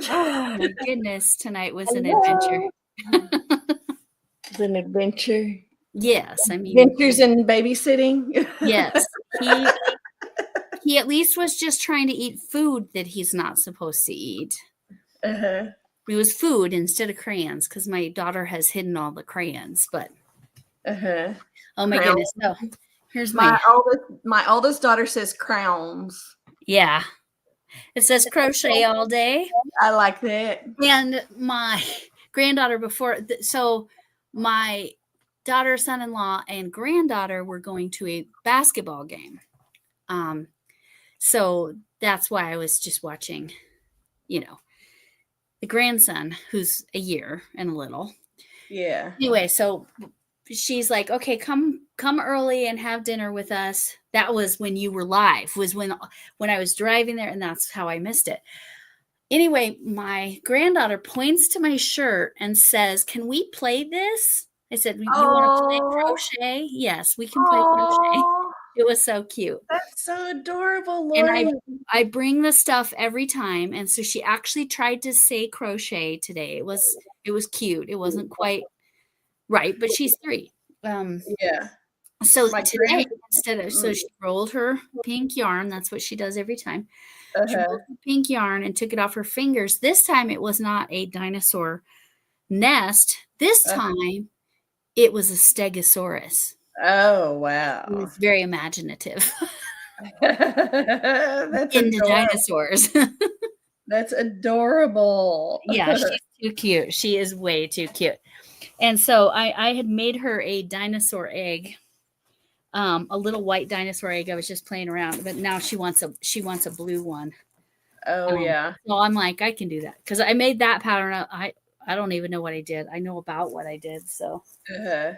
Oh my goodness, tonight was an adventure. It's an adventure. Yes, I mean Adventures in babysitting. yes. He at least was just trying to eat food that he's not supposed to eat. Uh-huh. It was food instead of crayons because my daughter has hidden all the crayons. But Uh-huh. oh my goodness! So here's my oldest daughter says crowns. Yeah, it says crochet all day. I like that. And my granddaughter so my daughter, son-in-law, and granddaughter were going to a basketball game. So that's why I was just watching, the grandson who's a year and a little. Yeah. Anyway, so she's like, okay, come early and have dinner with us. That was when you were live, was when I was driving there, and that's how I missed it. Anyway, my granddaughter points to my shirt and says, can we play this? I said, you want to play crochet? Yes, we can play crochet. It was so cute. That's so adorable, Lori. And I bring the stuff every time. And so she actually tried to say crochet today. It was cute. It wasn't quite right, but she's 3. Yeah. So today, so she rolled her pink yarn. That's what she does every time. She rolled her pink yarn and took it off her fingers. This time it was not a dinosaur nest. This time it was a stegosaurus. Oh, wow. It was very imaginative. That's into dinosaurs. That's adorable. Yeah, she's too cute. She is way too cute. And so I had made her a dinosaur egg, a little white dinosaur egg. I was just playing around, but now she wants a blue one. Oh, yeah. So I'm like, I can do that because I made that pattern. I don't even know what I did. I know about what I did. So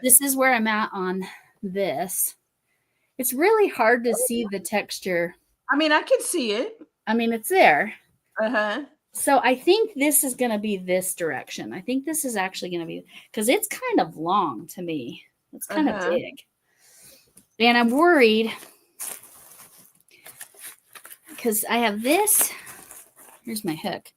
this is where I'm at on this. It's really hard to see the texture. I mean, I can see it. I mean, it's there. Uh-huh. So I think this is going to be this direction. I think this is actually going to be, because it's kind of long to me. It's kind of big. And I'm worried because I have this. Here's my hook.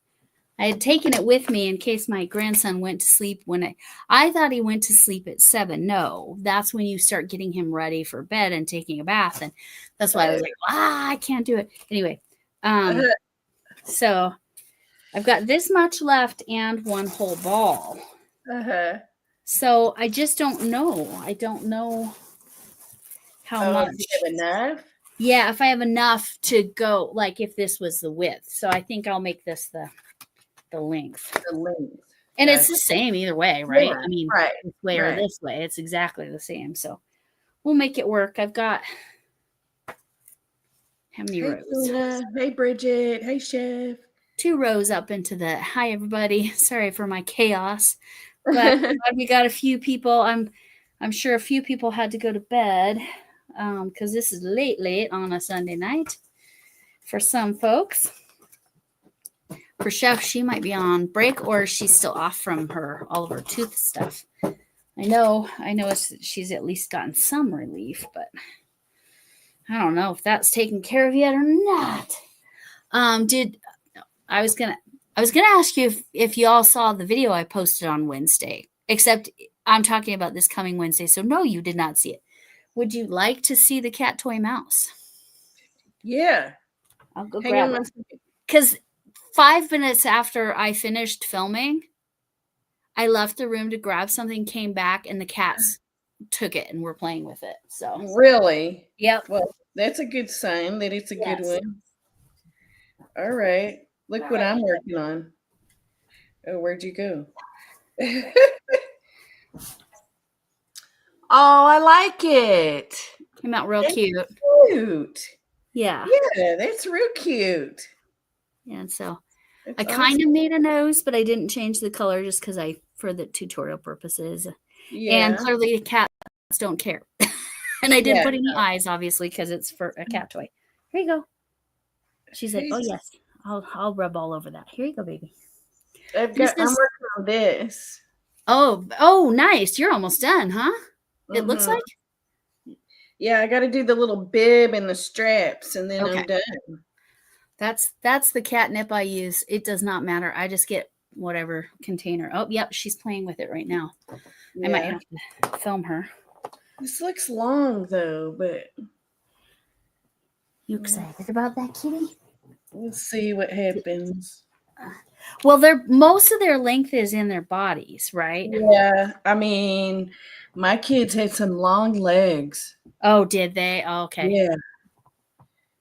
I had taken it with me in case my grandson went to sleep when I thought he went to sleep at 7. No, that's when you start getting him ready for bed and taking a bath. And that's why I was like, I can't do it. Anyway, so I've got this much left and one whole ball. So I just don't know. I don't know how much. Do you have enough? Yeah, if I have enough to go, like if this was the width. So I think I'll make this the length. The length. And it's the same either way, right? Yeah, I mean, this way or this way. It's exactly the same. So we'll make it work. I've got how many rows? Luna. Hey, Bridget. Hey, Chef. 2 rows up into the hi, everybody. Sorry for my chaos. But we got a few people. I'm sure a few people had to go to bed because this is late on a Sunday night for some folks. For Chef, she might be on break or she's still off from all of her tooth stuff. I know she's at least gotten some relief, but I don't know if that's taken care of yet or not. I was gonna ask you if you all saw the video I posted on Wednesday, except I'm talking about this coming Wednesday. So no, you did not see it. Would you like to see the cat toy mouse? Yeah. I'll go grab it. Because 5 minutes after I finished filming, I left the room to grab something, came back, and the cats took it and were playing with it. So really? Yep. Well, that's a good sign that it's a good one. All right. Look what I'm working on. Oh, where'd you go? Oh, I like it. Came out real cute. Cute. Yeah. Yeah, that's real cute. Yeah, and so I kind of made a nose, but I didn't change the color just because for the tutorial purposes. Yeah. And clearly the cats don't care. And I didn't put any eyes, obviously, because it's for a cat toy. Here you go. She's like, oh, yes. I'll rub all over that. Here you go, baby. I'm working on this. Oh, nice. You're almost done, huh? It looks like? Yeah, I got to do the little bib and the straps, and then I'm done. That's the catnip I use. It does not matter. I just get whatever container. Oh, yep, she's playing with it right now. Yeah. I might have to film her. This looks long though, but you excited about that, kitty? We'll see what happens. Well, most of their length is in their bodies, right? Yeah, I mean, my kids had some long legs. Oh, did they? Oh, okay. Yeah.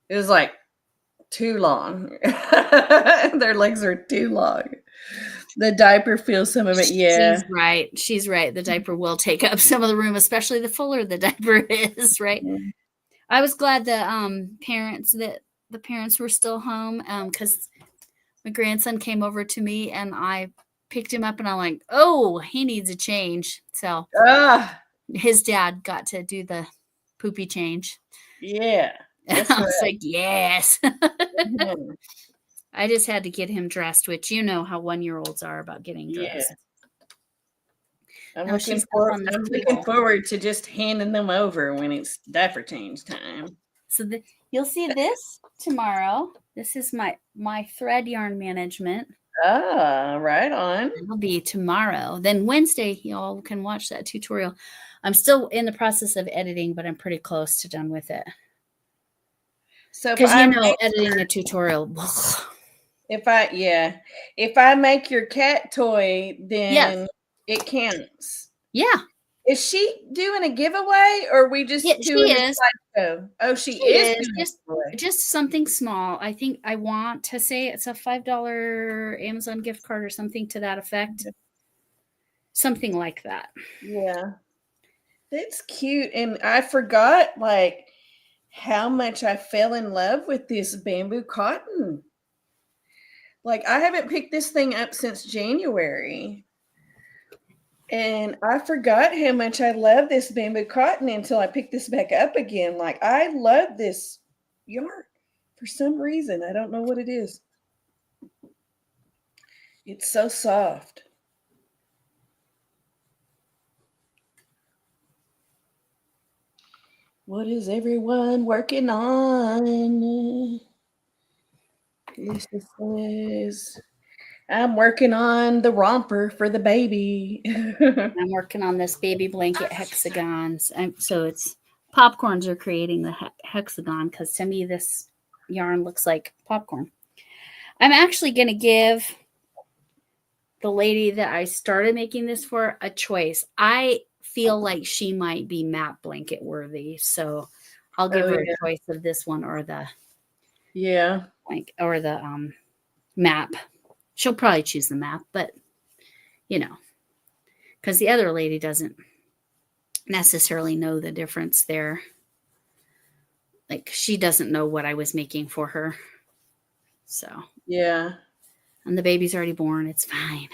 It was like too long. Their legs are too long. The diaper feels some of it, yeah. She's right. The diaper will take up some of the room, especially the fuller the diaper is, right? Mm-hmm. I was glad the parents were still home because my grandson came over to me and I picked him up and I'm like, oh, he needs a change. So his dad got to do the poopy change. Yeah. I was like, yes. Mm-hmm. I just had to get him dressed, which you know how 1-year-olds are about getting dressed. Yeah. I'm looking forward to just handing them over when it's diaper change time. So you'll see this tomorrow. This is my thread yarn management. Ah, right on. It'll be tomorrow. Then Wednesday, y'all can watch that tutorial. I'm still in the process of editing, but I'm pretty close to done with it. So because editing a tutorial. If I make your cat toy, then it counts. Yeah. Is she doing a giveaway or are we just doing a slideshow? Oh, she is just something small. I think I want to say it's a $5 Amazon gift card or something to that effect. Something like that. Yeah. That's cute. And I forgot how much I fell in love with this bamboo cotton. I haven't picked this thing up since January. And I forgot how much I love this bamboo cotton until I picked this back up again. I love this yarn for some reason. I don't know what it is. It's so soft. What is everyone working on? Lisa says, I'm working on the romper for the baby. I'm working on this baby blanket hexagons. So it's popcorns are creating the hexagon because to me this yarn looks like popcorn. I'm actually going to give the lady that I started making this for a choice. I feel like she might be map blanket worthy. So I'll give her a choice of this one or the or the map. She'll probably choose the map, but because the other lady doesn't necessarily know the difference there. She doesn't know what I was making for her. So yeah. And the baby's already born. It's fine.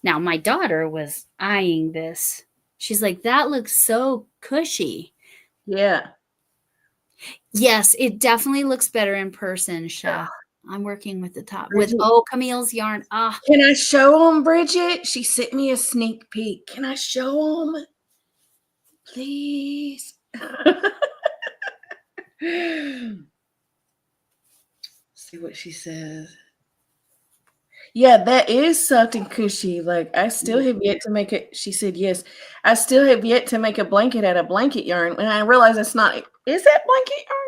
Now my daughter was eyeing this. She's like, that looks so cushy. Yeah. Yes, it definitely looks better in person, Chef. I'm working with the top with Camille's yarn. Can I show them, Bridget? She sent me a sneak peek. Can I show them? Please. See what she says. Yeah, that is something cushy. I still have yet to make it. She said yes. I still have yet to make a blanket out of blanket yarn. And I realize it's not. Is that blanket yarn?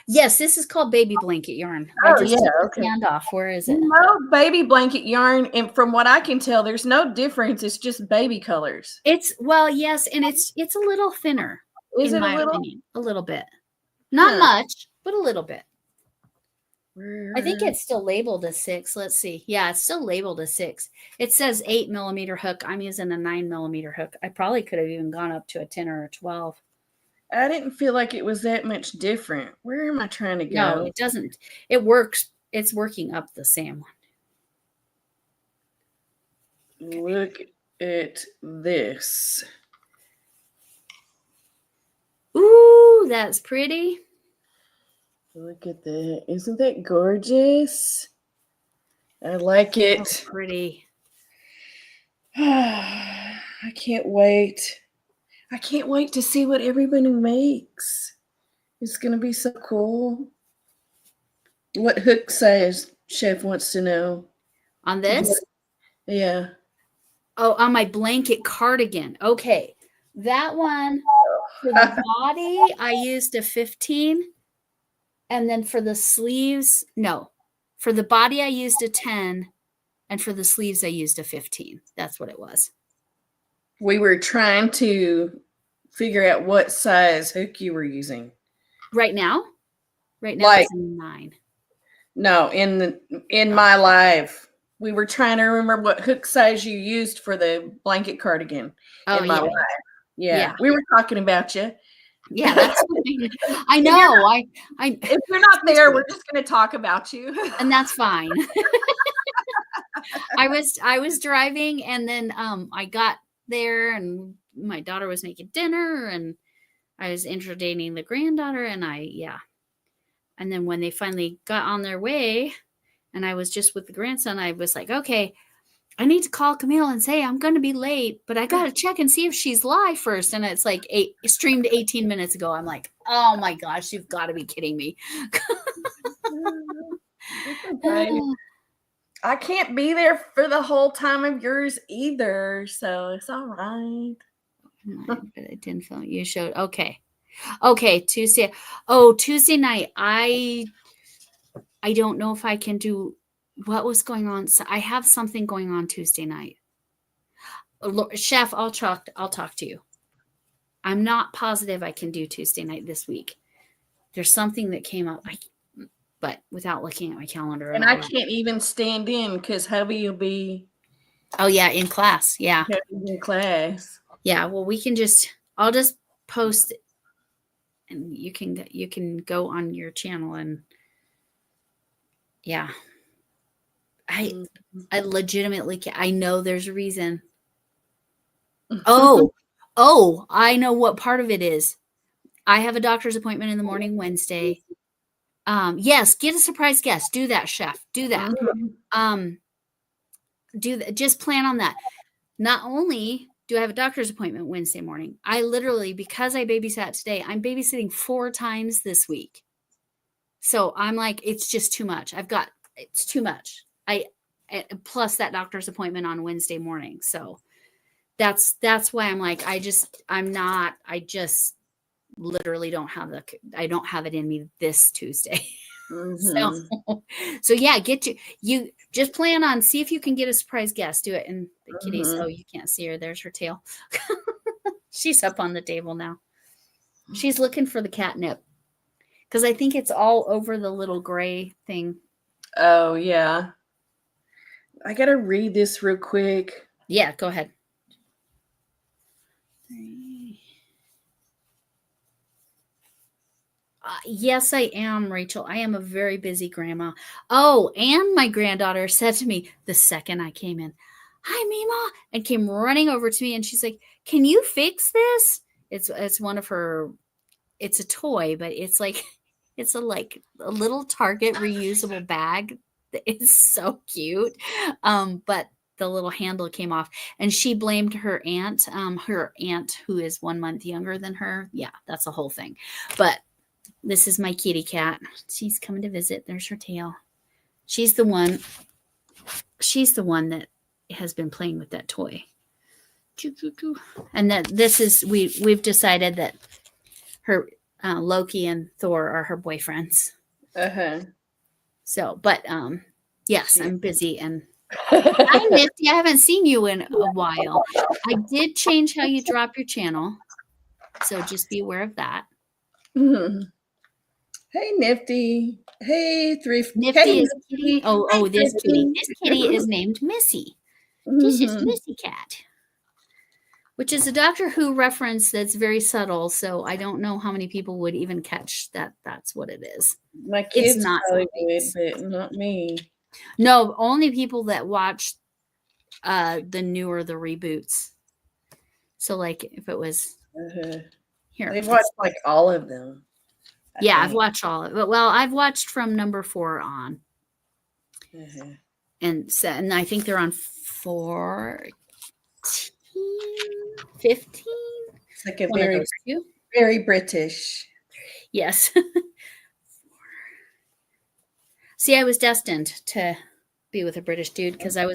Yes, this is called baby blanket yarn. Okay. Hand off. Where is it? No, baby blanket yarn, and from what I can tell, there's no difference. It's just baby colors. Yes, and it's a little thinner. Is it a little? Opinion. A little bit, not much, but a little bit. I think it's still labeled as 6. Let's see. Yeah, it's still labeled as 6. It says 8mm hook. I'm using a 9mm hook. I probably could have even gone up to a 10 or a 12. I didn't feel like it was that much different. Where am I trying to go? No, it doesn't. It works. It's working up the same one. Look at this. Ooh, that's pretty. Look at that. Isn't that gorgeous? I like it. So pretty. I can't wait. I can't wait to see what everybody makes. It's going to be so cool. What hook size Chef wants to know? On this? Yeah. Oh, on my blanket cardigan. Okay. That one for the body, I used a 15. And then for the sleeves, no. For the body, I used a 10. And for the sleeves, I used a 15. That's what it was. We were trying to figure out what size hook you were using. Right now? Right now, Like, it's a 9. no, in my live, we were trying to remember what hook size you used for the blanket cardigan Oh, in my yeah. live. Yeah, Yeah. we were talking about you. Yeah, that's fine. I know. If you're not there, we're just going to talk about you. And that's fine. I was driving, and then I got there, and my daughter was making dinner, and I was entertaining the granddaughter, and and then when they finally got on their way, and I was just with the grandson, I was like, okay, I need to call Camille and say I'm going to be late, but I got to check and see if she's live first. And it's like streamed 18 minutes ago. I'm like, oh my gosh, you've got to be kidding me. Okay. I can't be there for the whole time of yours either, so it's all right. But it didn't film. You showed. Okay, Tuesday. Oh, Tuesday night. I don't know if I can do what was going on. So I have something going on Tuesday night. Chef, I'll talk to you. I'm not positive I can do Tuesday night this week. There's something that came up, but without looking at my calendar. And I can't even stand in because hubby will be. Oh yeah, in class. Yeah. In class. Yeah. Well, I'll just post, and you can go on your channel, and yeah. I legitimately I know there's a reason. Oh, I know what part of it is. I have a doctor's appointment in the morning Wednesday. Yes, get a surprise guest. Do that, Chef. Do that. Do that. Just plan on that. Not only do I have a doctor's appointment Wednesday morning, I literally, because I babysat today, I'm babysitting 4 times this week. So I'm like, it's just too much. It's too much. Plus that doctor's appointment on Wednesday morning. So that's why I'm like, I just literally don't have it in me this Tuesday. So yeah, you just plan on, see if you can get a surprise guest. Do it. And the kitty's, oh, you can't see her. There's her tail. She's up on the table now. She's looking for the catnip because I think it's all over the little gray thing. Oh yeah. I gotta read this real quick. Yeah, go ahead. Yes, I am, Rachel. I am a very busy grandma. Oh, and my granddaughter said to me the second I came in, "Hi, Mima," and came running over to me, and she's like, "Can you fix this?" It's one of her. It's a toy, but it's like it's a little Target reusable bag. It's so cute. But the little handle came off, and she blamed her aunt who is 1 month younger than her. Yeah, that's a whole thing. But this is my kitty cat. She's coming to visit. There's her tail. She's the one that has been playing with that toy. And that this is we've decided that her Loki and Thor are her boyfriends. So, but yes, I'm busy, and hi, Nifty. I haven't seen you in a while. I did change how you drop your channel, so just be aware of that. Hey, Nifty. Hey, Thrift. Nifty hey, is kitty. Oh, this kitty. This kitty is named Missy. This is Missy Cat, which is a Doctor Who reference that's very subtle. So I don't know how many people would even catch that. That's what it is. My kids probably would, but not me. No, only people that watch the reboots. So like if it was here, they've watched like all of them. I've watched all of it. Well, I've watched from number 4 on. And I think they're on 14, 15. It's like a very British. Yes. See, I was destined to be with a British dude because I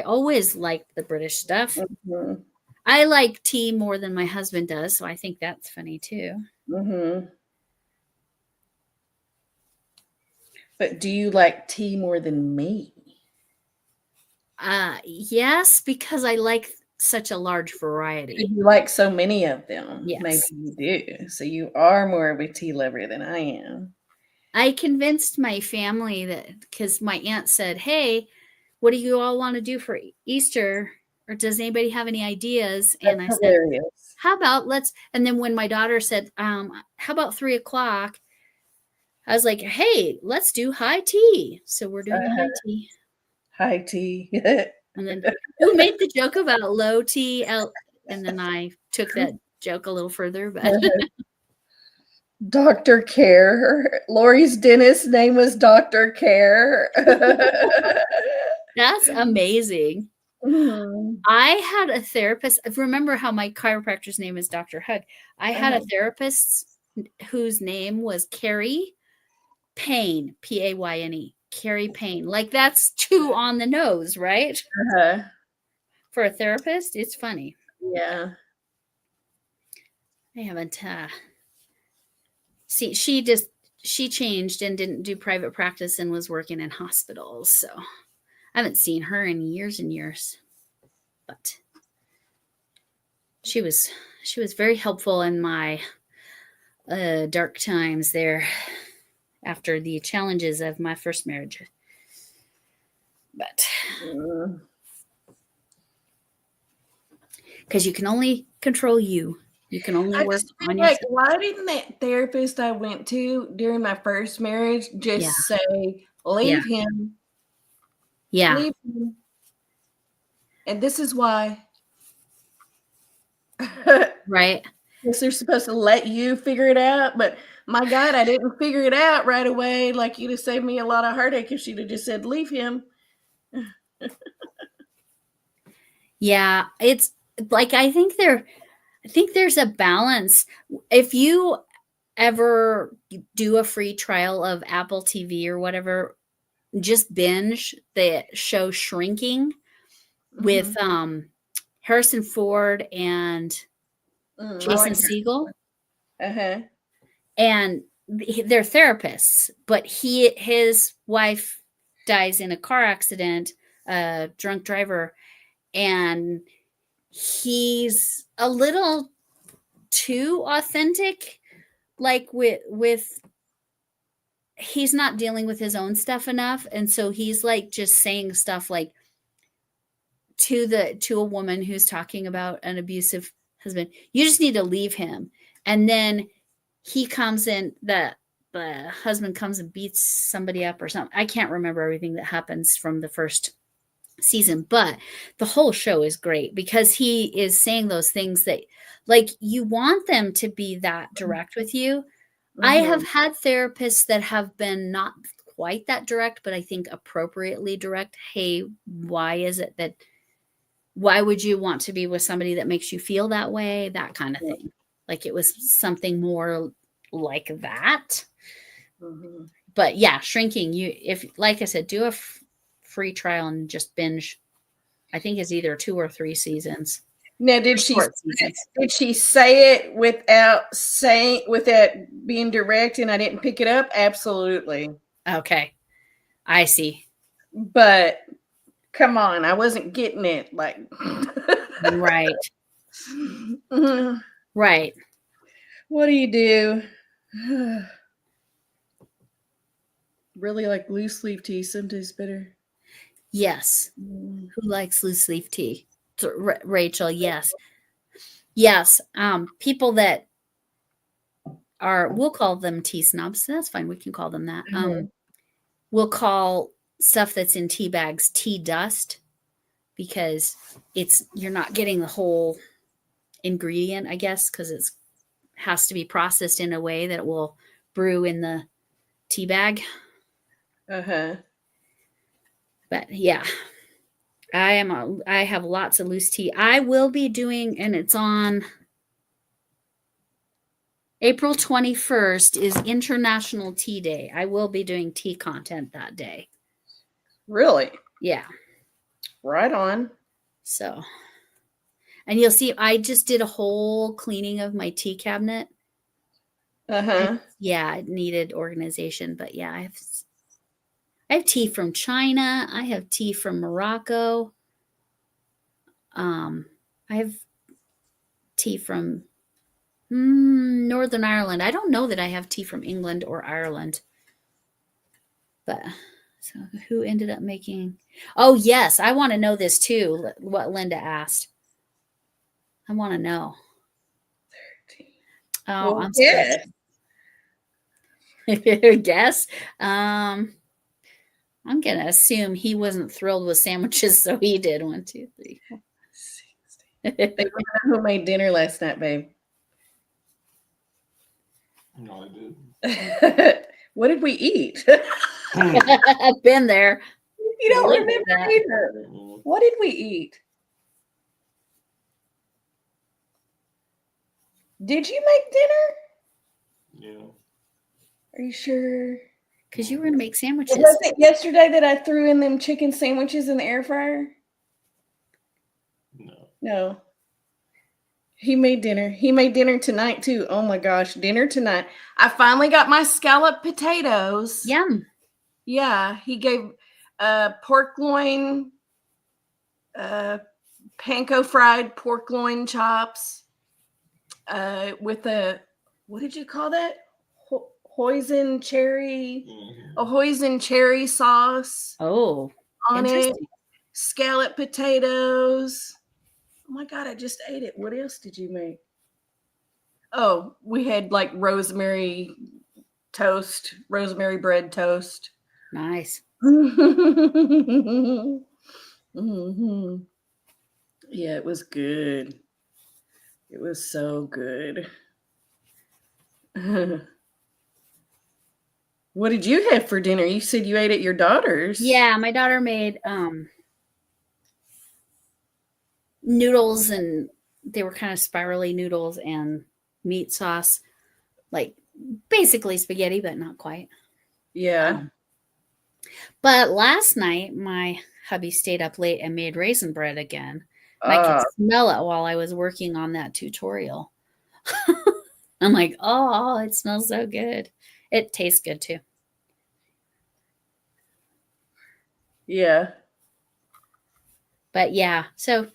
always liked the British stuff. Mhm. I like tea more than my husband does, so I think that's funny too. Mhm. But do you like tea more than me? Yes, because I like such a large variety. You like so many of them. Maybe Yes. you do. So you are more of a tea lover than I am. I convinced my family that because my aunt said, "Hey, what do you all want to do for Easter? Or does anybody have any ideas?" And That's I said, hilarious. "How about let's?" And then when my daughter said, "How about 3 o'clock?" I was like, "Hey, let's do high tea." So we're doing high Uh-huh. tea. High tea. And then who made the joke about low tea? And then I took that joke a little further, but Dr. Care. Lori's dentist name was Dr. Care. that's amazing. Mhm. I had a therapist. I remember how my chiropractor's name is Dr. Hug. I had a Uh-huh. therapist whose name was Carrie Payne, Payne. Carrie Payne. Like that's too on the nose, right? Uh-huh. For a therapist, it's funny. Yeah. I haven't see she changed and didn't do private practice and was working in hospitals. So I haven't seen her in years and years. But she was very helpful in my dark times there after the challenges of my first marriage. But Mm. because you can only control you, you can only I work just on feel like, yourself. why didn't that therapist I went to during my first marriage Yeah, just say, yeah, leave him, yeah. leave him, and this is why? Right. Guess they're supposed to let you figure it out, but my God, I didn't figure it out right away. Like, you'd have saved me a lot of heartache if she'd have just said, leave him. Yeah, it's like I think there's a balance. If you ever do a free trial of Apple TV or whatever, just binge the show Shrinking with Mhm. Harrison Ford and I Jason like Segel, her. Uh-huh. and they're therapists, but his wife dies in a car accident, a drunk driver, and he's a little too authentic, like with he's not dealing with his own stuff enough, and so he's like just saying stuff like to a woman who's talking about an abusive husband, you just need to leave him. And then he comes in, the husband comes and beats somebody up or something. I can't remember everything that happens from the first season, but the whole show is great because he is saying those things that like you want them to be that direct with you. I have Mhm. had therapists that have been not quite that direct, but I think appropriately direct. Hey, why is it that why would you want to be with somebody that makes you feel that way? That kind of thing. Like it was something more like that. Mhm. But yeah, Shrinking, you if like I said, do a free trial and just binge. I think it's either 2 or 3 seasons. Now, They're short seasons. did she say it without being direct and I didn't pick it up? Absolutely. Okay. I see. But come on, I wasn't getting it. Like, Right. Right. what do you do? Really like loose leaf tea. Sometimes better. Yes. Mm. Who likes loose leaf tea? Rachel, yes. Yes. People that are we'll call them tea snobs. That's fine. We can call them that. Uh-huh. We'll call stuff that's in tea bags tea dust because it's you're not getting the whole ingredient, I guess, because it's has to be processed in a way that it will brew in the tea bag. Uh-huh. But yeah, I have lots of loose tea. I will be doing, and it's on April 21st is International Tea Day. I will be doing tea content that day. Really? Yeah. Right on. So, and you'll see, I just did a whole cleaning of my tea cabinet. Yeah, it needed organization, but yeah, I have tea from China. I have tea from Morocco. I have tea from Northern Ireland. I don't know that I have tea from England or Ireland. But so who ended up making? Oh, yes. I want to know this too. What Linda asked. I want to know. 13. Oh, Well, I'm yes. Guess. I'm gonna assume he wasn't thrilled with sandwiches, so he did 1, 2, 3, 4. They want to know who made dinner last night, babe. No, I didn't. What did we eat? I've been there. You don't remember either. What did we eat? Did you make dinner? Yeah. Are you sure? Because you were gonna make sandwiches. Was it yesterday that I threw in them chicken sandwiches in the air fryer? No. No. He made dinner. He made dinner tonight too. Oh my gosh, dinner tonight. I finally got my scalloped potatoes. Yum. Yeah, he gave pork loin, panko fried pork loin chops with a, what did you call that? Hoisin cherry, a hoisin cherry sauce. Oh, on it. Scalloped potatoes. Oh my God, I just ate it. What else did you make? Oh, we had like rosemary toast, rosemary bread toast. Nice. Mm-hmm. Yeah, it was good. It was so good. What did you have for dinner? You said you ate at your daughter's. Yeah, my daughter made noodles, and they were kind of spirally noodles and meat sauce, like basically spaghetti, but not quite. Yeah. But last night, my hubby stayed up late and made raisin bread again. And I could smell it while I was working on that tutorial. I'm like, oh, it smells so good. It tastes good too. Yeah. But yeah, so,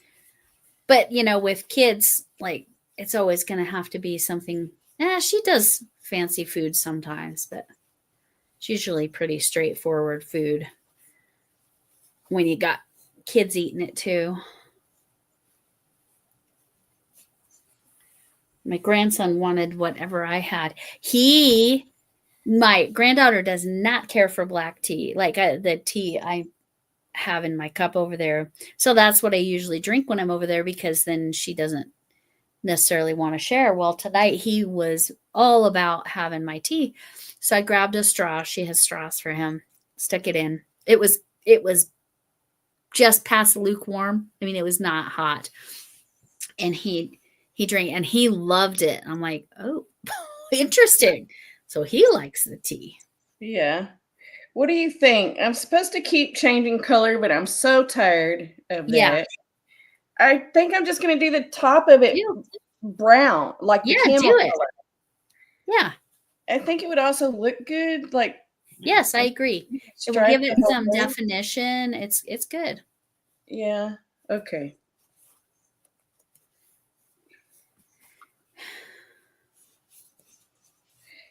but you know, with kids, like it's always going to have to be something. She does fancy food sometimes, but it's usually pretty straightforward food when you got kids eating it too. My grandson wanted whatever I had. My granddaughter does not care for black tea, like the tea I have in my cup over there. So that's what I usually drink when I'm over there, because then she doesn't necessarily want to share. Well, tonight he was all about having my tea. So I grabbed a straw. She has straws for him. Stuck it in. It was just past lukewarm. I mean, it was not hot. And he drank and he loved it. I'm like, oh, interesting. So he likes the tea. Yeah. What do you think? I'm supposed to keep changing color, but I'm so tired of that. Yeah. I think I'm just going to do the top of it brown, like the camel do it. color. Yeah. I think it would also look good. Like, yes, I agree. It will give it some definition. It's good. Yeah. Okay.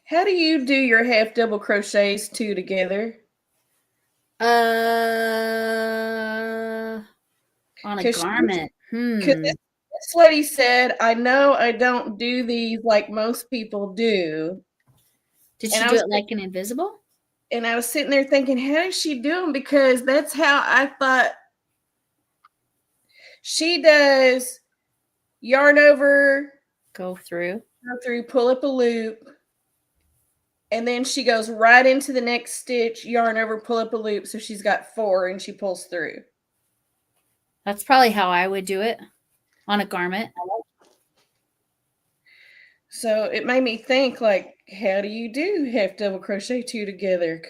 How do you do your half double crochets two together? On a garment. Because this lady said, I know I don't do these like most people do. Did she do it like an invisible? And I was sitting there thinking, how does she do them? Because that's how I thought she does. Yarn over, go through, pull up a loop, and then she goes right into the next stitch, yarn over, pull up a loop. So she's got 4 and she pulls through. That's probably how I would do it on a garment. So it made me think, like, how do you do half double crochet 2 together?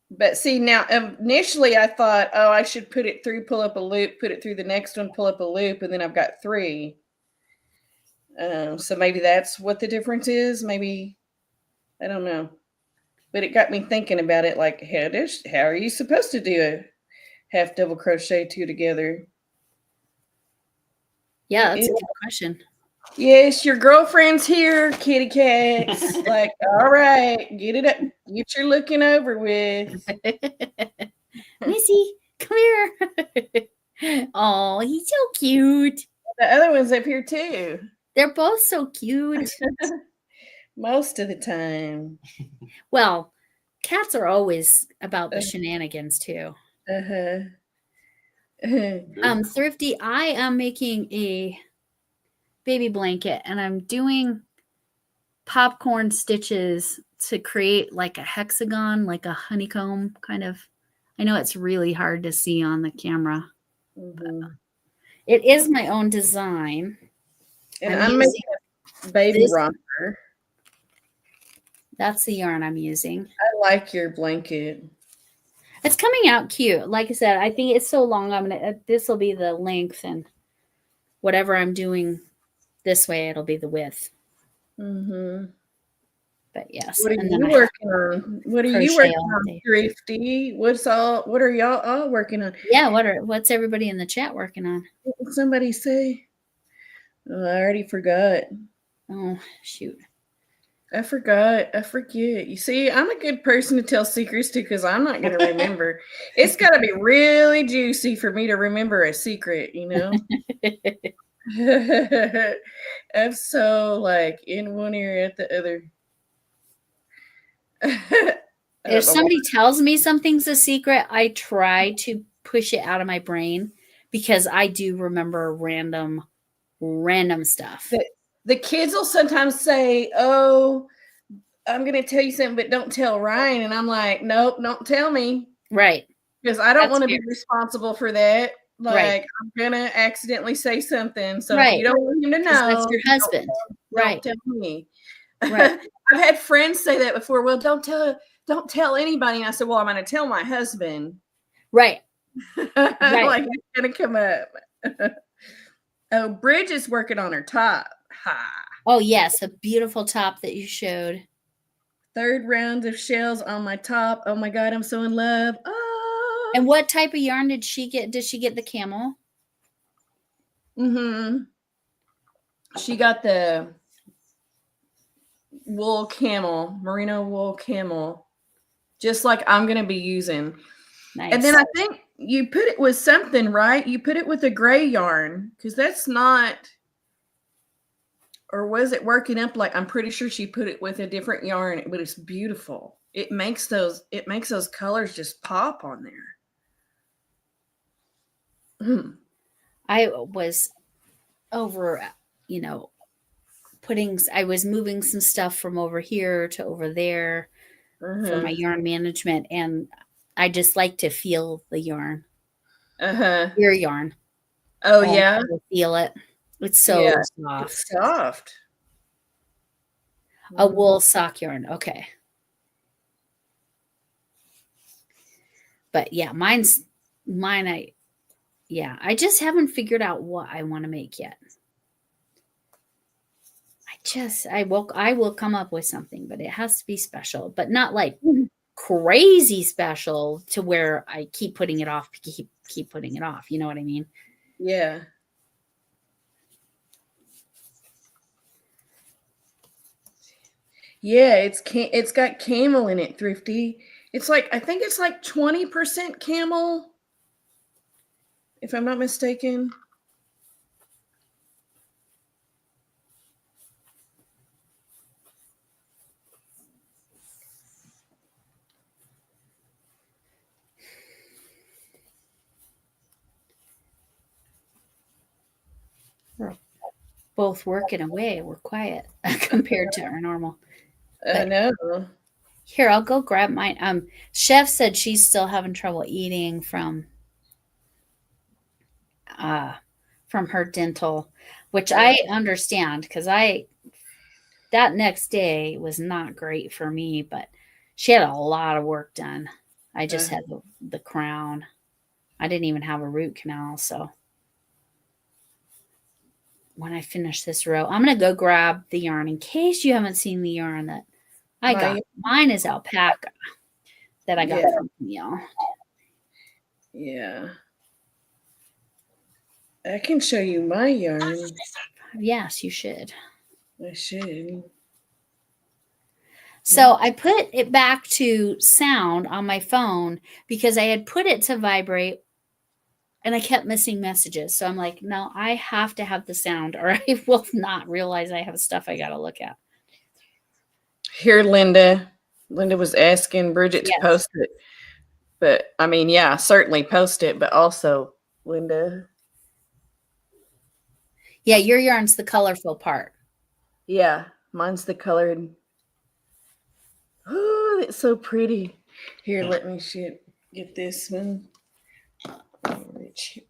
But see, now initially I thought, oh, I should put it through, pull up a loop, put it through the next one, pull up a loop, and then I've got 3. So maybe that's what the difference is. Maybe, I don't know. But it got me thinking about it, like, how are you supposed to do a half double crochet 2 together? Yeah, that's a good question. Yes, your girlfriend's here, kitty cats. Like, all right, get it up, get your looking over with. Missy, come here. Oh, he's so cute. The other one's up here too. They're both so cute. Most of the time. Well, cats are always about the shenanigans too. Thrifty, I am making a baby blanket and I'm doing popcorn stitches to create like a hexagon, like a honeycomb kind of. I know it's really hard to see on the camera. Mm-hmm. It is my own design. And I'm making a baby romper. That's the yarn I'm using. I like your blanket. It's coming out cute. Like I said, I think it's so long. This will be the length, and whatever I'm doing this way, it'll be the width. Mm-hmm. But yes. What are you working on? What are you working on, Thrifty? What are y'all all working on? Yeah, what's everybody in the chat working on? What did somebody say? Oh, I already forgot. Oh, shoot. I forget. You see, I'm a good person to tell secrets to because I'm not going to remember. It's got to be really juicy for me to remember a secret, you know? I'm so like in one ear at the other. If somebody tells me something's a secret, I try to push it out of my brain because I do remember random stuff. The kids will sometimes say, oh, I'm going to tell you something, but don't tell Ryan. And I'm like, nope, don't tell me. Right. Because I don't want to be responsible for that. Like, right. I'm going to accidentally say something. So if you don't want him to know. That's your husband. Don't tell me. Right. I've had friends say that before. Well, don't tell anybody. And I said, well, I'm going to tell my husband. Right. Like, it's going to come up. Oh, Bridge is working on her top. Ha. Oh, yes. A beautiful top that you showed. 3rd round of shells on my top. Oh, my God. I'm so in love. Oh. And what type of yarn did she get? Did she get the camel? Mm-hmm. She got the wool camel, merino wool camel, just like I'm going to be using. Nice. And then I think you put it with something, right? You put it with a gray yarn because that's not, or was it working up like, I'm pretty sure she put it with a different yarn, but it's beautiful. It makes those colors just pop on there. I was over, I was moving some stuff from over here to over there for my yarn management. And I just like to feel the yarn. Your yarn. Oh, yeah. Feel it. It's so soft. It's soft. A wool sock yarn. Okay. But yeah, I just haven't figured out what I want to make yet. I will come up with something, but it has to be special, but not like crazy special to where I keep putting it off, keep putting it off. You know what I mean? Yeah. Yeah, it's got camel in it, Thrifty. It's like, I think it's like 20% camel, if I'm not mistaken. We're both working away. We're quiet compared to our normal. I know. Here, I'll go grab mine. Chef said she's still having trouble eating from from her dental, which I understand because that next day was not great for me, but she had a lot of work done. I just had the crown. I didn't even have a root canal. So when I finish this row, I'm going to go grab the yarn in case you haven't seen the yarn that I got. Mine is alpaca that I got from Camille. Yeah. I can show you my yarn. Yes, you should. I should. So I put it back to sound on my phone because I had put it to vibrate and I kept missing messages. So I'm like, no, I have to have the sound or I will not realize I have stuff I got to look at. Here, Linda. Linda was asking Bridget to post it. But I mean, yeah, certainly post it, but also Linda. Yeah, your yarn's the colorful part. Yeah, mine's the colored. Oh, it's so pretty. Here, let me get this one.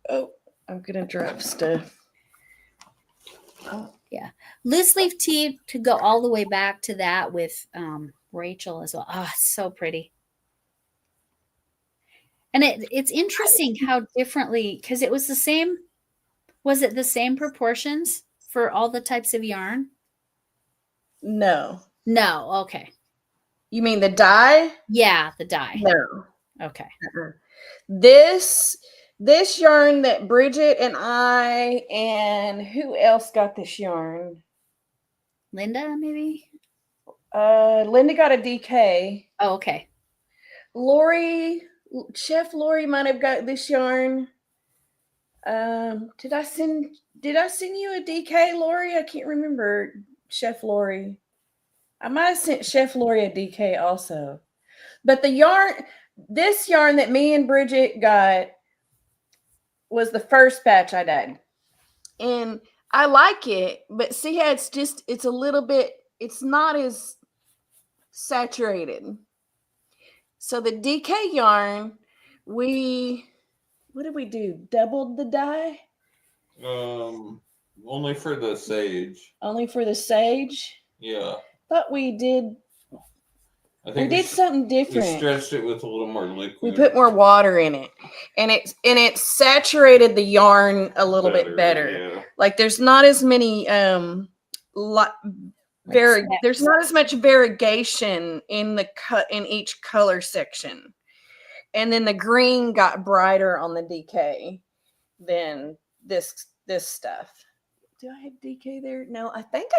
Oh, I'm gonna drop stuff. Oh, yeah. Loose leaf tee to go all the way back to that with Rachel as well. Oh, it's so pretty. And it's interesting how differently, because it was the same. Was it the same proportions for all the types of yarn? No. No. Okay. You mean the dye? Yeah, the dye. No. Okay. This yarn that Bridget and I and who else got this yarn? Linda, maybe? Linda got a DK. Oh, okay. Chef Lori might have got this yarn. Did I send you a DK, Lori? I can't remember. Chef Lori. I might have sent Chef Lori a DK also. But this yarn that me and Bridget got was the first batch I did. And I like it, but see how it's a little bit, it's not as saturated. So the DK yarn, what did we do? Doubled the dye? Only for the sage. Only for the sage? Yeah. Thought we did. I think we did something different. We stretched it with a little more liquid. We put more water in it, and it saturated the yarn a little bit better. Yeah. Like there's not as many there's not as much variegation in in each color section, and then the green got brighter on the DK than this stuff. Do I have DK there? No, I think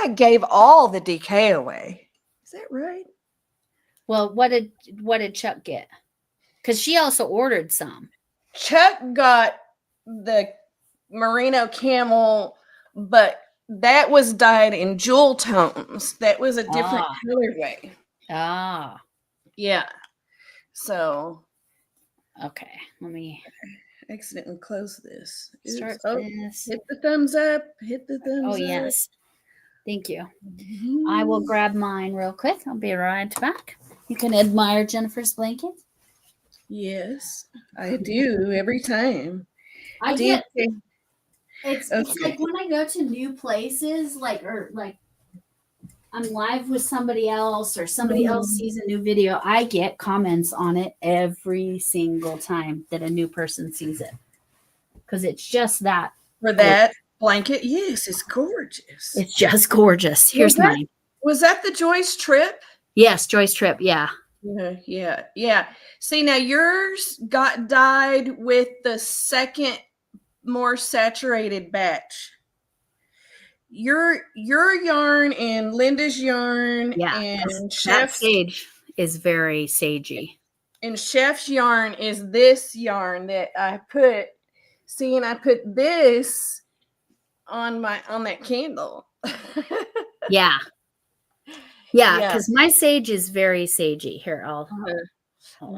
I gave all the DK away. Is that right? Well, what did Chuck get? Because she also ordered some. Chuck got the merino camel, but that was dyed in jewel tones. That was a different colorway. Ah. Yeah. So. Okay. Let me accidentally close this. Start this. Hit the thumbs up. Hit the thumbs up. Oh, yes. Thank you. Mm-hmm. I will grab mine real quick. I'll be right back. You can admire Jennifer's blanket. Yes, I do every time. It's like when I go to new places, like I'm live with somebody else or somebody else sees a new video, I get comments on it every single time that a new person sees it. Because it's just that. For that blanket, yes, it's gorgeous. It's just gorgeous. Here's mine. Was that the Joyce Trip? Yes, Joyce Trip, yeah. Yeah. See, now yours got dyed with the second more saturated batch. Your yarn and Linda's yarn and Chef's sage is very sagey. And Chef's yarn is this yarn that I put. See, and I put this on that candle. Yeah. Yeah, because my sage is very sagey. Here, I'll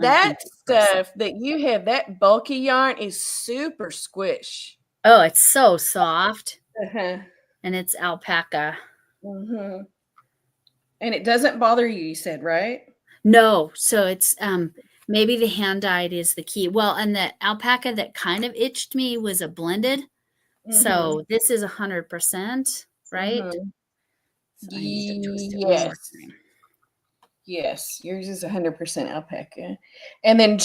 that stuff that you have, that bulky yarn is super squish. Oh, it's so soft. And it's alpaca. And it doesn't bother you, you said, right? No. So it's Maybe the hand dyed is the key. Well, and the alpaca that kind of itched me was a blended. So this is 100%, right? So I need to twist it one more Yes. time. Yes. Yours is 100% alpaca. And then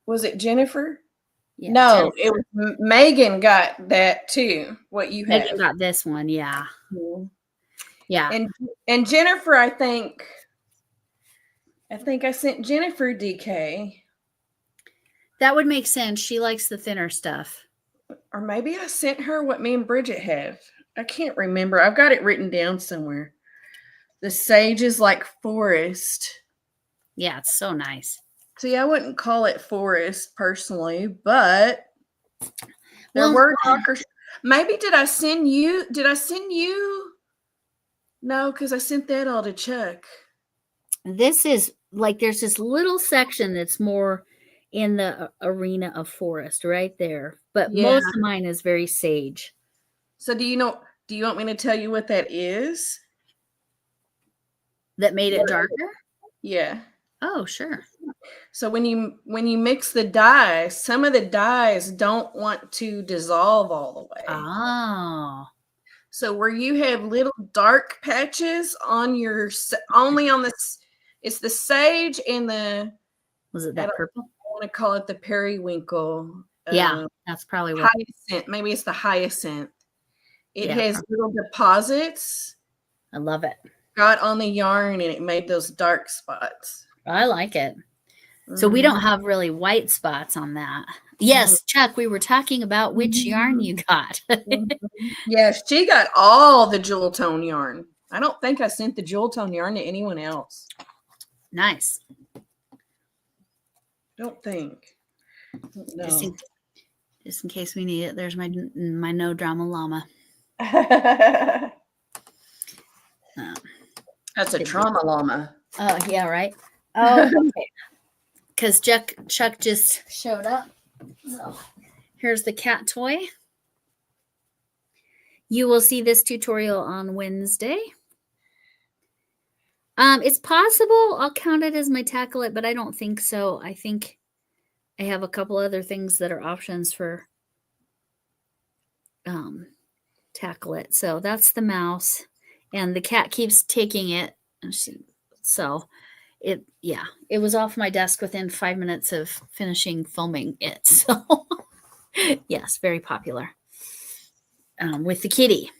was it Jennifer? Yeah, No, Jennifer. it was Megan got that too. What you have. Megan got this one, yeah. Yeah. And Jennifer, I think I sent Jennifer DK. That would make sense. She likes the thinner stuff. Or maybe I sent her what me and Bridget have. I can't remember. I've got it written down somewhere. The sage is like forest. Yeah, it's so nice. See, I wouldn't call it forest personally, but there were talkers. Maybe did I send you? No, because I sent that all to Chuck. This is like there's this little section that's more in the arena of forest right there. But most of mine is very sage. So do you want me to tell you what that is? That made it darker? Yeah. Oh, sure. So when you mix the dyes, some of the dyes don't want to dissolve all the way. Oh. So where you have little dark patches on your only on this, it's the sage and the. Was it that purple? I want to call it the periwinkle. Yeah, that's probably what. Hyacinth. Maybe it's the hyacinth. It has little deposits. I love it. Got on the yarn and it made those dark spots. I like it. So we don't have really white spots on that. Yes, Chuck, we were talking about which yarn you got. Yeah, she got all the jewel tone yarn. I don't think I sent the jewel tone yarn to anyone else. Nice. Don't think. No. Just in case we need it. There's my no drama llama. That's a trauma llama. Oh, yeah, right. Oh, okay. Because Chuck just showed up. So here's the cat toy. You will see this tutorial on Wednesday. It's possible I'll count it as my tackle it, but I don't think so. I think I have a couple other things that are options for tackle it. So that's the mouse, and the cat keeps taking it. So it was off my desk within 5 minutes of finishing filming it. So yes, very popular with the kitty.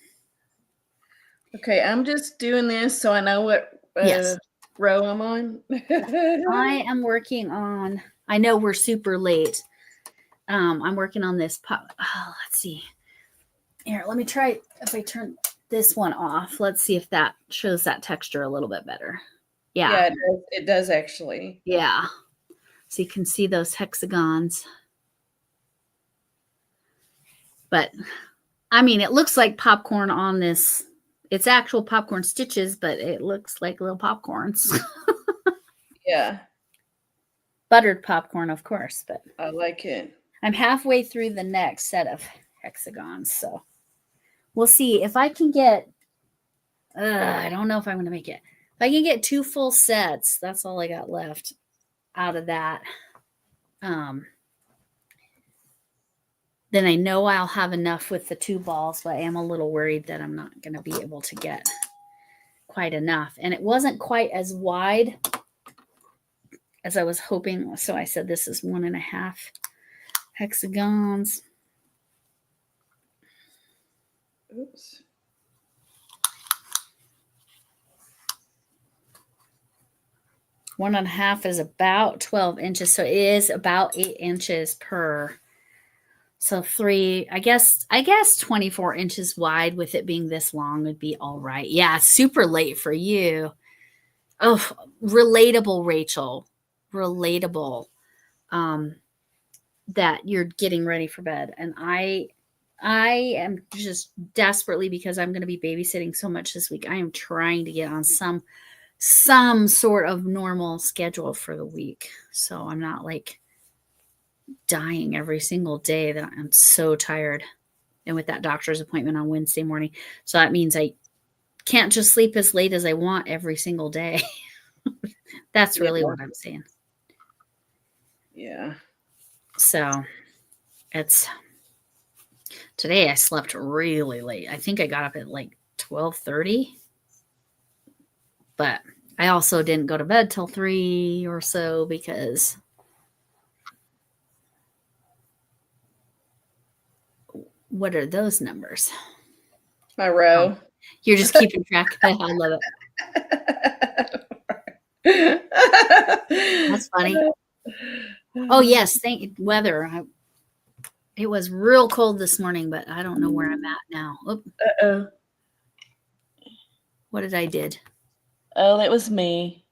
Okay, I'm just doing this so I know what row I'm on. I am working on, I know we're super late. I'm working on this. Let's see. Here, let me try if I turn this one off. Let's see if that shows that texture a little bit better. Yeah, it does actually. Yeah. So you can see those hexagons. But, I mean, it looks like popcorn on this. It's actual popcorn stitches, but it looks like little popcorns. Yeah. Buttered popcorn, of course, but I like it. I'm halfway through the next set of hexagons, so we'll see if I can get, I don't know if I'm going to make it. If I can get 2 full sets, that's all I got left out of that. Then I know I'll have enough with the 2 balls, but I am a little worried that I'm not going to be able to get quite enough. And it wasn't quite as wide as I was hoping. So I said this is 1.5 hexagons. Oops. One and a half is about 12 inches. So it is about 8 inches per. So 3, I guess 24 inches wide with it being this long would be all right. Yeah, super late for you. Oh, relatable, Rachel. Relatable. That you're getting ready for bed. And I am just desperately, because I'm going to be babysitting so much this week, I am trying to get on some sort of normal schedule for the week. So I'm not like dying every single day that I'm so tired. And with that doctor's appointment on Wednesday morning. So that means I can't just sleep as late as I want every single day. That's really what I'm saying. Yeah. So today I slept really late. I think I got up at like 12:30, but I also didn't go to bed till 3 or so because what are those numbers? My row. Oh, you're just keeping track. I love it. That's funny. Oh yes, weather. It was real cold this morning, but I don't know where I'm at now. Uh-oh. What did I did? Oh, that was me.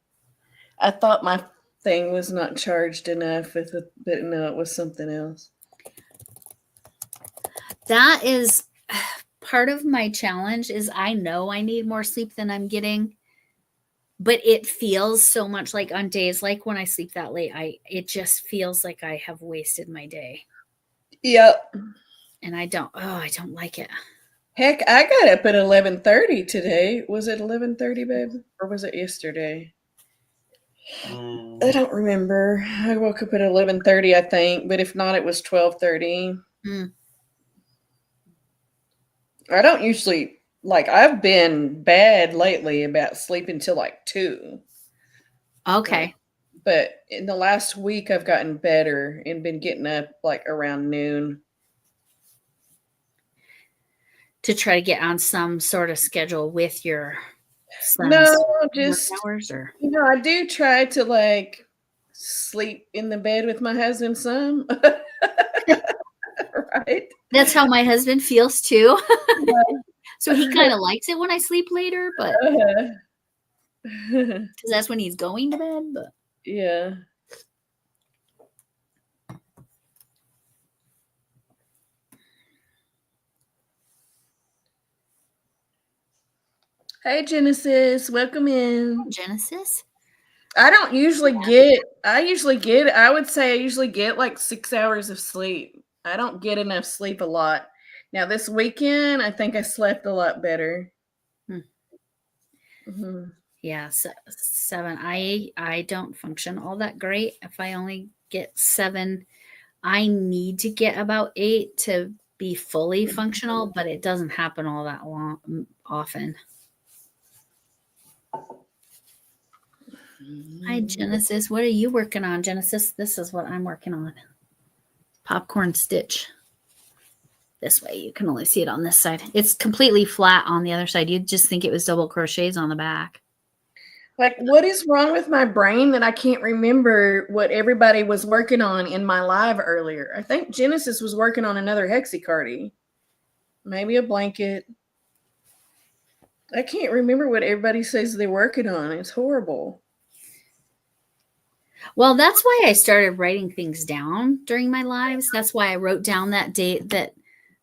I thought my thing was not charged enough with it, but no, it was something else. That is part of my challenge is I know I need more sleep than I'm getting, but it feels so much like on days like when I sleep that late, it just feels like I have wasted my day. Yep. And I don't like it. Heck, I got up at 11:30 today. Was it 11:30, babe? Or was it yesterday? I don't remember. I woke up at 11:30, I think, but if not, it was 12:30. I don't usually I've been bad lately about sleeping till like 2. Okay. But in the last week, I've gotten better and been getting up like around noon. To try to get on some sort of schedule with your son's No, just hours, or I do try to like sleep in the bed with my husband some. Right? That's how my husband feels too. So he kind of likes it when I sleep later, but because that's when he's going to bed. But yeah. Hey Genesis, welcome in. Genesis? I don't usually get I would say I usually get like 6 hours of sleep. I don't get enough sleep a lot. Now this weekend, I think I slept a lot better. Mm-hmm. Yeah, 7. I don't function all that great if I only get 7. I need to get about 8 to be fully functional, but it doesn't happen all that often. Hi, Genesis. What are you working on, Genesis? This is what I'm working on. Popcorn stitch. This way, you can only see it on this side. It's completely flat on the other side. You'd just think it was double crochets on the back. Like, what is wrong with my brain that I can't remember what everybody was working on in my live earlier? I think Genesis was working on another hexicardy. Maybe a blanket. I can't remember what everybody says they're working on. It's horrible. Well, that's why I started writing things down during my lives. That's why I wrote down that date that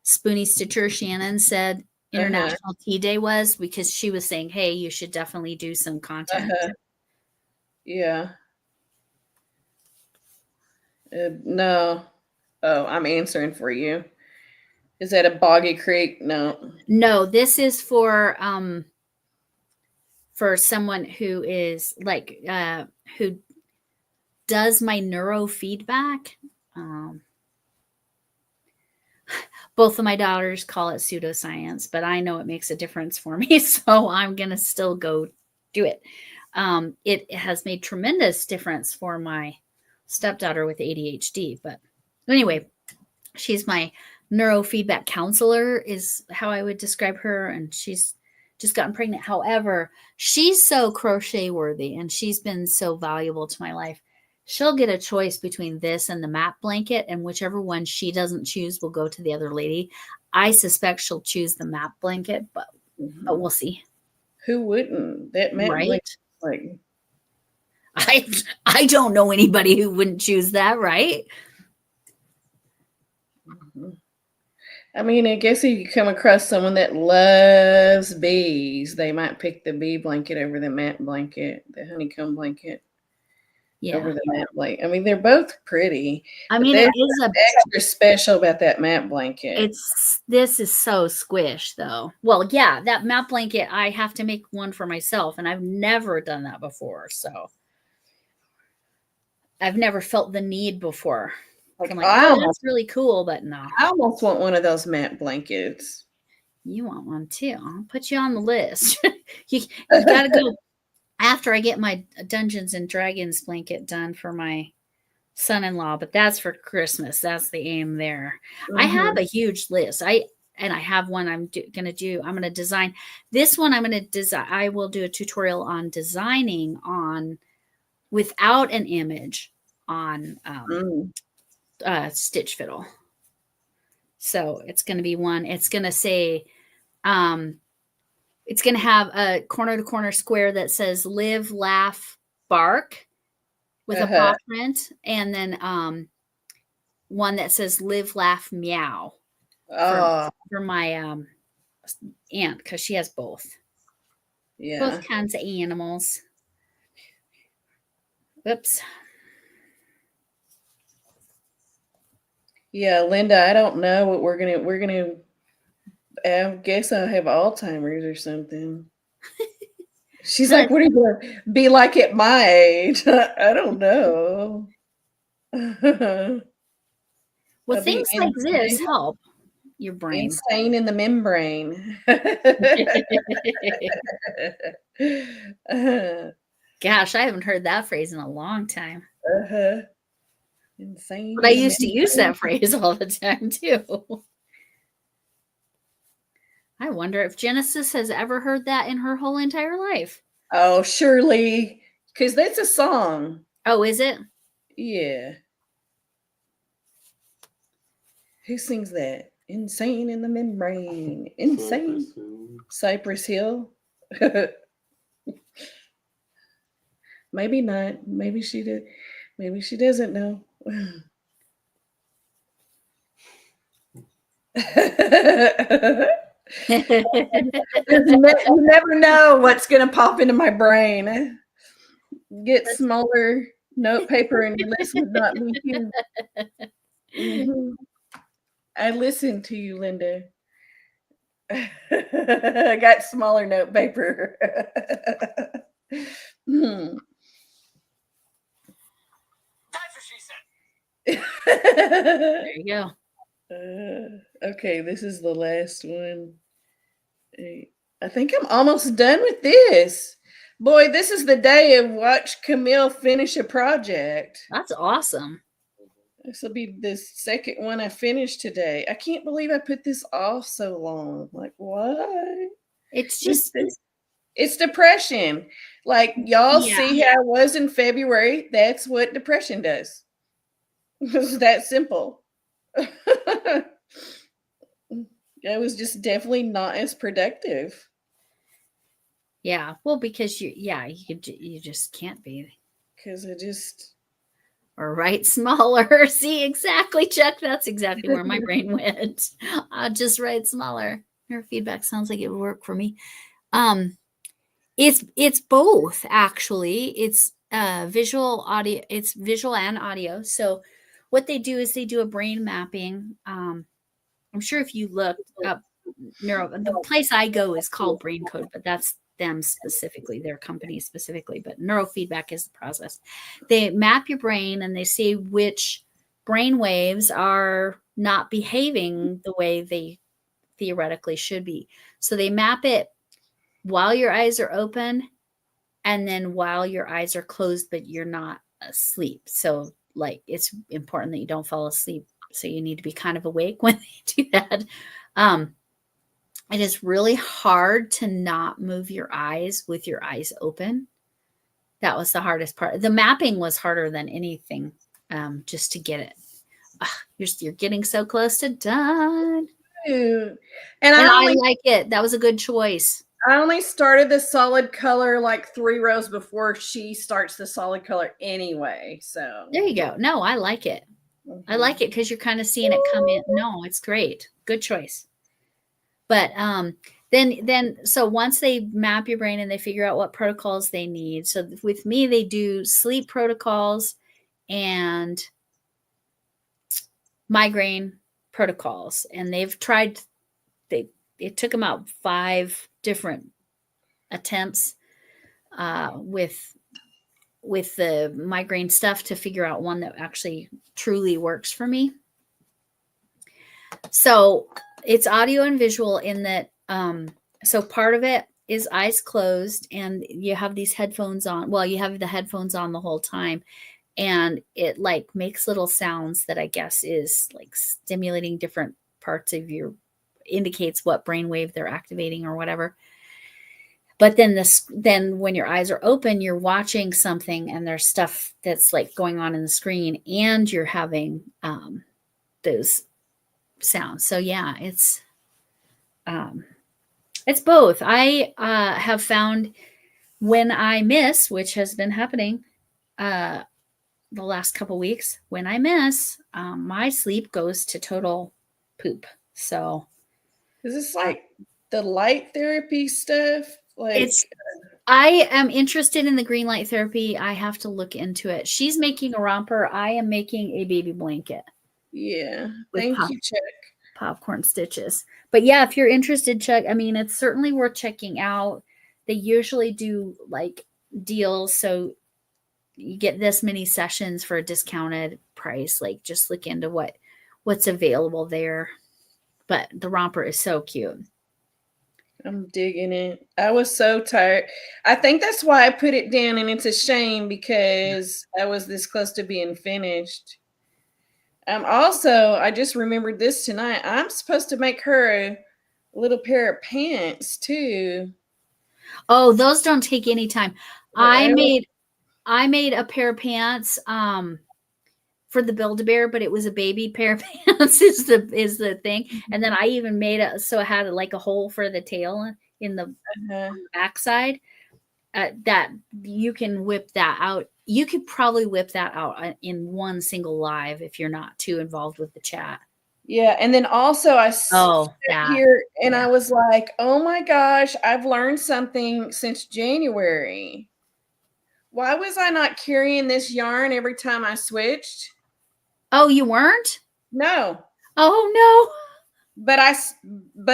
Spoonie Stitcher Shannon said International Tea Day was, because she was saying, hey, you should definitely do some content. Yeah. No. Oh, I'm answering for you. Is that a Boggy Creek? No. No, this is for someone who is like who does my neurofeedback. Both of my daughters call it pseudoscience, but I know it makes a difference for me, so I'm gonna still go do it. It has made tremendous difference for my stepdaughter with ADHD. But anyway, she's my neurofeedback counselor is how I would describe her, and she's just gotten pregnant. However, she's so crochet worthy and she's been so valuable to my life. She'll get a choice between this and the mat blanket, and whichever one she doesn't choose will go to the other lady. I suspect she'll choose the mat blanket, but we'll see. Who wouldn't? That mat blanket, like, I don't know anybody who wouldn't choose that, right? I mean, I guess if you come across someone that loves bees, they might pick the bee blanket over the mat blanket, the honeycomb blanket. Yeah. Over the mat blanket. I mean, they're both pretty. I mean, it is a extra special about that mat blanket. This is so squish, though. Well, yeah, that mat blanket, I have to make one for myself, and I've never done that before. So I've never felt the need before. Like, I'm like, oh, that's really cool, but no. I almost want one of those mat blankets. You want one too. I'll put you on the list. you got to go after I get my Dungeons and Dragons blanket done for my son-in-law, but that's for Christmas. That's the aim there. I have a huge list. I have one I'm going to design. This one I'm going to design. I will do a tutorial on designing on without an image on stitch fiddle. So it's going to be one. It's going to say, it's going to have a corner to corner square that says live, laugh, bark with a paw print. And then one that says live, laugh, meow for my aunt, because she has both. Yeah. Both kinds of animals. Oops. Yeah, Linda, I don't know what we're gonna I guess I have Alzheimer's or something. She's like, what are you gonna be like at my age? I don't know. Well, things like this help your brain. Insane in the membrane. Gosh, I haven't heard that phrase in a long time. Insane. But I used to use that phrase all the time too. I wonder if Genesis has ever heard that in her whole entire life. Oh, surely, because that's a song. Oh, is it? Yeah. Who sings that? Insane in the membrane. Insane. Cypress Hill. Maybe not. Maybe she did. Maybe she doesn't know. You never know what's going to pop into my brain. Get smaller note paper and your list would not be huge. I listened to you, Linda. I got smaller note paper. That's what she said. There you go. Okay, this is the last one. I think I'm almost done with this. Boy, this is the day of watch Camille finish a project. That's awesome. This will be the second one I finished today. I can't believe I put this off so long. Like, why? It's just it's depression. Like, y'all see how I was in February. That's what depression does. It's that simple. I was just definitely not as productive. Yeah, well, because you just can't be. Because I just or write smaller. See, exactly, Chuck. That's exactly where my brain went. I'll just write smaller. Your feedback sounds like it would work for me. It's both actually. It's visual audio. It's visual and audio. So what they do is they do a brain mapping. I'm sure if you look up the place I go is called Brain Code, but that's them specifically, their company specifically. But neurofeedback is the process. They map your brain and they see which brain waves are not behaving the way they theoretically should be. So they map it while your eyes are open and then while your eyes are closed, but you're not asleep. So like it's important that you don't fall asleep. So you need to be kind of awake when they do that. It is really hard to not move your eyes with your eyes open. That was the hardest part. The mapping was harder than anything, just to get it. You're getting so close to done. and I like it. That was a good choice. I only started the solid color like 3 rows before she starts the solid color anyway. So there you go. No, I like it. Mm-hmm. I like it because you're kind of seeing it come in. No, it's great. Good choice. But then so once they map your brain and they figure out what protocols they need. So with me, they do sleep protocols and migraine protocols. And they've tried, it took them out 5 different attempts with with the migraine stuff to figure out one that actually truly works for me. So it's audio and visual in that. So part of it is eyes closed and you have these headphones on. Well, you have the headphones on the whole time, and it like makes little sounds that I guess is like stimulating different parts of your, indicates what brainwave they're activating or whatever. But then when your eyes are open, you're watching something and there's stuff that's like going on in the screen and you're having those sounds. So yeah, it's both. I have found when I miss, which has been happening the last couple weeks, when I miss, my sleep goes to total poop. So is this like the light therapy stuff? Like, I am interested in the green light therapy. I have to look into it. She's making a romper. I am making a baby blanket. Yeah. Thank you, Chuck. Popcorn stitches. But yeah, if you're interested, Chuck, I mean, it's certainly worth checking out. They usually do like deals. So you get this many sessions for a discounted price. Like just look into what's available there. But the romper is so cute. I'm digging it. I was so tired. I think that's why I put it down, and it's a shame because I was this close to being finished. Also, I just remembered this tonight. I'm supposed to make her a little pair of pants too. Oh, those don't take any time. I made a pair of pants for the Build-A-Bear, but it was a baby pair of pants is the thing. And then I even made it so it had like a hole for the tail in the backside. That you can whip that out. You could probably whip that out in one single live if you're not too involved with the chat. Yeah, and then also I sat here and I was like, oh my gosh, I've learned something since January. Why was I not carrying this yarn every time I switched? Oh, you weren't? No. Oh no. But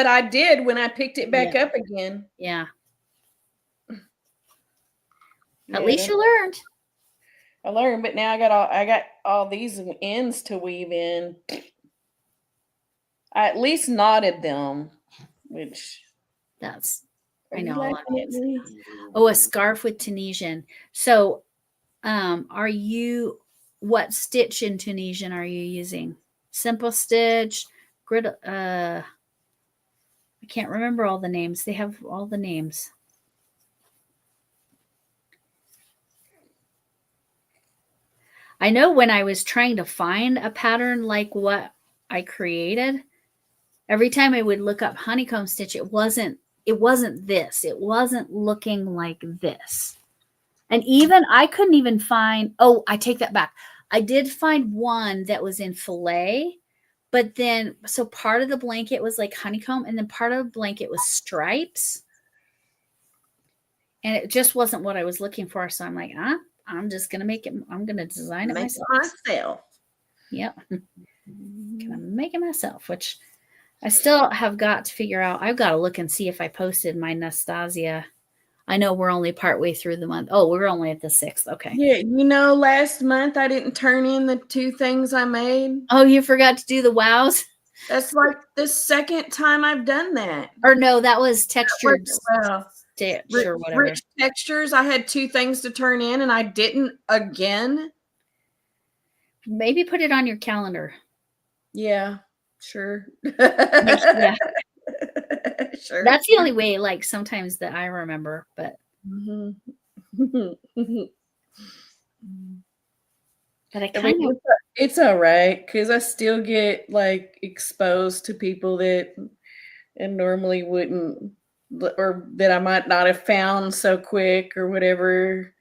I did when I picked it back up again. Yeah. At least you learned. I learned, but now I got all these ends to weave in. I at least knotted them, which that's I know. Oh, a scarf with Tunisian. So what stitch in Tunisian are you using? Simple stitch, grid, I can't remember all the names. They have all the names. I know when I was trying to find a pattern like what I created, every time I would look up honeycomb stitch, it wasn't this. It wasn't looking like this. And even I couldn't even find, oh, I take that back. I did find one that was in filet, but then, so part of the blanket was like honeycomb and then part of the blanket was stripes. And it just wasn't what I was looking for. So I'm like, I'm just going to make it. I'm going to design it myself. Yep. Gonna make it myself, which I still have got to figure out. I've got to look and see if I posted my Nastasia. I know we're only partway through the month. Oh, we're only at the 6th. Okay. Yeah. Last month I didn't turn in the 2 things I made. Oh, you forgot to do the wows? That's like the second time I've done that. Or no, that was textured stitch or whatever. Rich textures. I had 2 things to turn in and I didn't again. Maybe put it on your calendar. Yeah, sure. Yeah. Sure. That's the only way, like, sometimes that I remember, but. But it's all right because I still get like exposed to people that and normally wouldn't, or that I might not have found so quick or whatever.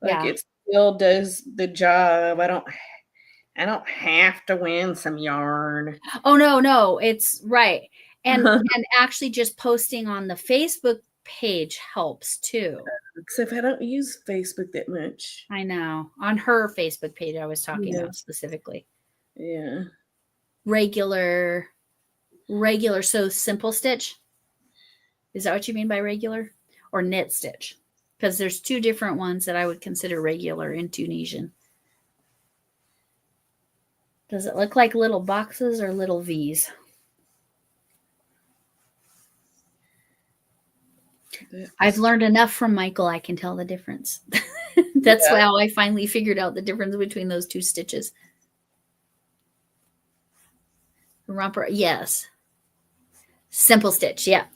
Like it still does the job. I don't have to win some yarn. Oh no, it's right. And actually just posting on the Facebook page helps too. Except I don't use Facebook that much. I know. On her Facebook page I was talking about specifically. Yeah. Regular. So simple stitch? Is that what you mean by regular? Or knit stitch? because there's two different ones that I would consider regular in Tunisian. Does it look like little boxes or little V's? I've learned enough from Michael. I can tell the difference. That's how I finally figured out the difference between those two stitches. Romper, yes. Simple stitch, yeah.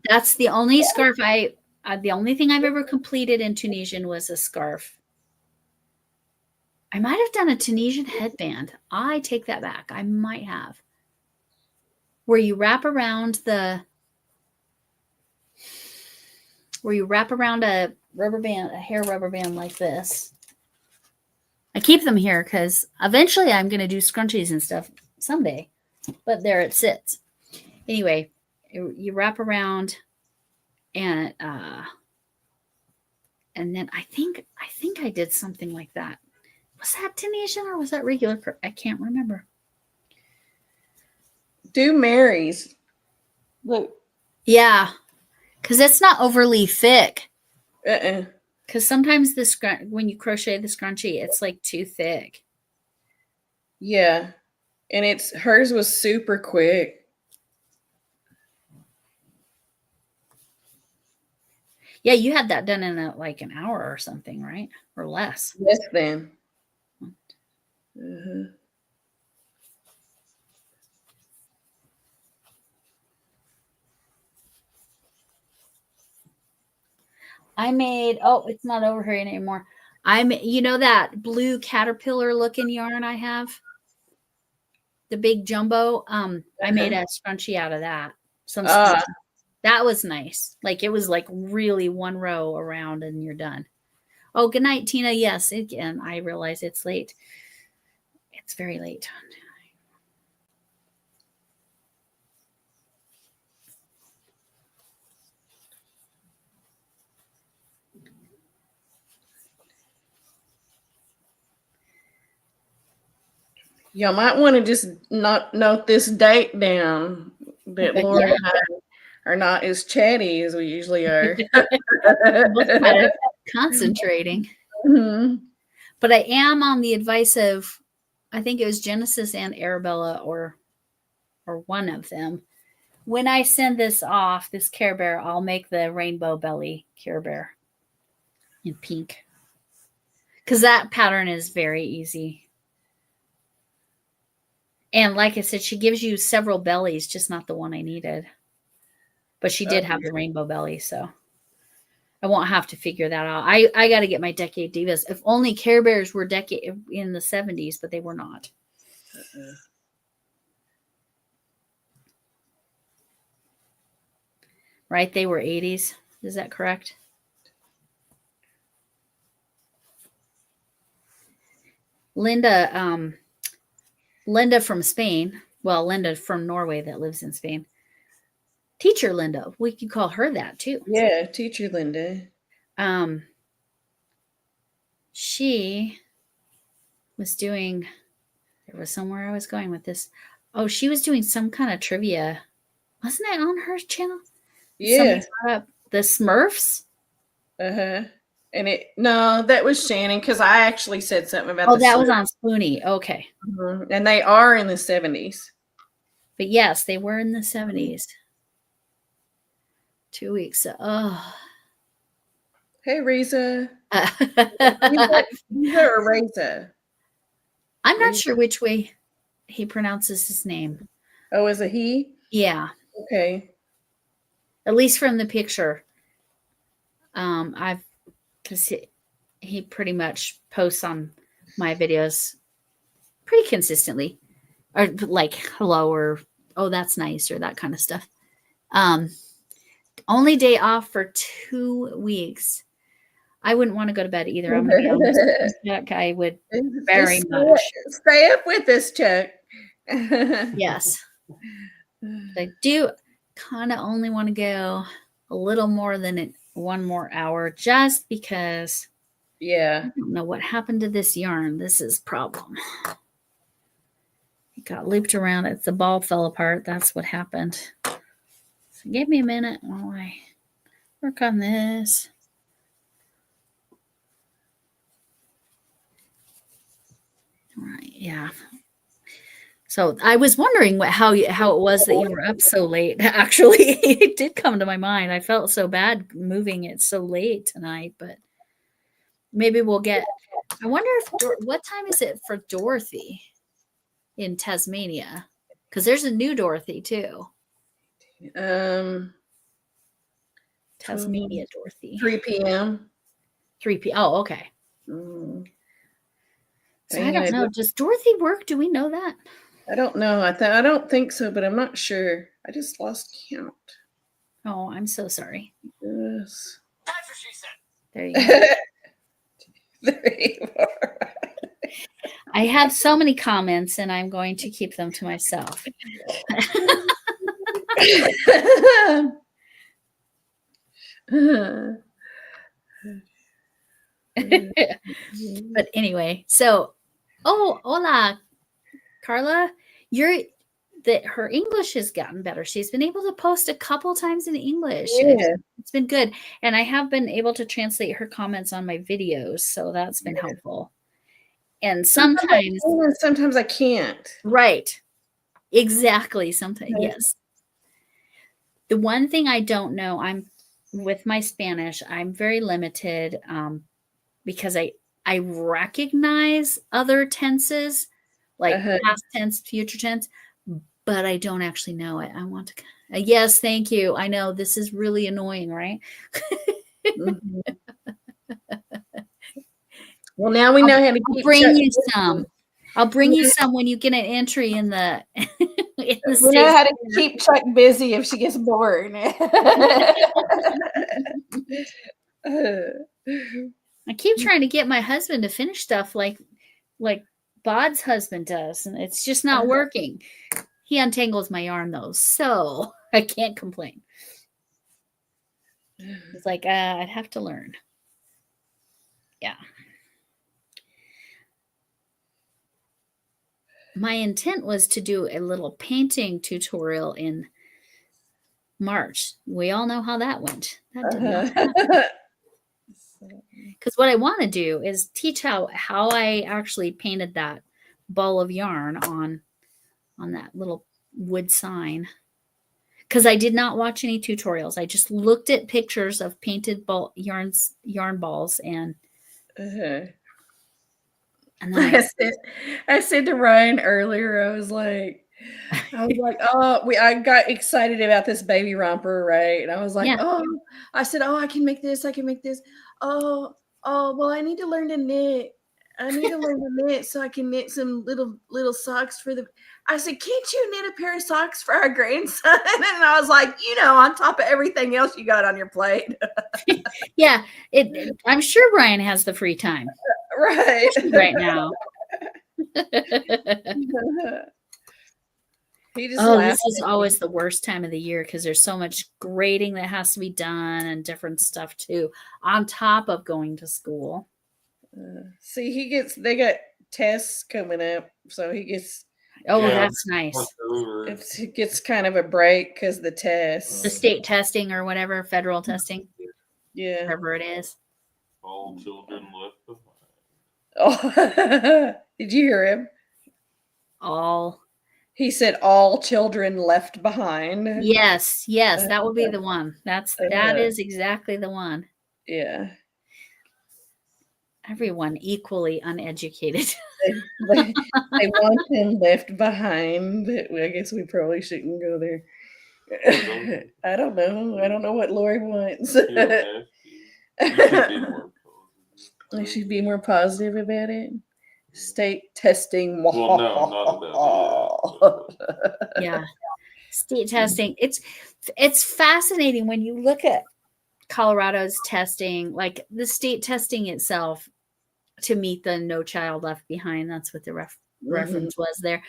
That's the only scarf the only thing I've ever completed in Tunisian was a scarf. I might have done a Tunisian headband. I take that back. I might have. Where you wrap around a rubber band, a hair rubber band like this. I keep them here because eventually I'm going to do scrunchies and stuff someday, but there it sits. Anyway, you wrap around and then I think I did something like that. Was that Tunisian or was that regular? I can't remember. Do Mary's. Look. Yeah, because it's not overly thick. Uh-uh. Because sometimes when you crochet the scrunchie, it's like too thick. Yeah, and hers was super quick. Yeah, you had that done in like an hour or something, right? Or less. Less than. Uh-huh. I made, it's not over here anymore. You know that blue caterpillar looking yarn I have? The big jumbo. I made a scrunchie out of that. That was nice. Like it was like really one row around and you're done. Oh, good night, Tina. Yes, again, I realize it's late. It's very late. Y'all might want to just not note this date down that Lori and I are not as chatty as we usually are. Concentrating. Mm-hmm. But I am on the advice of, I think it was Genesis and Arabella or one of them. When I send this off, this Care Bear, I'll make the rainbow belly Care Bear in pink. Because that pattern is very easy. And like I said, she gives you several bellies, just not the one I needed. But she did have the rainbow belly, so I won't have to figure that out. I got to get my Decade Divas. If only Care Bears were decade in the 70s, but they were not. Right? They were 80s. Is that correct? Linda from Spain. Well, Linda from Norway that lives in Spain. Teacher Linda. We could call her that too. Yeah, Teacher Linda. She was doing, there was somewhere I was going with this. Oh, she was doing some kind of trivia. Wasn't it on her channel? Yeah. The Smurfs? Uh-huh. And no, that was Shannon, because I actually said something about that was on Spoonie. Okay. Mm-hmm. And they are in the 70s. But yes, they were in the 70s. 2 weeks. Hey, Reza. Reza or Reza? I'm not sure which way he pronounces his name. Oh, is it he? Yeah. Okay. At least from the picture. Because he pretty much posts on my videos pretty consistently. Or like hello or oh, that's nice or that kind of stuff. Only day off for 2 weeks. I wouldn't want to go to bed either. I'm going to be honest. Chuck, I would very much. Stay up with us, Chuck. Yes. But I do kind of only want to go a little more than 1 more hour just because I don't know what happened to this yarn. This is a problem. It got looped around. The ball fell apart. That's what happened. So give me a minute while I work on this. Right. Yeah. So I was wondering how it was that you were up so late. Actually, it did come to my mind. I felt so bad moving it so late tonight, but maybe we'll get. I wonder if what time is it for Dorothy in Tasmania? Because there's a new Dorothy too. Tasmania Dorothy. 3 p.m. 3 p. Oh, okay. Mm. So I don't know. Does Dorothy work? Do we know that? I don't know. I don't think so, but I'm not sure. I just lost count. Oh, I'm so sorry. Yes. That's what she said. There you go. There you are. I have so many comments, and I'm going to keep them to myself. But anyway, so hola, Carla. Her English has gotten better. She's been able to post a couple times in English. Yeah. It's been good. And I have been able to translate her comments on my videos, so that's been helpful. And sometimes I can't. right. Exactly. Sometimes yes. The one thing I don't know, I'm with my Spanish, I'm very limited because I recognize other tenses like past tense, future tense, but I don't actually know it. I want to yes, thank you. I know this is really annoying, right? Mm-hmm. Well, now we know how to keep bring you some. I'll bring you some when you get an entry in the we know how to keep Chuck busy if she gets bored. I keep trying to get my husband to finish stuff like Bod's husband does, and it's just not working. He untangles my yarn though, so I can't complain. It's like I'd have to learn. Yeah. My intent was to do a little painting tutorial in March. We all know how that went. That did not happen. Because what I want to do is teach how I actually painted that ball of yarn on that little wood sign. Because I did not watch any tutorials. I just looked at pictures of painted yarn balls and and then I said to Ryan earlier, I was like, oh, I got excited about this baby romper, right? And I was like, I said, I can make this. I can make this. Oh, well, I need to learn to knit. I need to learn to knit so I can knit some little socks for the. I said, can't you knit a pair of socks for our grandson? And I was like, on top of everything else you got on your plate. Yeah, I'm sure Ryan has the free time. Right. Right now. This is always the worst time of the year because there's so much grading that has to be done and different stuff too, on top of going to school. See, they got tests coming up, so he gets. Oh, that's nice. It gets kind of a break because the tests. The state testing or whatever, federal testing. Yeah. Whatever it is. All children left behind. Oh, did you hear him? He said all children left behind. Yes, that would be the one. That is exactly the one. Yeah. Everyone equally uneducated. They want him left behind. I guess we probably shouldn't go there. I don't know. I don't know what Lori wants. I should be more positive about it. State testing. Well, no, not about it. Yeah. State testing. It's fascinating when you look at Colorado's testing, like the state testing itself to meet the No Child Left Behind. That's what the reference was there.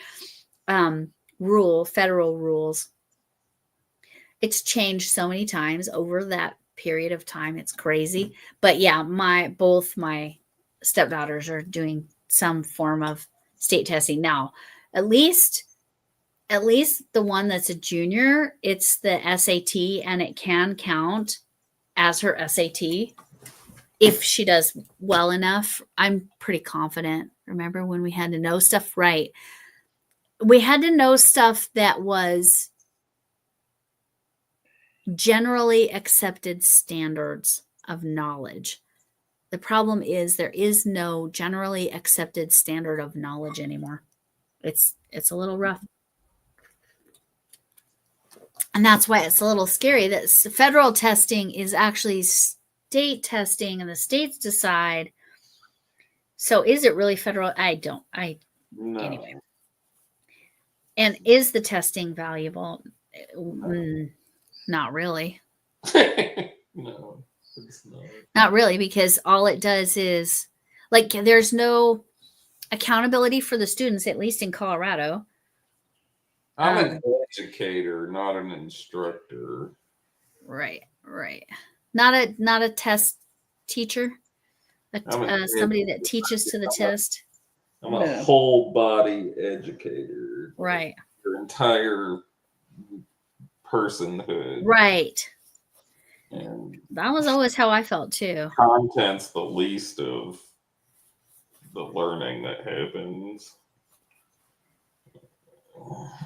Federal rules. It's changed so many times over that period of time. It's crazy. But yeah, both my stepdaughters are doing some form of state testing now. At least the one that's a junior, it's the SAT, and it can count as her SAT if she does well enough. I'm pretty confident Remember when we had to know stuff? Right. We had to know stuff that was generally accepted standards of knowledge. The problem is there is no generally accepted standard of knowledge anymore. It's a little rough. And that's why it's a little scary that federal testing is actually state testing and the states decide. So is it really federal? No. Anyway. And is the testing valuable? Not really. No, it's not. Not really, because all it does is, like, there's no accountability for the students, at least in Colorado. I'm an educator, not an instructor. Right. Not a test teacher. Somebody that teaches to the test. I'm a whole body educator. Right. Your entire personhood. Right. And that was always how I felt too. Content's the least of the learning that happens.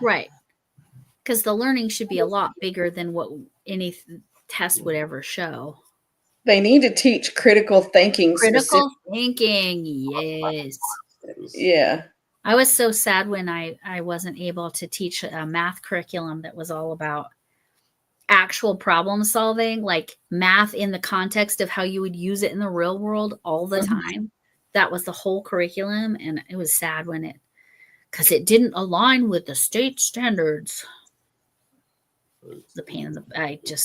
Right. Because the learning should be a lot bigger than what any test would ever show. They need to teach critical thinking. Critical thinking, yes. Yeah. I was so sad when I wasn't able to teach a math curriculum that was all about actual problem solving, like math in the context of how you would use it in the real world all the time. That was the whole curriculum. And it was sad because it didn't align with the state standards. The pain in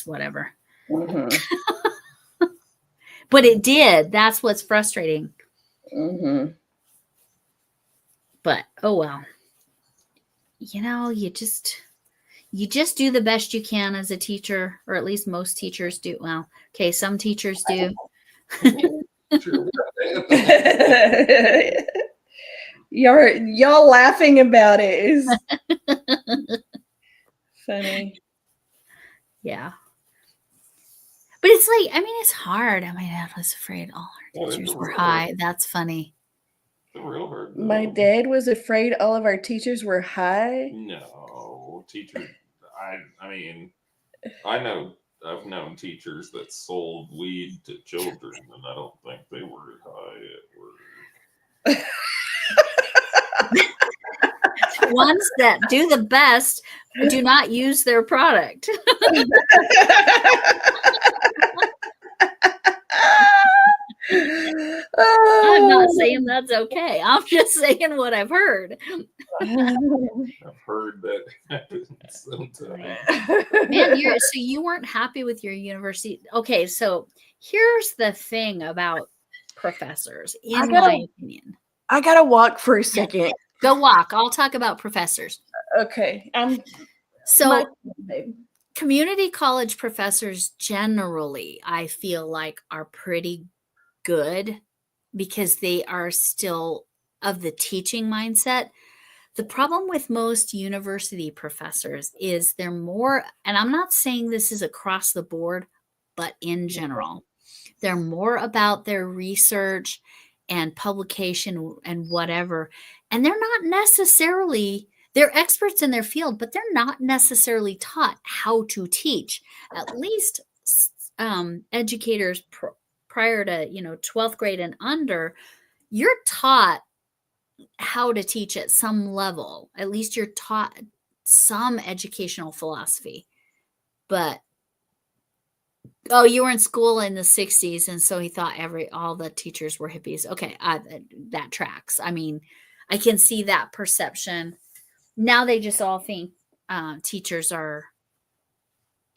whatever. Mm-hmm. But it did. That's what's frustrating. Mm-hmm. But oh well. You just do the best you can as a teacher, or at least most teachers do. Well, okay, some teachers do. Y'all laughing about it is funny. Yeah. But it's like, it's hard. My dad was afraid all our teachers were high. That's funny. Real hard. My dad was afraid all of our teachers were high. No, teachers. I've known teachers that sold weed to children, and I don't think they were high at work. Ones that do the best do not use their product. I'm not saying that's okay. I'm just saying what I've heard. I've heard that happens sometimes. Man, so you weren't happy with your university. Okay, so here's the thing about professors, in my opinion. I gotta walk for a second. Go walk. I'll talk about professors. Okay. Community college professors generally, I feel like, are pretty good because they are still of the teaching mindset. The problem with most university professors is they're more, and I'm not saying this is across the board, but in general, they're more about their research and publication and whatever. And they're not necessarily, they're experts in their field, but they're not necessarily taught how to teach. At least educators prior to 12th grade and under, you're taught how to teach at some level. At least you're taught some educational philosophy. But you were in school in the 60s, and so he thought all the teachers were hippies. Okay, that tracks. I can see that perception. Now they just all think teachers are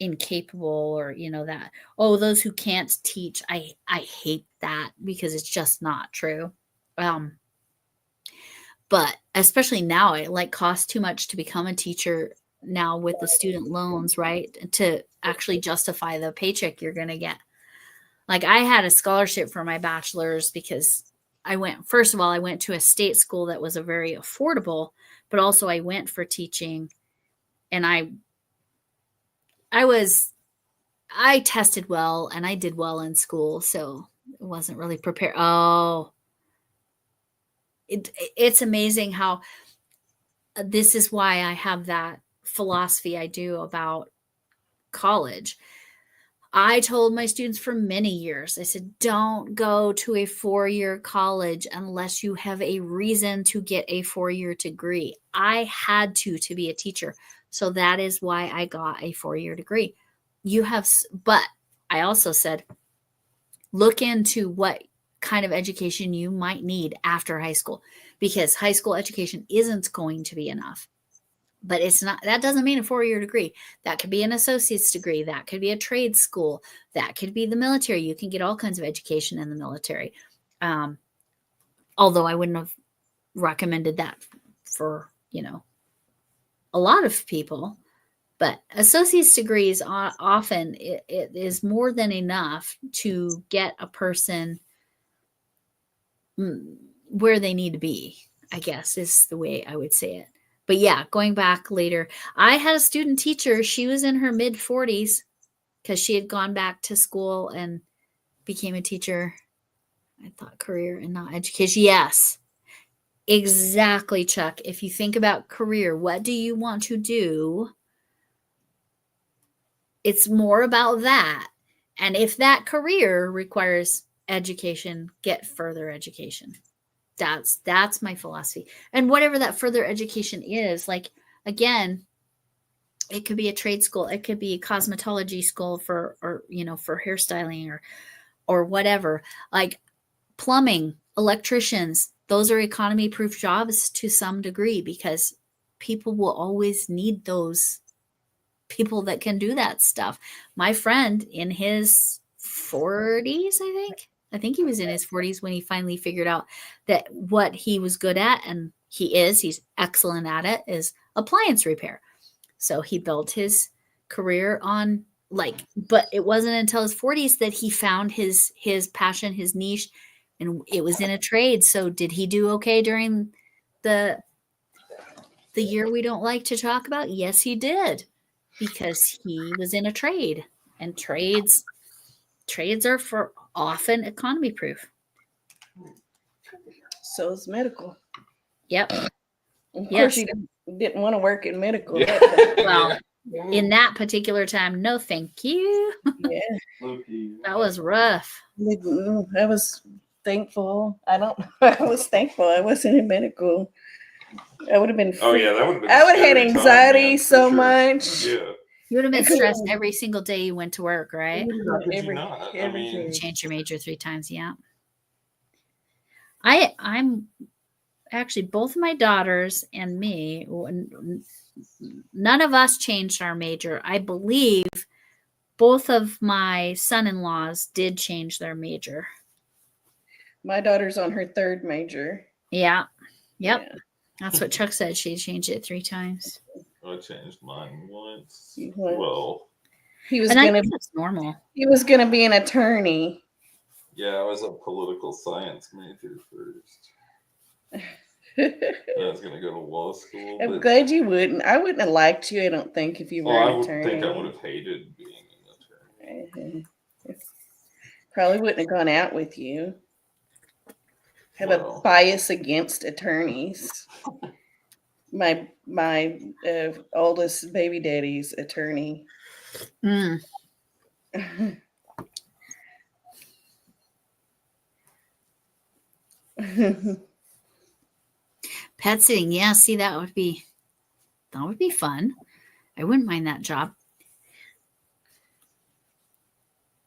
incapable, or that those who can't teach. I hate that because it's just not true. But especially now, it costs too much to become a teacher now with the student loans, right? To actually justify the paycheck you're going to get. Like, I had a scholarship for my bachelor's because I went to a state school that was a very affordable, but also I went for teaching, and I tested well and I did well in school. So it wasn't really prepared. Oh, it's amazing how this is why I have that philosophy I do about college. I told my students for many years, I said, don't go to a 4-year college unless you have a reason to get a 4-year degree. I had to be a teacher. So that is why I got a 4-year degree. But I also said, look into what kind of education you might need after high school, because high school education isn't going to be enough. But it's not, that doesn't mean a 4-year degree. That could be an associate's degree. That could be a trade school. That could be the military. You can get all kinds of education in the military. Although I wouldn't have recommended that for, a lot of people. But associate's degrees often it is more than enough to get a person where they need to be, I guess is the way I would say it. But yeah, going back later, I had a student teacher. She was in her mid 40s because she had gone back to school and became a teacher. I thought career and not education. Yes, exactly, Chuck. If you think about career, what do you want to do? It's more about that. And if that career requires education, get further education. That's my philosophy. And whatever that further education is, like, again, it could be a trade school, it could be a cosmetology school for hairstyling or whatever, like plumbing, electricians. Those are economy proof jobs to some degree, because people will always need those people that can do that stuff. My friend in his 40s, I think he was in his 40s when he finally figured out that what he was good at, and he's excellent at it, is appliance repair. So he built his career on but it wasn't until his 40s that he found his passion, his niche, and it was in a trade. So did he do okay during the year we don't like to talk about? Yes, he did, because he was in a trade, and trades are for often economy proof. So is medical. Yep. Of course, you didn't want to work in medical. Yeah. Well, in that particular time, no, thank you. Yeah. That was rough. I was thankful. I was thankful I wasn't in medical. I would have been. Oh yeah, that would have been. I would have had anxiety so much. Yeah. You would have been stressed every single day you went to work, right? How could you not? I mean, change your major 3 times. Yeah. I'm actually, both of my daughters and me, none of us changed our major. I believe both of my son-in-laws did change their major. My daughter's on her 3rd major. Yeah. Yep. Yeah. That's what Chuck said. She changed it 3 times. I changed mine once. Well, that's normal. He was going to be an attorney. Yeah, I was a political science major first. I was going to go to law school. I'm glad you wouldn't. I wouldn't have liked you, I don't think, if you were an attorney. I think I would have hated being an attorney. Probably wouldn't have gone out with you. Have a bias against attorneys. My oldest baby daddy's attorney. Mm. Pet sitting, yeah. See, that would be fun. I wouldn't mind that job.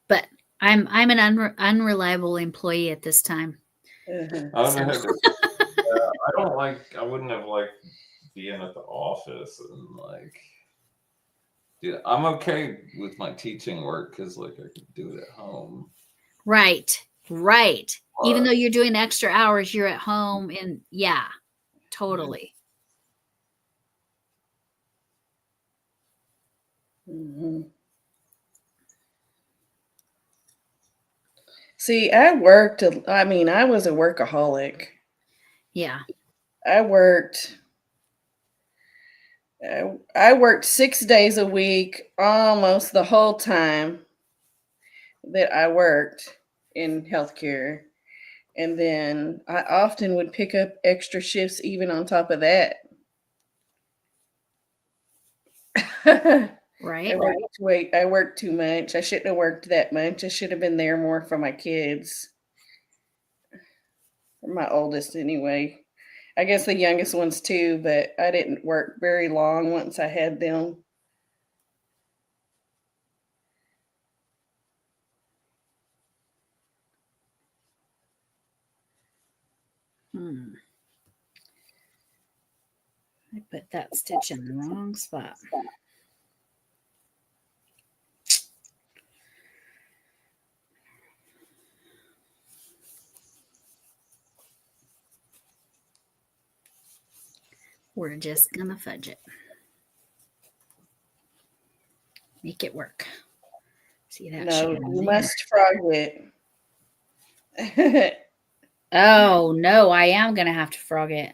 But I'm an unreliable employee at this time. I wouldn't have liked being at the office and I'm okay with my teaching work because I can do it at home. Right. Even though you're doing extra hours, you're at home, and yeah, totally. Mm-hmm. See, I was a workaholic. Yeah. I worked 6 days a week almost the whole time that I worked in healthcare. And then I often would pick up extra shifts even on top of that. Right? I worked too much. I shouldn't have worked that much. I should have been there more for my kids. For my oldest anyway. I guess the youngest ones too, but I didn't work very long once I had them. I put that stitch in the wrong spot. We're just gonna fudge it. Make it work. See that? No, you must frog it. Oh no, I am gonna have to frog it.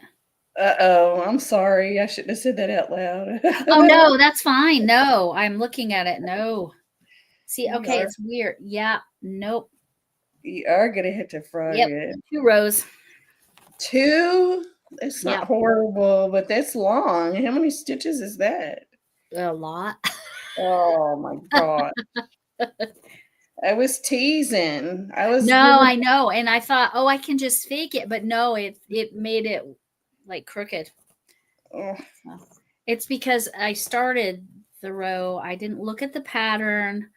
Uh-oh, I'm sorry. I shouldn't have said that out loud. Oh no, that's fine. No, I'm looking at it. No. See, okay, You it's weird. Yeah, nope. You are gonna have to frog Yep, it. 2 rows. 2? That's not Yep. horrible, but that's long. How many stitches is that? A lot. Oh my god. I was teasing. No, I know. And I thought, oh, I can just fake it, but no, it made it like crooked. Oh. So, it's because I started the row. I didn't look at the pattern.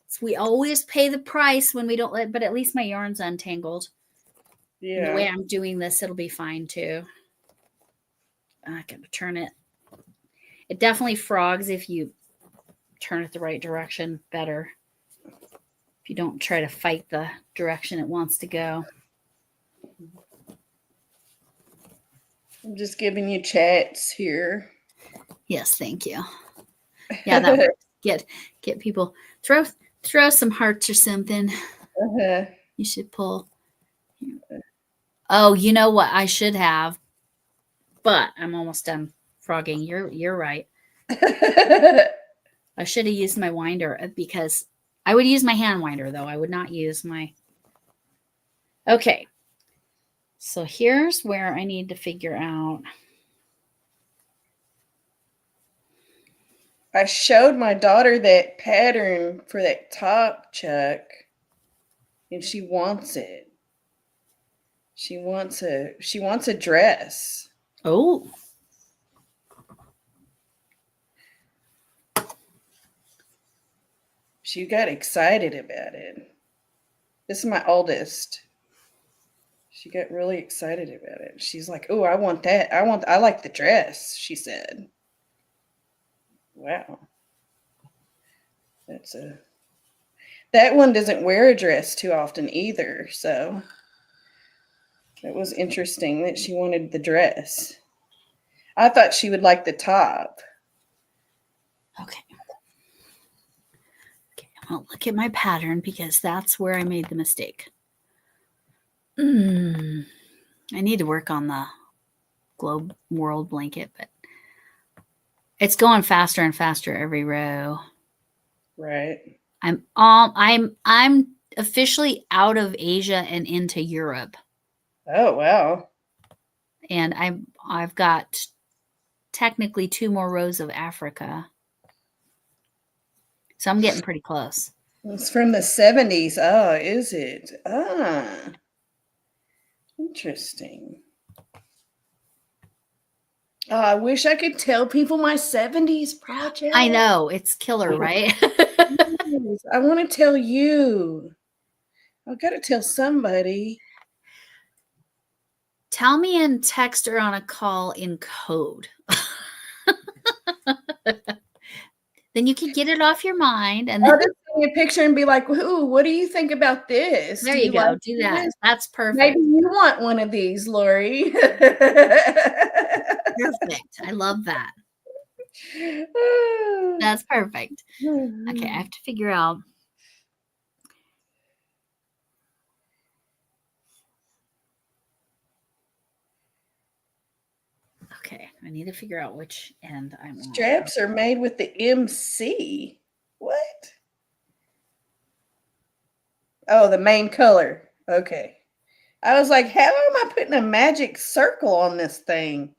So we always pay the price when we don't let, but at least my yarn's untangled. Yeah. And the way I'm doing this, it'll be fine too. I gotta turn it. It definitely frogs if you turn it the right direction better. If you don't try to fight the direction it wants to go. I'm just giving you chats here. Yes, thank you. Yeah, that works. Get people throw some hearts or something. Uh-huh. You should pull. Oh, you know what I should have, but I'm almost done frogging. You're right. I should have used my winder because I would use my hand winder though. I would not use my. Okay. So here's where I need to figure out. I showed my daughter that pattern for that top, Chuck, and she wants it. She wants a dress. Oh. She got excited about it. This is my oldest. She got really excited about it. She's like, "Oh, I want that. I like the dress," she said. Wow. That one doesn't wear a dress too often either, so it was interesting that she wanted the dress. I thought she would like the top. Okay. I'll look at my pattern because that's where I made the mistake. I need to work on the globe world blanket, but it's going faster and faster every row. Right. I'm officially out of Asia and into Europe. Oh wow. And I've got technically 2 more rows of Africa. So I'm getting pretty close. It's from the 70s. Oh, is it? Ah. Interesting. Oh, I wish I could tell people my 70s project. I know. It's killer, right? I want to tell you. I've got to tell somebody. Tell me in text or on a call in code. Then you can get it off your mind. And then I'll just send you a picture and be like, "Ooh, what do you think about this? There you go. like Do that. this? That's perfect. Maybe you want one of these, Lori." Perfect. I love that. That's perfect. Okay, I have to figure out. Okay, I need to figure out which end I want. Straps are made with the MC. What? Oh, the main color. Okay. I was like, how am I putting a magic circle on this thing?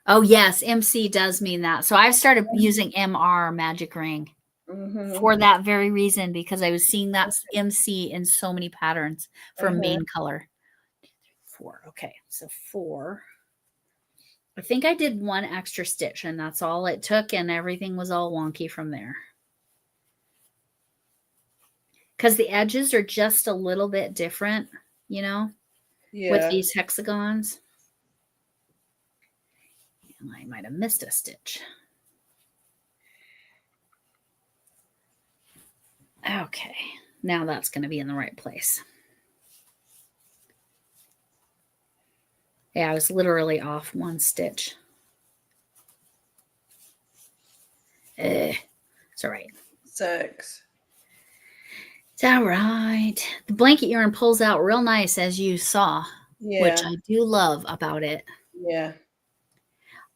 Oh, yes. MC does mean that. So I've started using MR magic ring for that very reason, because I was seeing that MC in so many patterns for main color. 4. Okay. So 4. I think I did 1 extra stitch and that's all it took. And everything was all wonky from there. Because the edges are just a little bit different, you know, with these hexagons. And I might have missed a stitch. Okay, now that's going to be in the right place. Yeah, I was literally off 1 stitch. It's all right. Sucks. It's all right. The blanket yarn pulls out real nice, as you saw, which I do love about it. Yeah.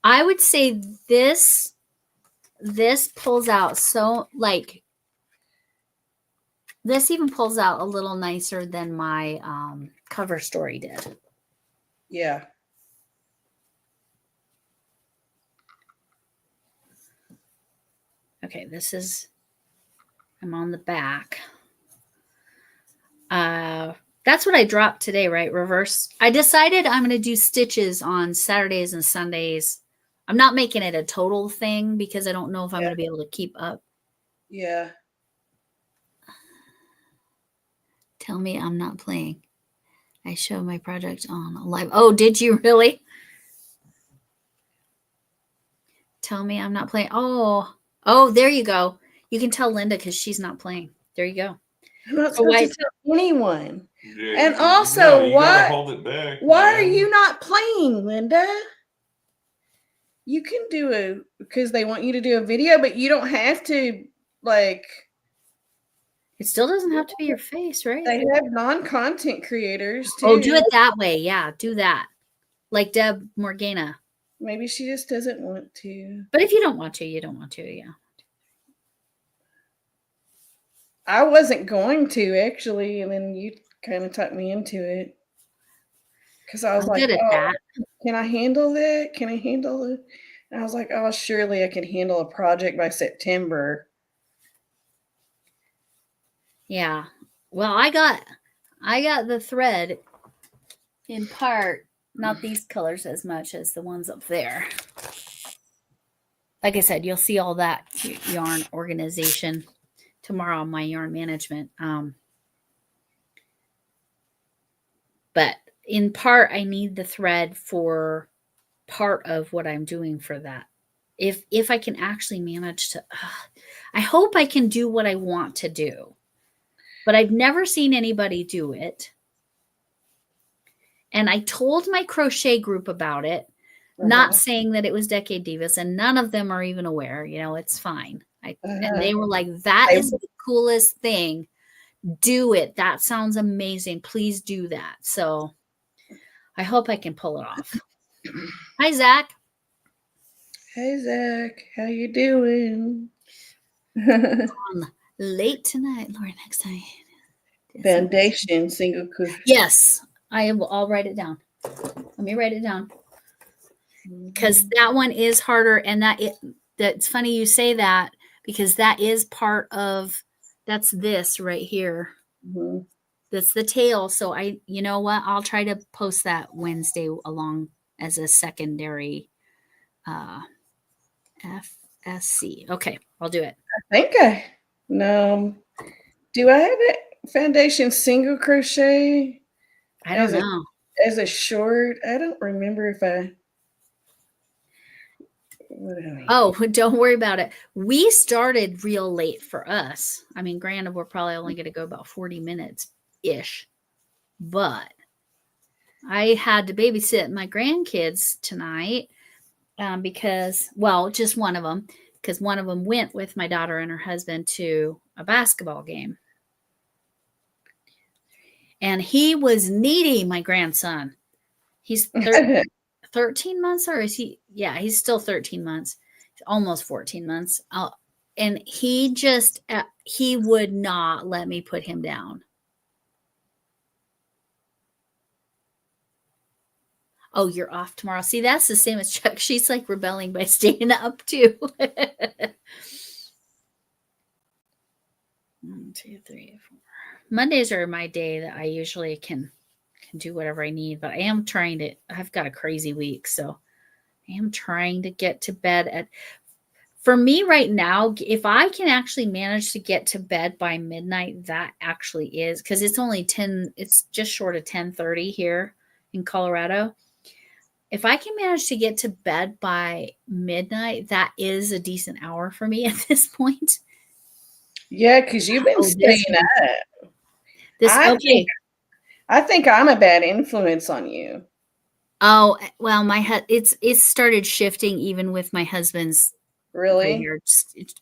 I would say this pulls out so, like, this even pulls out a little nicer than my cover story did. Yeah. Okay, I'm on the back. That's what I dropped today, right? Reverse. I decided I'm going to do stitches on Saturdays and Sundays. I'm not making it a total thing because I don't know if I'm going to be able to keep up. Yeah. Tell me I'm not playing. I show my project on live. Oh, did you really? Tell me I'm not playing. Oh, there you go. You can tell Linda because she's not playing. There you go. I'm not supposed to tell anyone. Yeah, and also, why hold it back? Why are you not playing, Linda? You can do because they want you to do a video, but you don't have to, like. It still doesn't have to be your face, right? They have non-content creators too. Oh, do it that way. Yeah, do that. Like Deb Morgana. Maybe she just doesn't want to. But if you don't want to, you don't want to, yeah. I wasn't going to, actually, and then you kind of talked me into it. Because I was like, can I handle that? Can I handle it? And I was like, oh, surely I can handle a project by September. Yeah. Well, I got the thread in part, not these colors as much as the ones up there. Like I said, you'll see all that yarn organization tomorrow on my yarn management. But in part, I need the thread for part of what I'm doing for that. If I can actually manage to, I hope I can do what I want to do. But I've never seen anybody do it. And I told my crochet group about it, not saying that it was Decade Divas, and none of them are even aware. You know, it's fine. And they were like, that is the coolest thing. Do it. That sounds amazing. Please do that. So I hope I can pull it off. Hi, Zach. Hey, Zach. How you doing? Late tonight, Lori, next time. Foundation single crochet. Yes, I'll write it down. Let me write it down. Because that one is harder, and that's funny you say that, because that is part of, that's this right here. Mm-hmm. That's the tail. So you know what? I'll try to post that Wednesday along as a secondary FSC. Okay, I'll do it. I think no. Do I have it? Foundation single crochet? I don't know. As a short, I don't remember if I. Oh, don't worry about it. We started real late for us. I mean, granted, we're probably only going to go about 40 minutes-ish. But I had to babysit my grandkids tonight because, well, just one of them, because one of them went with my daughter and her husband to a basketball game. And he was needy, my grandson. He's 13 months, or is he? Yeah, he's still 13 months, almost 14 months. And he would not let me put him down. Oh, you're off tomorrow. See, that's the same as Chuck. She's like rebelling by staying up too. 1, 2, 3, 4. Mondays are my day that I usually can do whatever I need, but I am trying to. I've got a crazy week, so I am trying to get to bed at. For me right now, if I can actually manage to get to bed by midnight, that actually is because it's only 10. It's just short of 10:30 here in Colorado. If I can manage to get to bed by midnight, that is a decent hour for me at this point. Yeah, because you've been staying up. I think I'm a bad influence on you. Oh, well, it's started shifting even with my husband's Really?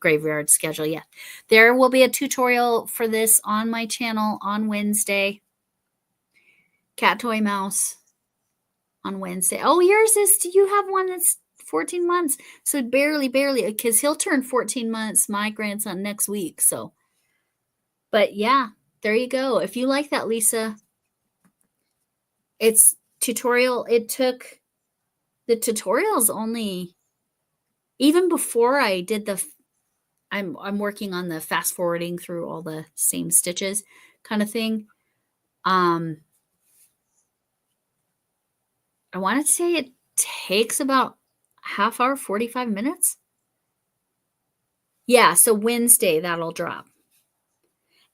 graveyard schedule. Yeah. There will be a tutorial for this on my channel on Wednesday. Cat Toy Mouse on Wednesday. Oh, yours is, do you have one that's 14 months? So barely, because he'll turn 14 months, my grandson, next week. So, but yeah, there you go. If you like that, Lisa, it's tutorial. The tutorials only, even before I did I'm working on the fast forwarding through all the same stitches kind of thing. I want to say it takes about half hour, 45 minutes. Yeah, so Wednesday that'll drop.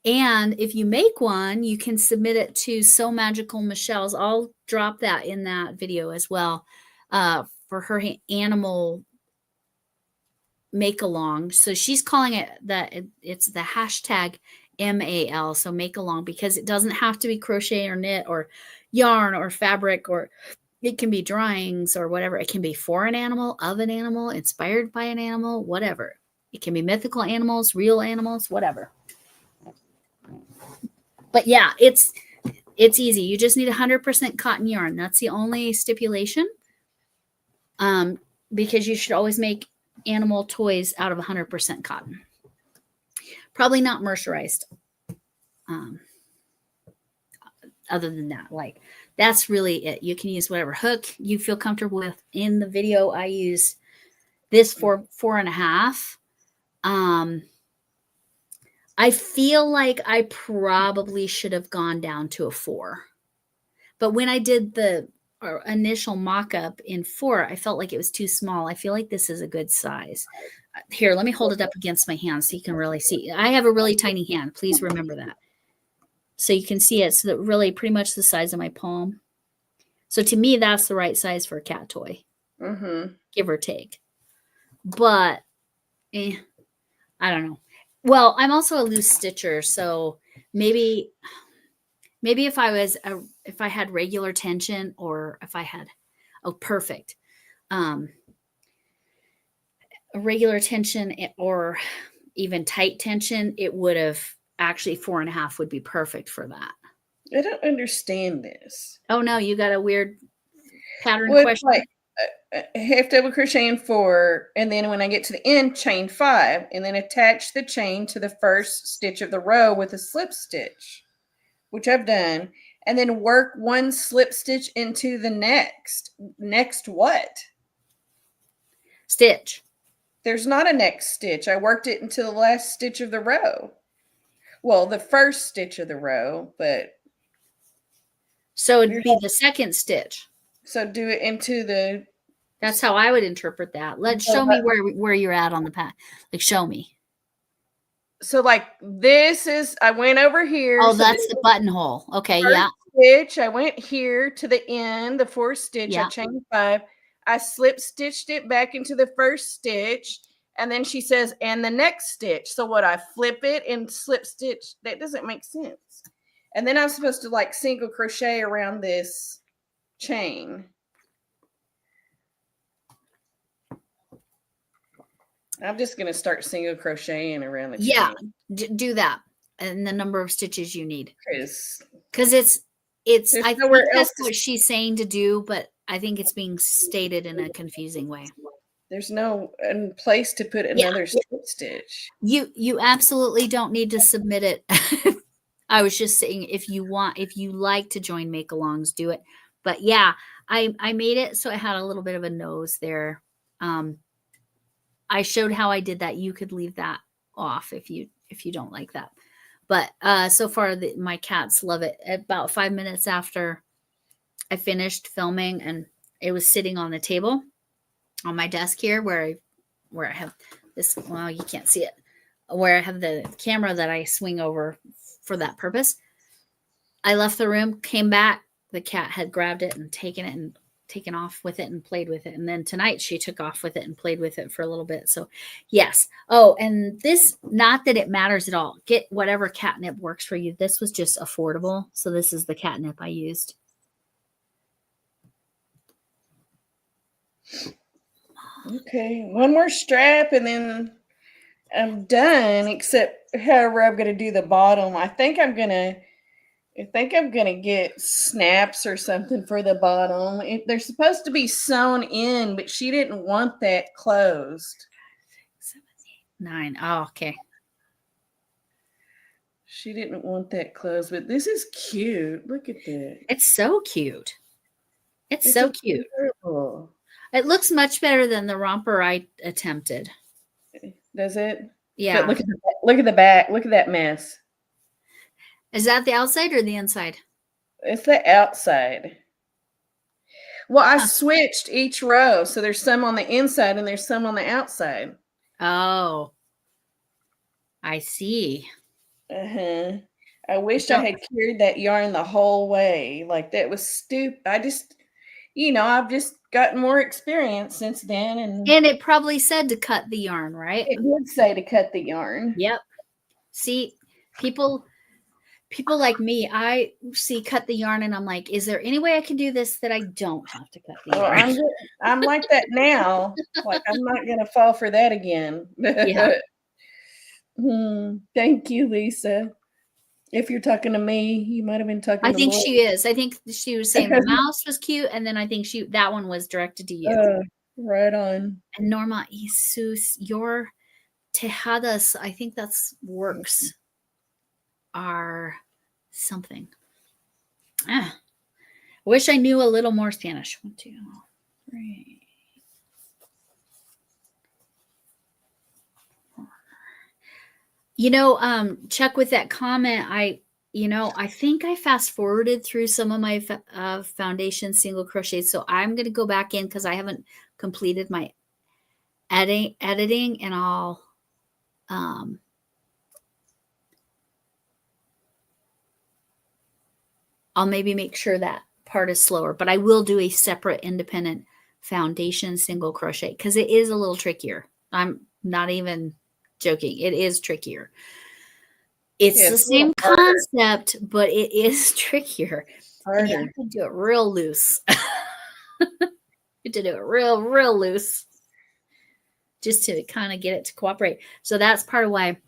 And if you make one, you can submit it to So Magical Michelle's. I'll drop that in that video as well for her animal make along. So she's calling it it's the hashtag MAL. So make along, because it doesn't have to be crochet or knit or yarn or fabric, or it can be drawings or whatever. It can be for an animal, of an animal, inspired by an animal, whatever. It can be mythical animals, real animals, whatever. But yeah, it's easy. You just need 100% cotton yarn. That's the only stipulation. Because you should always make animal toys out of 100% cotton. Probably not mercerized. Other than that, like, that's really it. You can use whatever hook you feel comfortable with. In the video, I use this for 4.5. I feel like I probably should have gone down to a 4. But when I did the initial mock-up in 4, I felt like it was too small. I feel like this is a good size. Here, let me hold it up against my hand so you can really see. I have a really tiny hand. Please remember that. So you can see it. So that really pretty much the size of my palm. So to me, that's the right size for a cat toy. Mm-hmm. Give or take. But I don't know. Well, I'm also a loose stitcher, so maybe if I had regular tension, or if I had perfect a regular tension or even tight tension, it would have actually 4.5 would be perfect for that. I don't understand this. Oh no, you got a weird pattern question. Like, half double crochet in 4, and then when I get to the end, chain 5, and then attach the chain to the first stitch of the row with a slip stitch, which I've done, and then work 1 slip stitch into the next what? Stitch. There's not a next stitch. I worked it into the last stitch of the row. Well, the first stitch of the row, but so it'd be the second stitch. So do it into the. That's how I would interpret that. Let's show me where you're at on the path. Like, show me. So like this is, I went over here. Oh, so that's the buttonhole. Okay, yeah. Stitch. I went here to the end, the 4th stitch. Yeah. I chained 5. I slip stitched it back into the first stitch, and then she says, and the next stitch. So what? I flip it and slip stitch. That doesn't make sense. And then I'm supposed to like single crochet around this chain. I'm just going to start single crocheting around the chain. Yeah, do that. And the number of stitches you need. Because it's I think that's what she's saying to do, but I think it's being stated in a confusing way. There's no place to put another stitch. You absolutely don't need to submit it. I was just saying, if you like to join make-alongs, do it. But yeah, I made it so it had a little bit of a nose there. I showed how I did that. You could leave that off if you don't like that. But so far, my cats love it. About 5 minutes after I finished filming, and it was sitting on the table on my desk here, where I have this. Well, you can't see it. Where I have the camera that I swing over for that purpose. I left the room, came back. The cat had grabbed it and taken off with it and played with it. And then tonight she took off with it and played with it for a little bit. So yes. Oh, and this, not that it matters at all. Get whatever catnip works for you. This was just affordable. So this is the catnip I used. Okay. One more strap and then I'm done, except however I'm going to do the bottom. I think I'm going to get snaps or something for the bottom. They're supposed to be sewn in, but she didn't want that closed. 7, 8, 9. Oh, okay. She didn't want that closed, but this is cute. Look at that. It's so cute. It's so cute. Adorable. It looks much better than the romper I attempted. Does it? Yeah. But look at the back. Look at that mess. Is that the outside or the inside? It's the outside. Well, I switched each row. So there's some on the inside and there's some on the outside. Oh, I see. Uh-huh. I wish I had carried that yarn the whole way. Like, that was stupid. I just, I've just gotten more experience since then. And it probably said to cut the yarn, right? It did say to cut the yarn. Yep. See, people like me, I see cut the yarn and I'm like, is there any way I can do this that I don't have to cut the yarn? Well, I'm like that now. Like, I'm not going to fall for that again. Yeah. Thank you, Lisa. If you're talking to me, you might have been talking to I think Lori. she is. I think she was saying the mouse was cute, and then I think that one was directed to you. Right on. And Norma, Jesus, your tejadas, I think that's works, are something. I wish I knew a little more Spanish. 1, 2, 3. Check with that comment. I think I fast forwarded through some of my foundation single crochet. So I'm going to go back in because I haven't completed my editing, and I'll maybe make sure that part is slower, but I will do a separate independent foundation single crochet because it is a little trickier. I'm not even joking. It is trickier. It's the same concept, but it is trickier. And you have to do it real loose. You have to do it real, real loose just to kind of get it to cooperate. So that's part of why.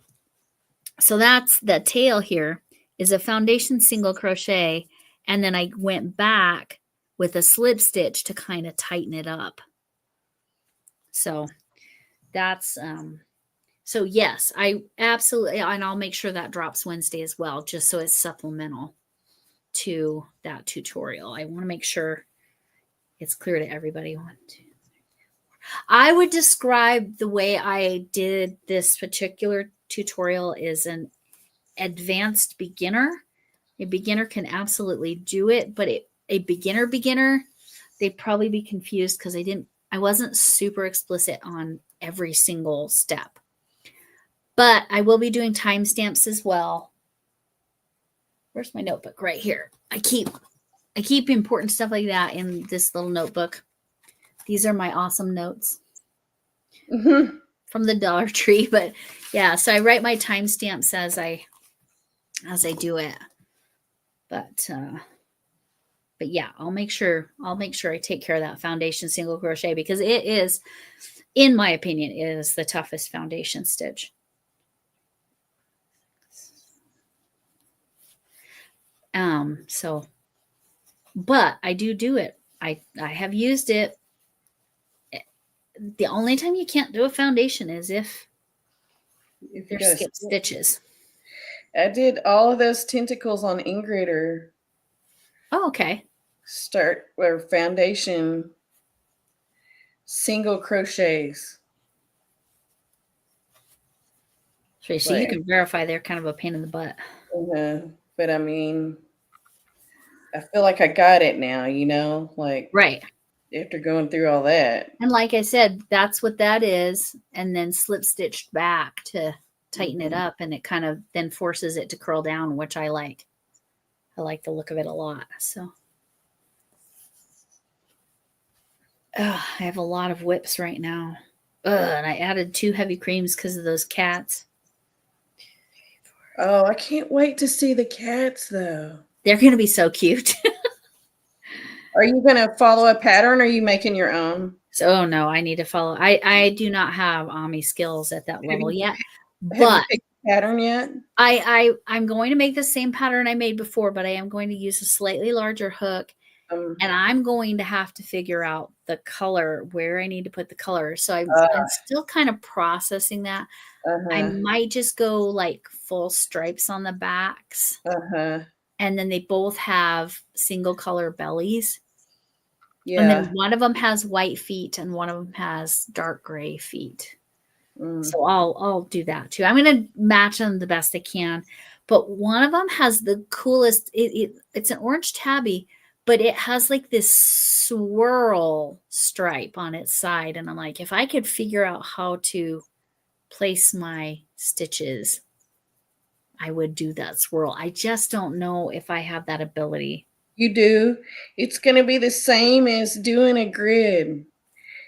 So that's the tail here is a foundation single crochet. And then I went back with a slip stitch to kind of tighten it up. So that's, so yes, I absolutely, and I'll make sure that drops Wednesday as well, just so it's supplemental to that tutorial. I want to make sure it's clear to everybody. 1, 2, 3, 4. I would describe the way I did this particular tutorial as an advanced beginner. A beginner can absolutely do it, but a beginner, they'd probably be confused because I wasn't super explicit on every single step. But I will be doing timestamps as well. Where's my notebook? Right here. I keep important stuff like that in this little notebook. These are my awesome notes from the Dollar Tree. But yeah, so I write my timestamps as I do it. But yeah, I'll make sure I take care of that foundation single crochet because it is, in my opinion, it is the toughest foundation stitch. But I do it. I have used it. The only time you can't do a foundation is if there's skip stitches. I did all of those tentacles on Ingrid. Oh, okay. start or foundation single crochets. So you can verify they're kind of a pain in the butt. But I mean, I feel like I got it now, you know, like Right. after going through all that. And like I said, that's what that is. And then slip stitched back to tighten it up. And it kind of then forces it to curl down, which I like. I like the look of it a lot. So I have a lot of whips right now. And I added 2 heavy creams because of those cats. Oh, I can't wait to see the cats though. They're going to be so cute. Are you going to follow a pattern or are you making your own? So no, I need to follow. I do not have Ami skills at that level yet. Have you But picked a pattern yet? I'm going to make the same pattern I made before, but I am going to use a slightly larger hook. And I'm going to have to figure out the color, where I need to put the color. So I'm still kind of processing that. I might just go like full stripes on the backs. And then they both have single color bellies. Yeah. And then one of them has white feet and one of them has dark gray feet. So I'll do that too. I'm going to match them the best I can. But one of them has the coolest, it's an orange tabby, but it has like this swirl stripe on its side. And I'm like, if I could figure out how to place my stitches, I would do that swirl. I just don't know if I have that ability. You do. It's going to be the same as doing a grid.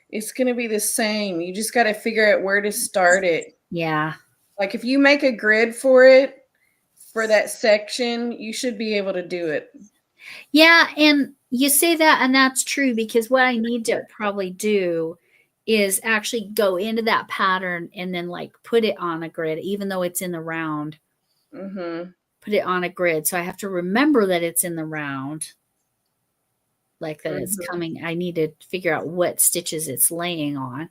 It's going to be the same. You just got to figure out where to start it. Yeah. Like if you make a grid for it, for that section, you should be able to do it. Yeah, and you say that, and that's true, because what I need to probably do is actually go into that pattern and then like put it on a grid, even though it's in the round. Put it on a grid. So I have to remember that it's in the round, like that it's coming. I need to figure out what stitches it's laying on.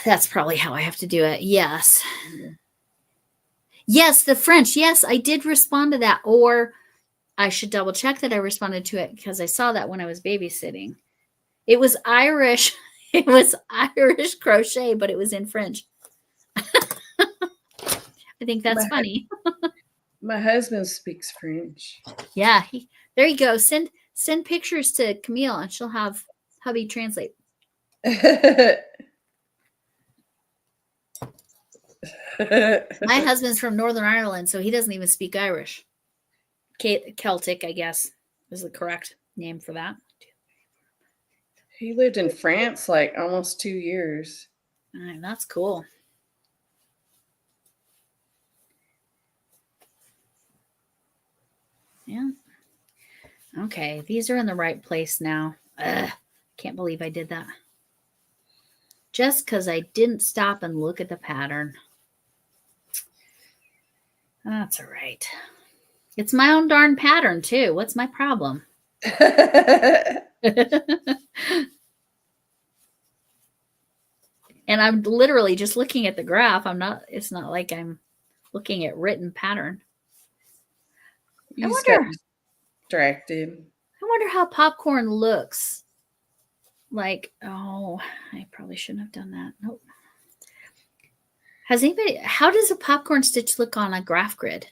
That's probably how I have to do it. Yes. Yes, the French. Yes, I did respond to that. Or I should double check that I responded to it because I saw that when I was babysitting. It was Irish. It was Irish crochet, but it was in French. I think that's funny. My husband speaks French. Yeah, there you go. Send pictures to Camille, and she'll have hubby translate. My husband's from Northern Ireland, so he doesn't even speak Irish. Celtic, I guess, is the correct name for that. He lived in France like almost 2 years. That's cool. Yeah. Okay, these are in the right place now. Can't believe I did that. Just because I didn't stop and look at the pattern. That's all right. It's my own darn pattern, too. What's my problem? And I'm literally just looking at the graph. It's not like I'm looking at written pattern. You just got distracted. I wonder how popcorn looks. Like, oh, I probably shouldn't have done that. Nope. How does a popcorn stitch look on a graph grid?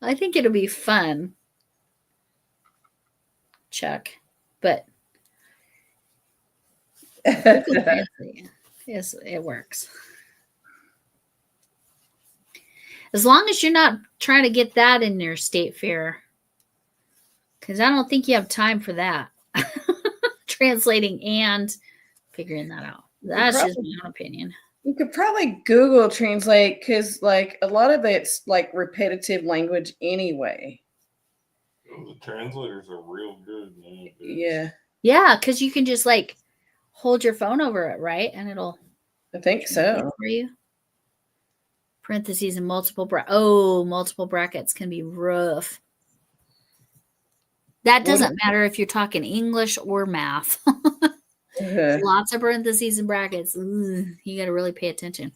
I think it'll be fun. Check. But yes, it works. As long as you're not trying to get that in your state fair. Because I don't think you have time for that. Translating and figuring that out. That's just my own opinion. You could probably Google Translate because, like, a lot of it's like repetitive language anyway. The translators are real good, man. Yeah. Yeah, because you can just like hold your phone over it, right? And it'll. I think so. For you. Parentheses and multiple brackets can be rough. That doesn't matter if you're talking English or math. Lots of parentheses and brackets. You got to really pay attention.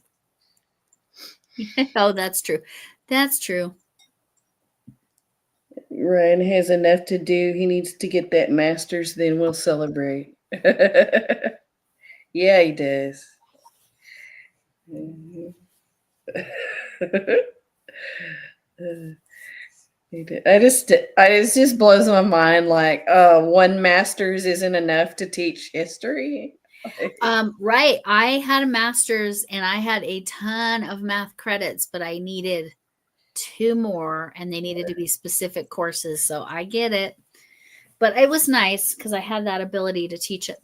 Oh, that's true. That's true. Ryan has enough to do. He needs to get that master's, then we'll celebrate. Yeah, he does. Mhm. It just blows my mind. Like, one master's isn't enough to teach history. Right. I had a master's and I had a ton of math credits, but I needed 2 more and they needed to be specific courses. So I get it. But it was nice because I had that ability to teach at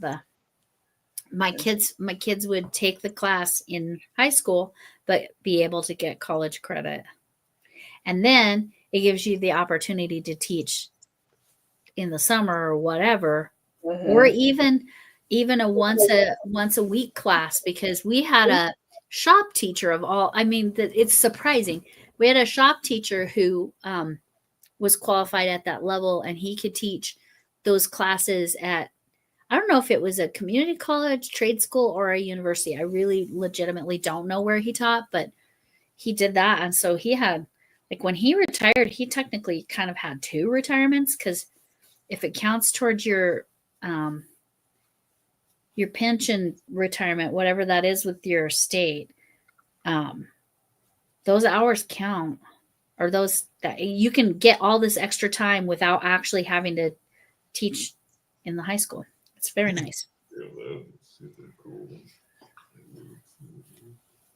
my kids would take the class in high school, but be able to get college credit. And then it gives you the opportunity to teach in the summer or whatever, or even a once a week class, because we had a shop teacher of all. I mean, it's surprising. We had a shop teacher who was qualified at that level, and he could teach those classes at, I don't know if it was a community college, trade school, or a university. I really legitimately don't know where he taught, but he did that. And so he had, like, when he retired, he technically kind of had 2 retirements, because if it counts towards your pension retirement, whatever that is with your state, those hours count, or those that you can get all this extra time without actually having to teach in the high school. It's very nice. Yeah, that's super cool.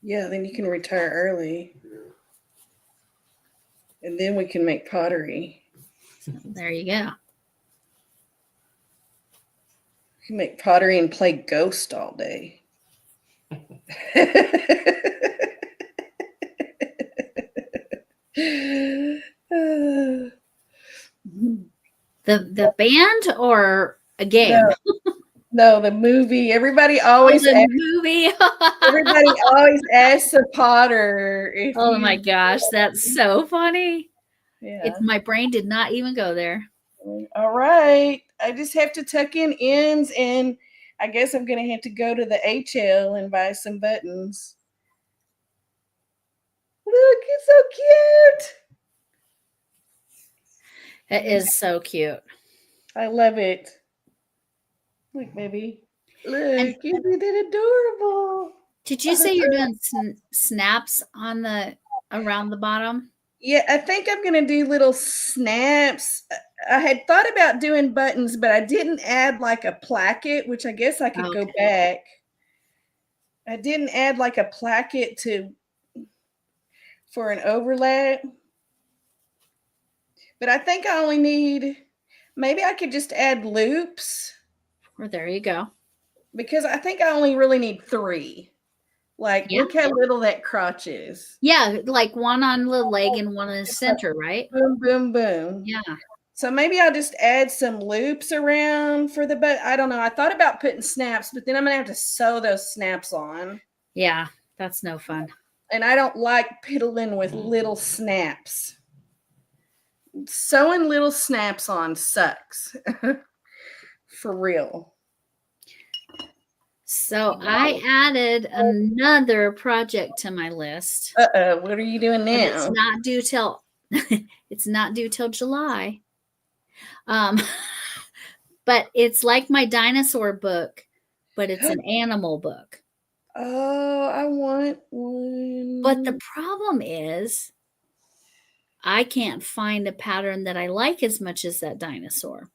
Yeah, then you can retire early. Yeah. And then we can make pottery. There you go. We can make pottery and play Ghost all day. The band or a game? No, the movie. Everybody always the movie. everybody always asks a potter. Oh my gosh, that's so funny. Yeah. My brain did not even go there. All right. I just have to tuck in ends, and I guess I'm going to have to go to the HL and buy some buttons. Look, it's so cute. It is so cute. I love it. Look, baby. Look, isn't it adorable? Did you say you're doing snaps on around the bottom? Yeah, I think I'm going to do little snaps. I had thought about doing buttons, but I didn't add like a placket, which I guess I could go back. I didn't add like a placket for an overlap. But I think I only need, maybe I could just add loops. Well, there you go. Because I think I only really need 3. Like, look how little that crotch is. Yeah, like one on the leg and one in the center, right? Boom, boom, boom. Yeah. So maybe I'll just add some loops around for the butt. I don't know. I thought about putting snaps, but then I'm going to have to sew those snaps on. Yeah, that's no fun. And I don't like piddling with little snaps. Sewing little snaps on sucks. For real. So I added another project to my list. Uh-oh, what are you doing now? It's not due till it's not due till July. But it's like my dinosaur book, but it's an animal book. Oh, I want one. But the problem is I can't find a pattern that I like as much as that dinosaur.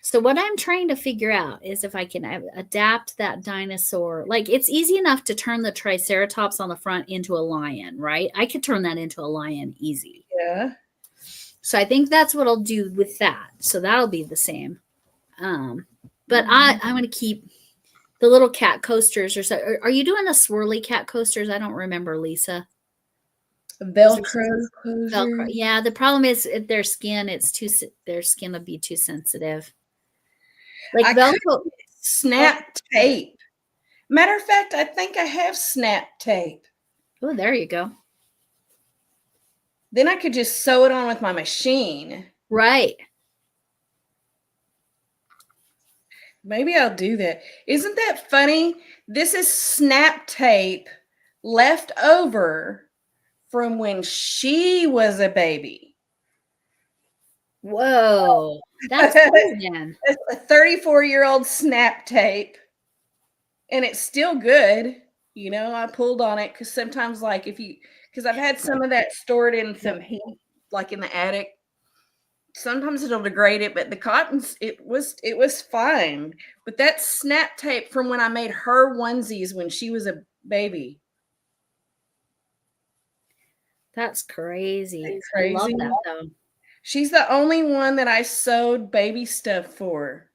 So what I'm trying to figure out is if I can adapt that dinosaur. Like, it's easy enough to turn the Triceratops on the front into a lion, right? I could turn that into a lion easy. Yeah. So I think that's what I'll do with that. So that'll be the same. But I'm going to keep the little cat coasters. Are you doing the swirly cat coasters? I don't remember, Lisa. Velcro. Yeah, the problem is their skin. Their skin will be too sensitive. Like Velcro, snap tape. Matter of fact, I think I have snap tape. Oh, there you go. Then I could just sew it on with my machine. Right. Maybe I'll do that. Isn't that funny? This is snap tape left over from when she was a baby. Whoa. That's cool, man. A 34-year-old snap tape, and it's still good. You know, I pulled on it because sometimes, like, because I've had some of that stored in some heat, like in the attic. Sometimes it'll degrade it, but the cotton's it was fine. But that's snap tape from when I made her onesies when she was a baby. That's crazy. That's I love crazy. that though. She's the only one that I sewed baby stuff for.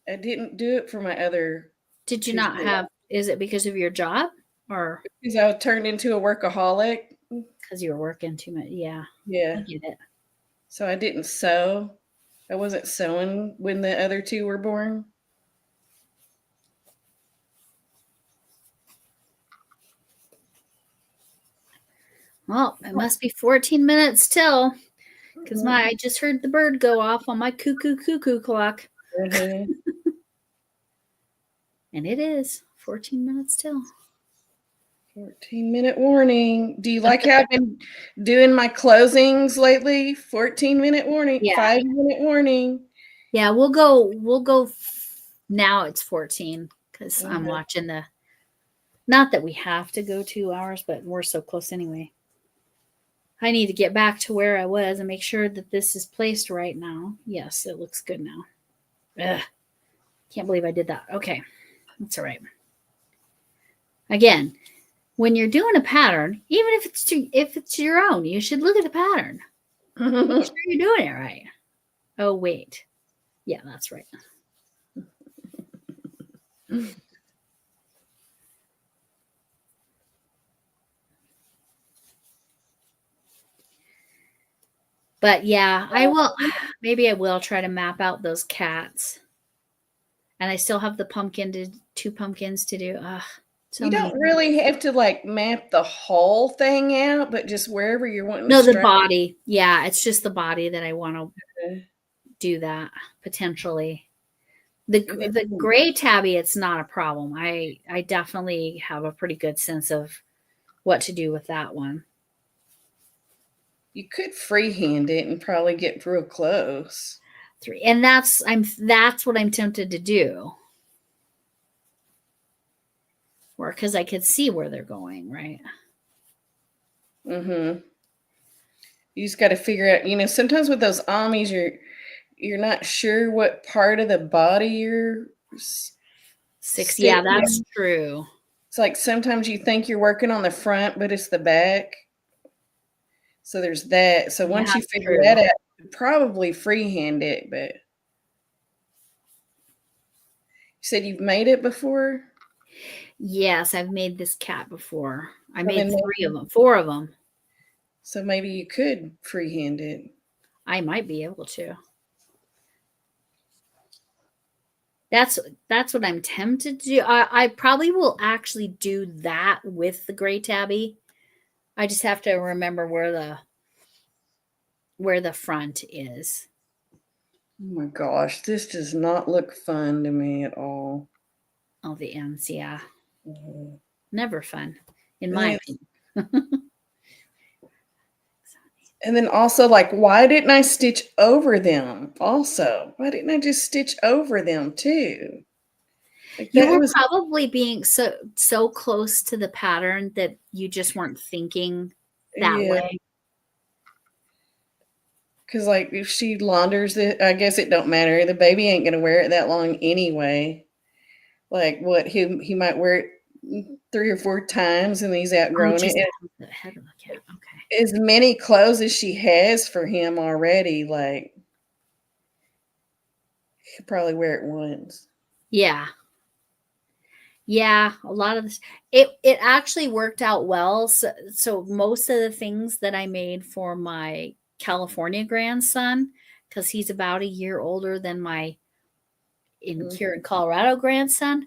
I didn't do it for my other. Did you not have, is it because of your job or Because I turned into a workaholic? because you were working too much? Yeah. Yeah. I get it. So I didn't sew. I wasn't sewing when the other two were born. Well, it must be 14 minutes till, because I just heard the bird go off on my cuckoo clock. Mm-hmm. And it is 14 minutes till. 14-minute warning. Do you like how I've been doing my closings lately? 14-minute warning, Yeah. 5-minute warning. Yeah, we'll go now it's 14 because I'm Mhm. watching not that we have to go 2 hours, but we're so close anyway. I need to get back to where I was and make sure that this is placed right now. Yes, it looks good now. Ugh. Can't believe I did that. Okay, that's all right. Again, when you're doing a pattern, even if it's your own, you should look at the pattern. Make sure you're doing it right. Oh, wait. Yeah, that's right. But yeah, maybe I will try to map out those cats. And I still have the 2 pumpkins to do. You don't really have to like map the whole thing out, but just wherever you're wanting to No, the stretch. body. Yeah, it's just the body that I want to do that potentially. The gray tabby, it's not a problem. I definitely have a pretty good sense of what to do with that one. You could freehand it and probably get real close. 3, and that's what I'm tempted to do. Or because I could see where they're going, right? Mm-hmm. You just got to figure out, you know, sometimes with those Amis, you're not sure what part of the body you're 6. Yeah, that's true. It's like sometimes you think you're working on the front, but it's the back. So there's that. So once you figure that out, you probably freehand it. But you said you've made it before? Yes, I've made this cat before. I made 4 of them. So maybe you could freehand it. I might be able to. That's what I'm tempted to do. I probably will actually do that with the gray tabby. I just have to remember where the front is. Oh my gosh, this does not look fun to me at all. Oh, the ends, yeah. Mm-hmm. Never fun, in my opinion. And then also, like, why didn't I stitch over them? Also, why didn't I just stitch over them too? Like, you were probably being so close to the pattern that you just weren't thinking that way. Because, like, if she launders it, I guess it don't matter. The baby ain't gonna wear it that long anyway. Like, what he might wear it 3 or 4 times, and he's outgrown it. The head of the cat. Okay. As many clothes as she has for him already, like, he'll probably wear it once. Yeah. Yeah, a lot of this. It actually worked out well. So most of the things that I made for my California grandson, because he's about a year older than my here in Colorado grandson.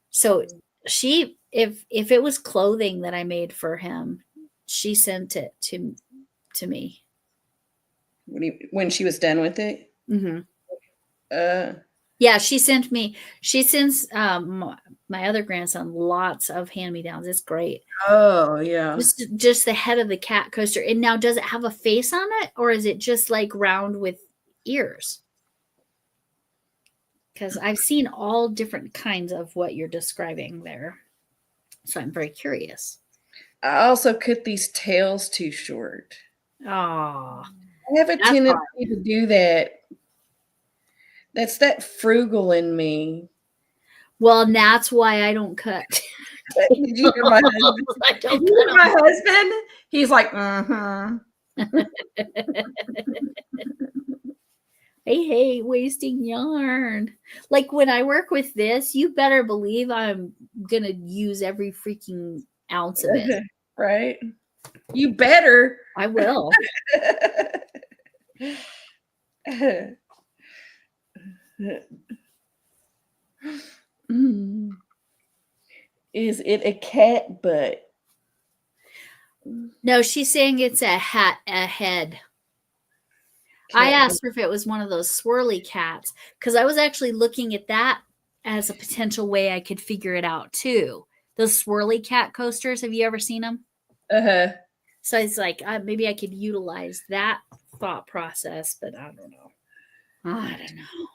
So if it was clothing that I made for him, she sent it to me when she was done with it. Mm-hmm. Yeah, she sends my other grandson lots of hand-me-downs. It's great. Oh, yeah. Just the head of the cat coaster. And now, does it have a face on it, or is it just like round with ears? Because I've seen all different kinds of what you're describing there. So I'm very curious. I also cut these tails too short. Oh, I have a tendency to do that. That's that frugal in me. well, and that's why I don't cut. Did you hear my husband? I don't You hear cut my husband? He's like, I hate wasting yarn. Like when I work with this, you better believe I'm going to use every freaking ounce of it. Right? You better. I will. Is it a cat butt? No, she's saying it's a head. I asked her if it was one of those swirly cats, because I was actually looking at that as a potential way I could figure it out too. Those swirly cat coasters, have you ever seen them? So it's like, maybe I could utilize that thought process, but I don't know. I don't know.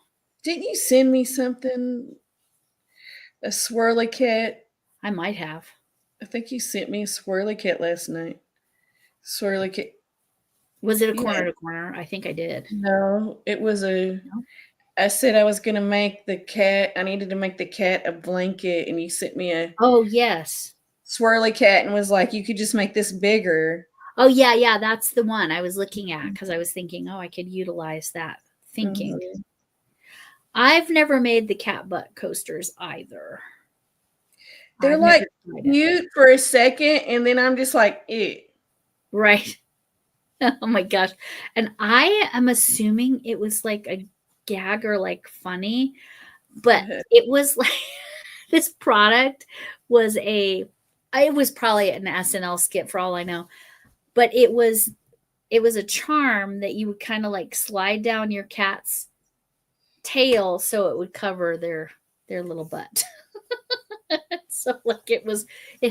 Didn't you send me something? A swirly cat? I might have. I think you sent me a swirly cat last night. Swirly cat. Was it a corner to corner? I think I did. No, it was a. No? I said I was going to make the cat. I needed to make the cat a blanket, and you sent me a. Oh, yes. Swirly cat, and was like, you could just make this bigger. Oh, yeah. That's the one I was looking at, because I was thinking, I could utilize that thinking. Mm-hmm. I've never made the cat butt coasters either. They're like cute for a second, and then I'm just like, ew. Right. Oh my gosh. And I am assuming it was like a gag or like funny, but it was like this product was it was probably an SNL skit for all I know, but it was a charm that you would kind of like slide down your cat's tail so it would cover their little butt. So like it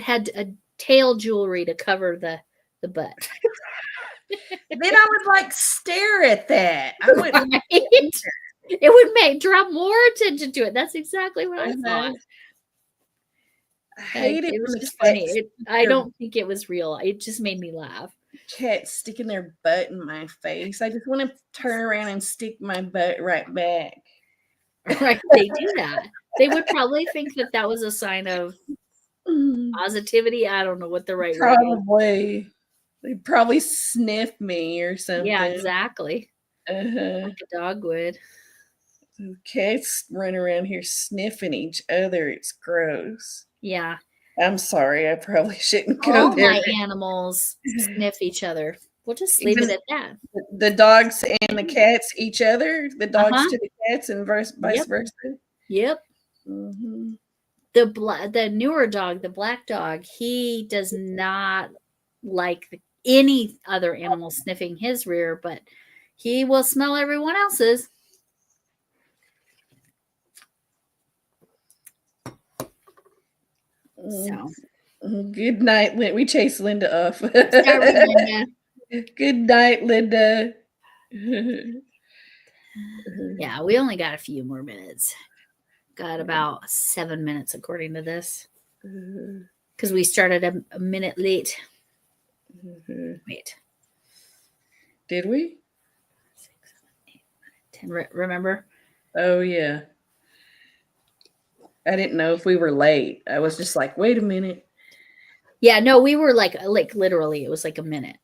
had a tail jewelry to cover the butt. Then I would like stare at that. I would. Right? It would draw more attention to it. That's exactly what I thought. I hate it. It was just funny. I don't think it was real. It just made me laugh. Cats sticking their butt in my face. I just want to turn around and stick my butt right back. Right? They do that. They would probably think that was a sign of positivity. I don't know what the right word is. Probably. They'd probably sniff me or something. Yeah, exactly. Like a dog would. Cats run around here sniffing each other. It's gross. Yeah. I'm sorry. I probably shouldn't go there. All my animals sniff each other. We'll just leave it at that. The dogs and the cats each other. The dogs to the cats and vice versa. Yep. Mm-hmm. The newer dog, the black dog, he does not like any other animal sniffing his rear, but he will smell everyone else's. So good night, Linda. We chased Linda off. Start with Linda. Good night, Linda. Yeah, we only got a few more minutes. Got about 7 minutes according to this, because we started a minute late. Wait, did we? 6, 7, 8, 9, 10. Remember? Oh yeah. I didn't know if we were late. I was just like, wait a minute. Yeah, no, we were like literally, it was like a minute.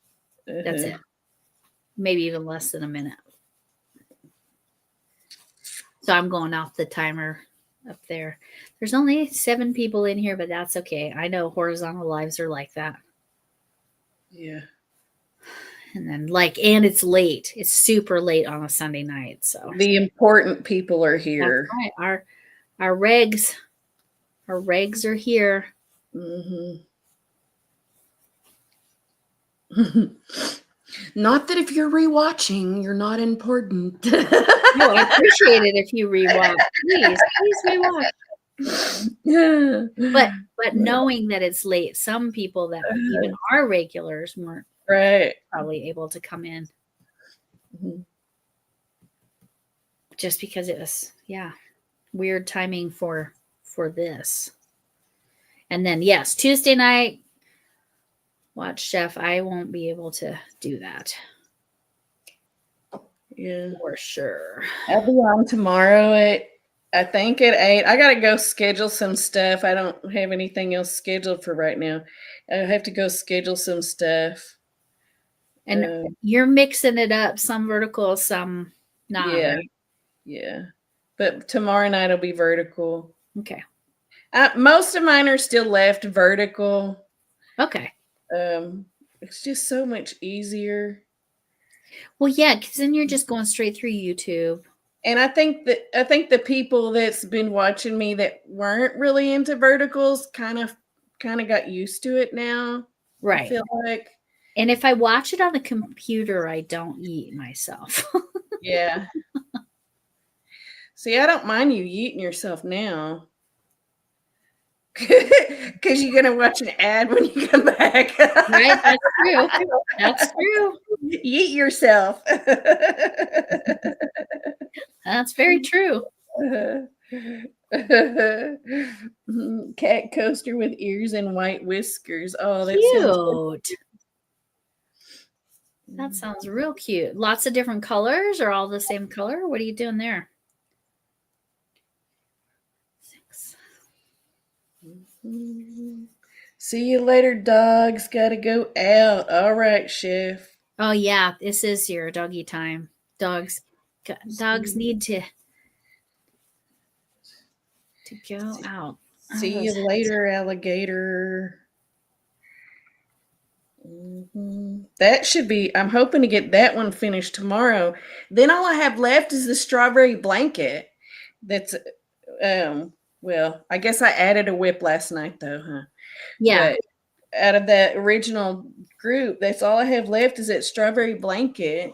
That's it. Maybe even less than a minute. So I'm going off the timer up there. There's only 7 people in here, but that's okay. I know horizontal lives are like that. Yeah. And then and it's late. It's super late on a Sunday night. So the important people are here. That's right. Our regs are here. Mm-hmm. Not that if you're rewatching, you're not important. No, I appreciate it if you rewatch. Please rewatch. But knowing that it's late, some people that even are regulars weren't Right. probably able to come in just because it was weird timing for this. And then yes, Tuesday night watch Chef. I won't be able to do that. Yeah. For sure. I'll be on tomorrow I think at 8. I gotta go schedule some stuff. I don't have anything else scheduled for right now. I have to go schedule some stuff. And you're mixing it up, some vertical, some not. Yeah. Right? Yeah. But tomorrow night will be vertical. Okay. Most of mine are still left vertical. Okay. It's just so much easier. Well, yeah, because then you're just going straight through YouTube. And I think the people that's been watching me that weren't really into verticals kind of got used to it now. Right. I feel like. And if I watch it on the computer, I don't eat myself. Yeah. See, I don't mind you eating yourself now. Because you're going to watch an ad when you come back. Right? That's true. That's true. Eat yourself. That's very true. Cat coaster with ears and white whiskers. Oh, that's cute. That sounds real cute. Lots of different colors or all the same color? What are you doing there? 6. See you later, dogs. Gotta go out. All right, Chef. Oh yeah, this is your doggy time. Dogs need to go out. See you later, alligator. That should be. I'm hoping to get that one finished tomorrow. Then all I have left is the strawberry blanket. That's well, I guess I added a whip last night though, huh? Yeah. But out of that original group, that's all I have left is that strawberry blanket.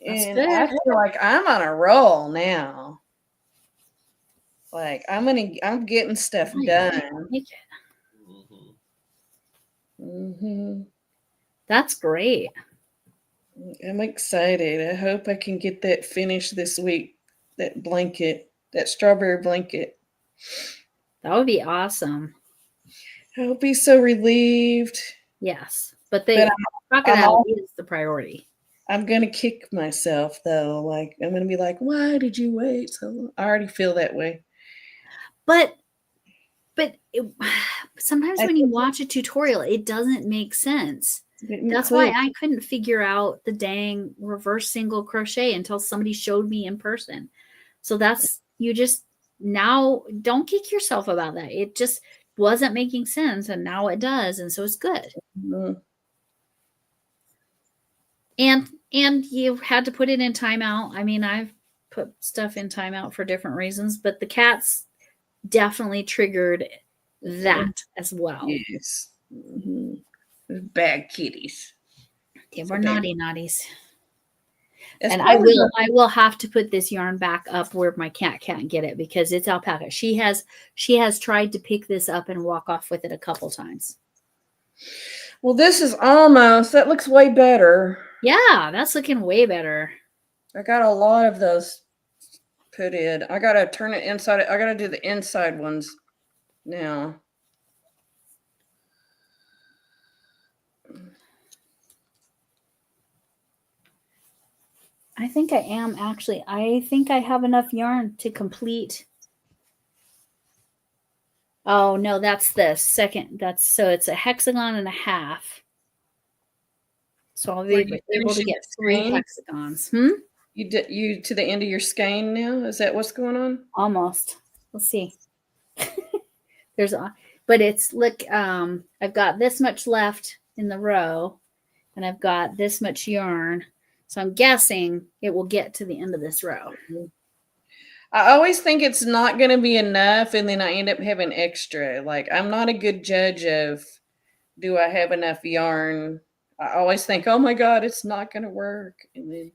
That's and good. I feel like I'm on a roll now. Like I'm getting stuff done. That's great. I'm excited. I hope I can get that finished this week. That blanket, that strawberry blanket. That would be awesome. I'll be so relieved. Yes, but crocodile is the priority. I'm gonna kick myself though. Like I'm gonna be like, why did you wait so long? I already feel that way. But sometimes when you watch a tutorial, it doesn't make sense. That's why I couldn't figure out the dang reverse single crochet until somebody showed me in person. So you just now don't kick yourself about that. It just wasn't making sense, and now it does, and so it's good. Mm-hmm. And you had to put it in timeout. I mean, I've put stuff in timeout for different reasons, but the cats definitely triggered that as well. Yes. Mm-hmm. Bad kitties. They were naughties. That's and I will have to put this yarn back up where my cat can't get it because it's alpaca. She has tried to pick this up and walk off with it a couple times. Well, this is that looks way better. Yeah, that's looking way better. I got a lot of those put in. I got to turn it inside. I got to do the inside ones now. I think I am actually. I think I have enough yarn to complete. Oh no, that's the second. So it's a hexagon and a half. So I'll be able to get 3 hexagons. You to the end of your skein now? Is that what's going on? Almost. Let's see. But it's look. I've got this much left in the row, and I've got this much yarn. So I'm guessing it will get to the end of this row. I always think it's not going to be enough, and then I end up having extra. Like I'm not a good judge of do I have enough yarn. I always think, oh my God, it's not going to work, and then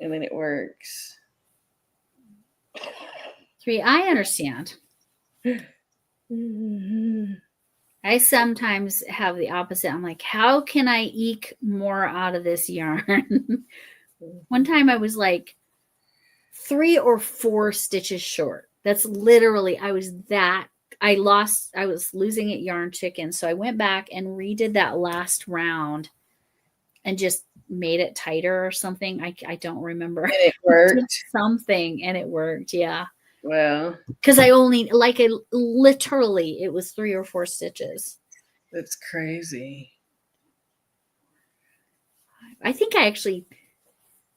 and then it works. 3. I understand. I sometimes have the opposite. I'm like, how can I eke more out of this yarn? One time I was like 3 or 4 stitches short. That's literally, I was losing at Yarn Chicken. So I went back and redid that last round and just made it tighter or something. I don't remember. And it worked. Something, and it worked. Yeah. Well, because I only literally it was 3 or 4 stitches. that's crazy. I think I actually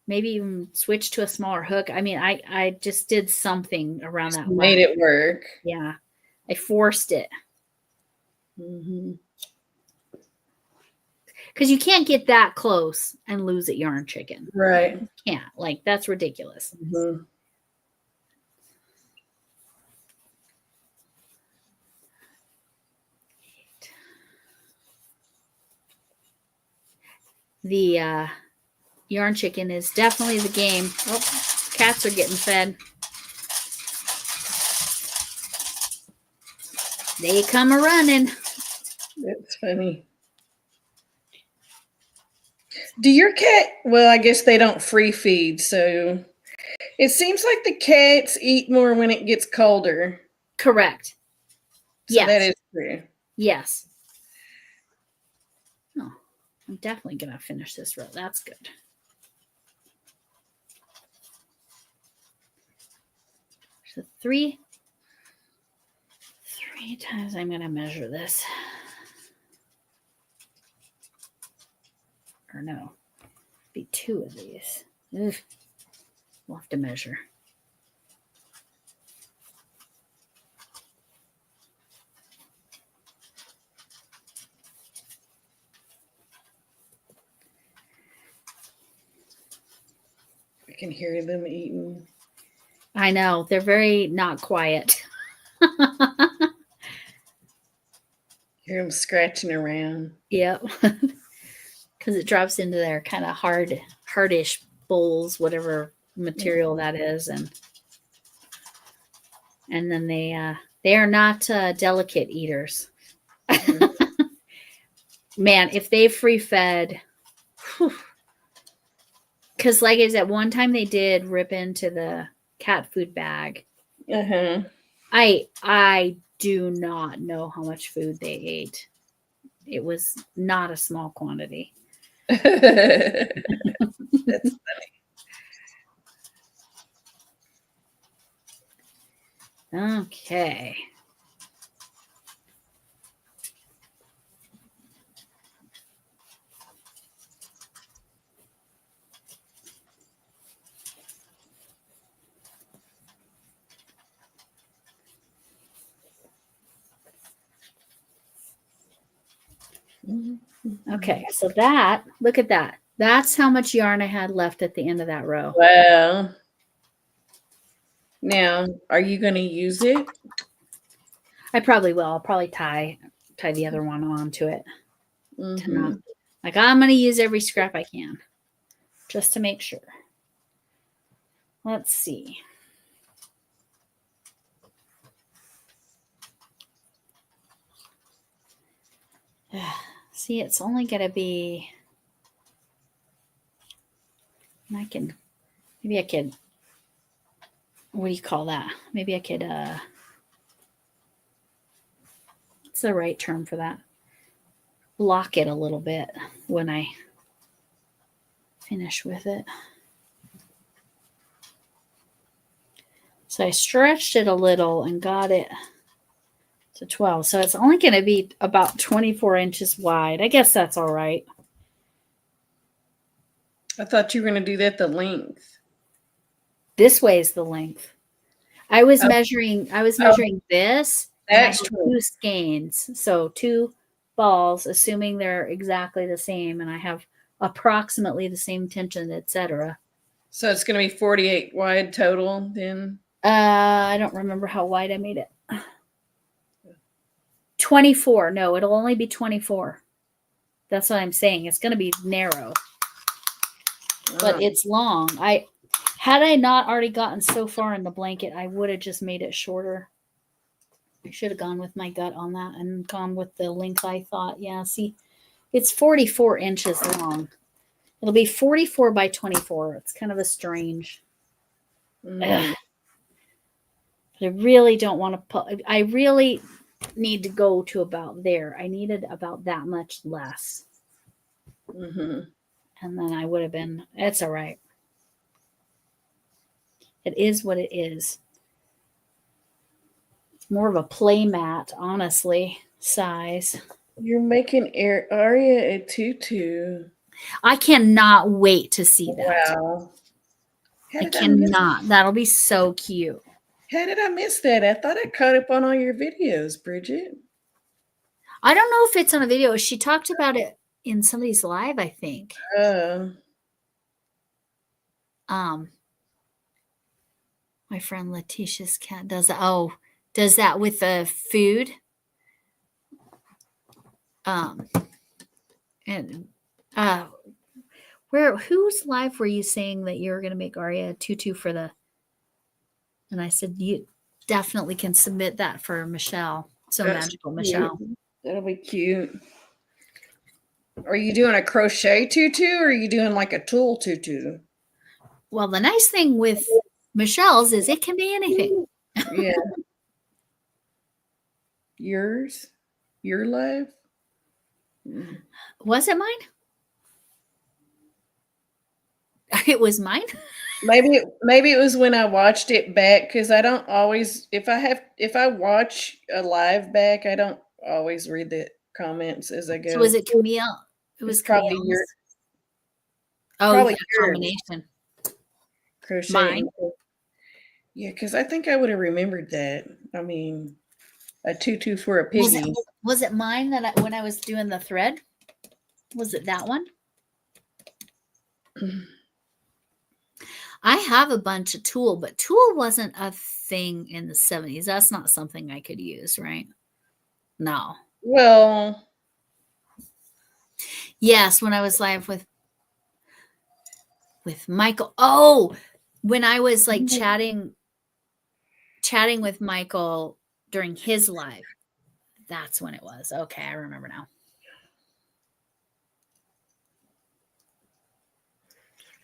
maybe even switched to a smaller hook. I mean, I just did something around that. Made it work. Yeah, I forced it. Because you can't get that close and lose at Yarn Chicken. Right. You can't. Like, that's ridiculous. Mm-hmm. The Yarn Chicken is definitely the game. Oh, cats are getting fed. They come a running. That's funny. Do your cat, well, I guess they don't free feed, so it seems like the cats eat more when it gets colder. Correct. So yes. that is true. Yes. Oh, I'm definitely going to finish this row. That's good. So three times I'm going to measure this. Or no, be 2 of these. Ugh. We'll have to measure. I can hear them eating. I know. They're very not quiet. Hear them scratching around. Yep. Because it drops into their kind of hardish bowls, whatever material that is, and then they are not delicate eaters. Man, if they free fed, because like I said, one time they did rip into the cat food bag. Uh-huh. I do not know how much food they ate. It was not a small quantity. That's funny. Okay. Okay, so look at that. That's how much yarn I had left at the end of that row. Wow. Now, are you going to use it? I probably will. I'll probably tie the other one onto it. To not, like, I'm going to use every scrap I can just to make sure. Let's see. See, it's only going to be, maybe I could, what do you call that? Maybe I could, what's the right term for that? Block it a little bit when I finish with it. So I stretched it a little and got it to 12. So it's only going to be about 24 inches wide. I guess that's all right. I thought you were going to do that the length. This way is the length. I was measuring this. That's and I have 2 skeins. So 2 balls, assuming they're exactly the same, and I have approximately the same tension, etc. So it's going to be 48 wide total then? I don't remember how wide I made it. 24. No, it'll only be 24. That's what I'm saying. It's going to be narrow. But it's long. Had I not already gotten so far in the blanket, I would have just made it shorter. I should have gone with my gut on that and gone with the length I thought. Yeah, see, it's 44 inches long. It'll be 44 by 24. It's kind of a strange. Mhm. But I really don't want to put, I really need to go to about there. I needed about that much less. Mhm. And then I would have been, it's all right. It is what it is. It's more of a play mat, honestly, size. You're making Aria a tutu. I cannot wait to see that. Wow. I cannot. That'll be so cute. How did I miss that? I thought I caught up on all your videos, Bridget. I don't know if it's on a video. She talked about it in somebody's live, I think. My friend Letitia's cat does that. Oh, does that with the food. And whose live were you saying that you were going to make Aria a tutu for the? And I said you definitely can submit that for Michelle. So That's magical, cute. Michelle. That'll be cute. Are you doing a crochet tutu or are you doing like a tulle tutu? Well, the nice thing with Michelle's is it can be anything. Yeah. Yours? Your live? Was it mine? It was mine. Maybe it was when I watched it back because I don't always if I watch a live back, I don't always read the comments as I go. So was it Camille? It was probably Camille's. your probably a combination. Crochet. Mine. Yeah, because I think I would have remembered that. I mean, a tutu for a piggy. Was it mine that when I was doing the thread? Was it that one? I have a bunch of tulle, but tulle wasn't a thing in the 70s. That's not something I could use, right? No. Well, yes, when I was live with Michael. Oh, when I was like chatting with Michael during his live. That's when it was. Okay, I remember now.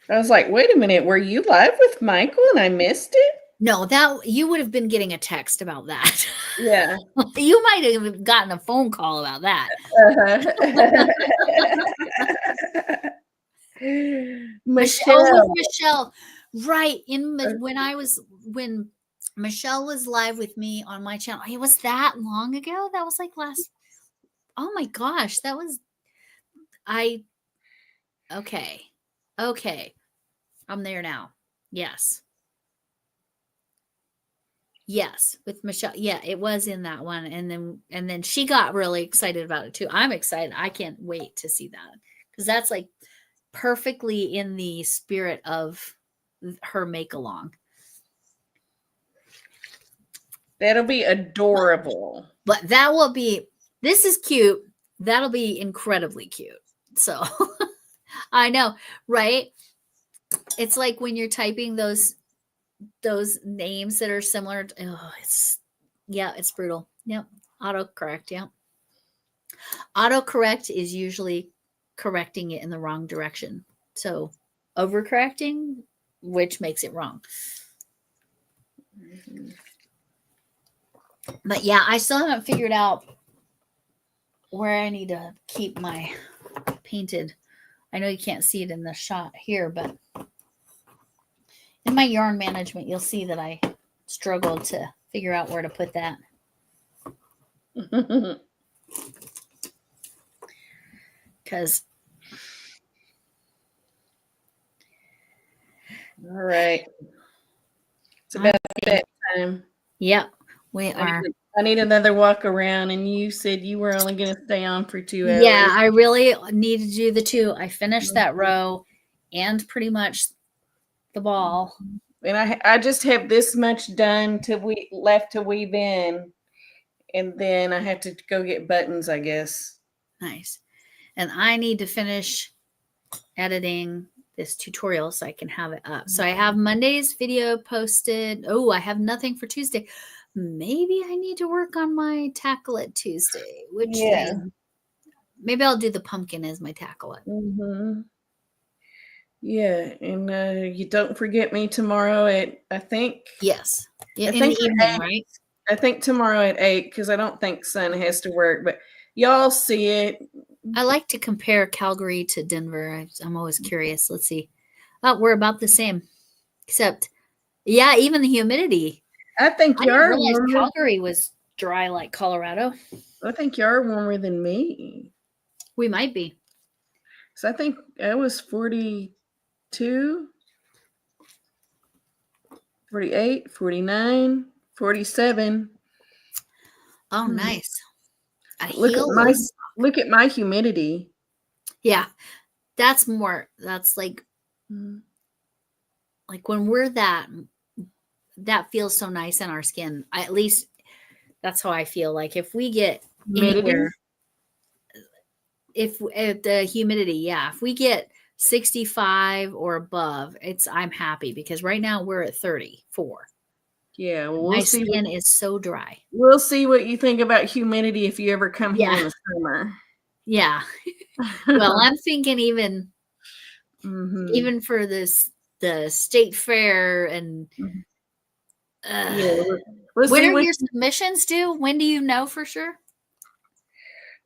I was like, wait a minute, were you live with Michael and I missed it? No, that you would have been getting a text about that. Yeah. You might have gotten a phone call about that. Michelle. Right. When Michelle was live with me on my channel. It was that long ago. That was like oh my gosh. That was okay. I'm there now. Yes. With Michelle. Yeah, it was in that one. And then she got really excited about it too. I'm excited. I can't wait to see that because that's like perfectly in the spirit of her make along. That'll be adorable. But this is cute. That'll be incredibly cute. So I know, right? It's like when you're typing those names that are similar. It's brutal. Yep. Autocorrect. Yeah. Autocorrect is usually correcting it in the wrong direction. So overcorrecting, which makes it wrong. Mm-hmm. But yeah, I still haven't figured out where I need to keep my painted. I know you can't see it in the shot here, but in my yarn management, you'll see that I struggled to figure out where to put that. Because all right, it's about that time. Yep, we are. I need another walk around, and you said you were only going to stay on for 2 hours. Yeah, I really need to do the 2. I finished that row and pretty much the ball. And I just have this much done left to weave in, and then I have to go get buttons, I guess. Nice. And I need to finish editing this tutorial so I can have it up. So I have Monday's video posted. Oh, I have nothing for Tuesday. maybe I need to work on my Tackle It Tuesday. Which Yeah. thing? Maybe I'll do the pumpkin as my Tackle It. Mm-hmm. Yeah, and you don't forget me tomorrow at I think Yes. I In the think evening, right? I think tomorrow at 8 because I don't think Son has to work, but y'all see it. I like to compare Calgary to Denver. I'm always curious. Let's see. Oh, we're about the same. Except, yeah, even the humidity. I think I you didn't are realize warmer. Calgary was dry like Colorado. I think you are warmer than me. We might be. So I think I was 42, 48, 49, 47. Oh, nice. A Look at heelless. my humidity. Yeah, that's more. That's like when we're that feels so nice in our skin. At least that's how I feel. Like if we get Humidity? anywhere, if the humidity, yeah, if we get 65 or above, I'm happy because right now we're at 34. Yeah, well, My skin is so dry. We'll see what you think about humidity if you ever come here Yeah. in the summer. Yeah. Well, I'm thinking even Mhm. for the state fair and Yeah, we'll when see are what your submissions due? When do you know for sure?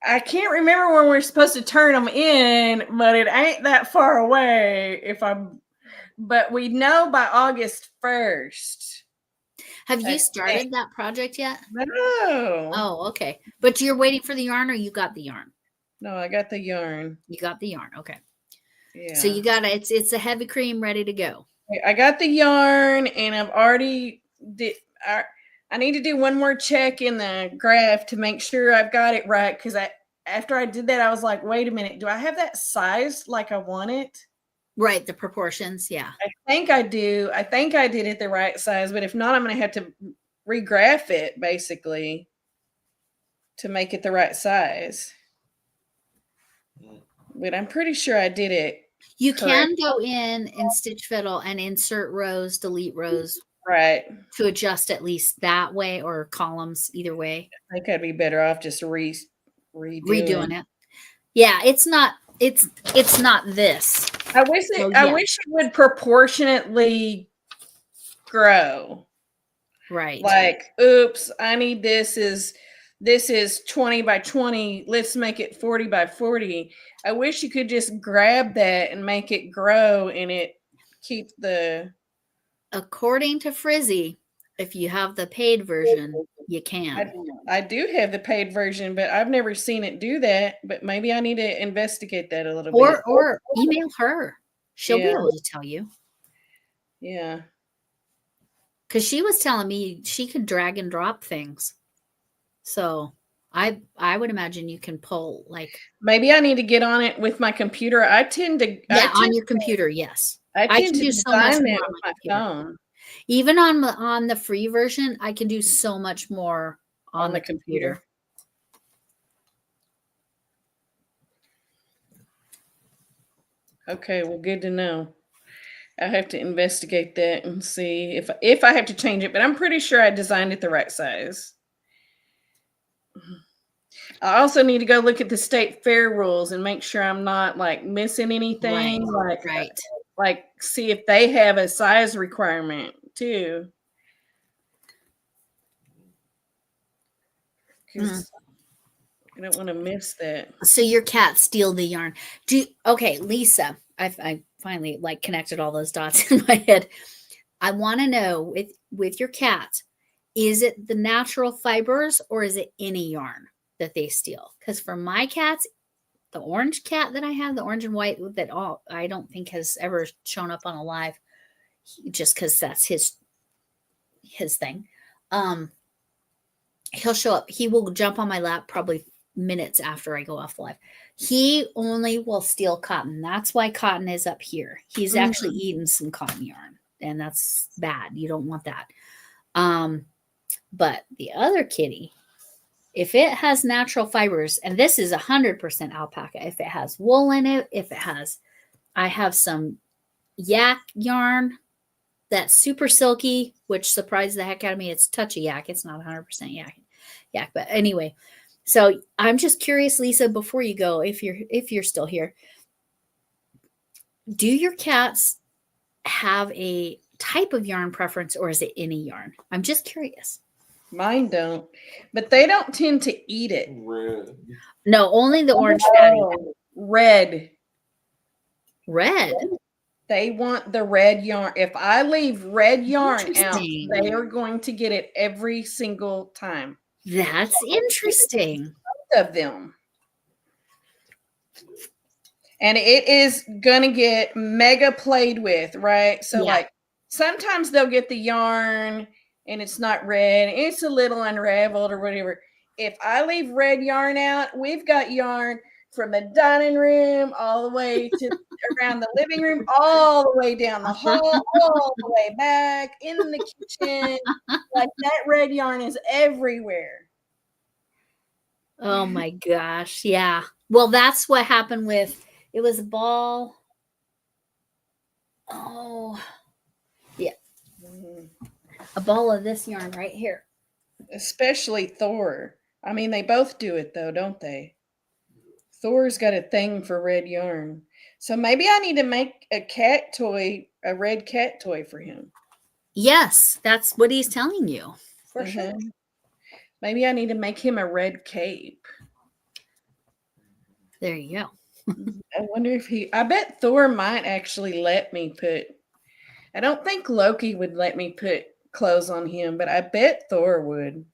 I can't remember when we're supposed to turn them in, but it ain't that far away but we know by August 1st. Have I you started that project yet? No. Oh, okay. But you're waiting for the yarn or you got the yarn? No, I got the yarn. You got the yarn. Okay. Yeah. So you got it's a heavy cream ready to go. I got the yarn and I've already I need to do one more check in the graph to make sure I've got it right because after I did that I was like, wait a minute, do I have that sized like I want it? Right, the proportions, yeah. I think I do. I think I did it the right size, but if not, I'm going to have to regraph it basically to make it the right size. But I'm pretty sure I did it. You correct. can go in and stitch fiddle and insert rows, delete rows Right. to adjust at least that way or columns, either way. I think I'd be better off just redoing it. Yeah, it's not this. I wish it would proportionately grow. Right. Like, oops, I need this is 20 by 20. Let's make it 40 by 40. I wish you could just grab that and make it grow and it keep the. According to Frizzy, if you have the paid version, you can. I do have the paid version, but I've never seen it do that. But maybe I need to investigate that a little bit. Or email her. She'll be Yeah. able to tell you. Yeah. Because she was telling me she could drag and drop things. So I would imagine you can pull like. Maybe I need to get on it with my computer. On your computer, yes. I can do so much more on my phone. Even on the free version, I can do so much more on the computer. Okay, well, good to know. I have to investigate that and see if I have to change it, but I'm pretty sure I designed it the right size. I also need to go look at the state fair rules and make sure I'm not like missing anything. Right. Like see if they have a size requirement too. Because I don't want to miss that. So your cat steal the yarn. Okay, Lisa, I finally like connected all those dots in my head. I want to know with your cat, is it the natural fibers or is it any yarn that they steal? Because for my cats, the orange cat that I have, the orange and white I don't think has ever shown up on a live, just because that's his thing. He'll show up. He will jump on my lap probably minutes after I go off live. He only will steal cotton. That's why cotton is up here. He's actually eaten some cotton yarn, and that's bad. You don't want that. But the other kitty, if it has natural fibers, and this is 100% alpaca, if it has wool in it, I have some yak yarn that's super silky, which surprised the heck out of me. It's touchy yak. It's not 100% yak. But anyway, so I'm just curious, Lisa, before you go, if you're still here, do your cats have a type of yarn preference, or is it any yarn? I'm just curious. Mine don't, but they don't tend to eat it. Red. No, only the orange patty. Red. They want the red yarn. If I leave red yarn out, Interesting. they are going to get it every single time. That's interesting. Both of them. And it is going to get mega played with, right? So Yeah. like sometimes they'll get the yarn and it's not red. It's a little unraveled or whatever. If I leave red yarn out, we've got yarn from the dining room all the way to around the living room, all the way down the hall, all the way back in the kitchen. Like that red yarn is everywhere. Oh my gosh. Yeah. Well, that's what happened with, it was a ball. Oh, yeah. A ball of this yarn right here. Especially Thor. I mean, they both do it though, don't they? Thor's got a thing for red yarn. So maybe I need to make a cat toy, a red cat toy for him. Yes, that's what he's telling you. For sure. Maybe I need to make him a red cape. There you go. I wonder if I bet Thor might actually let me I don't think Loki would let me put clothes on him, but I bet Thor would.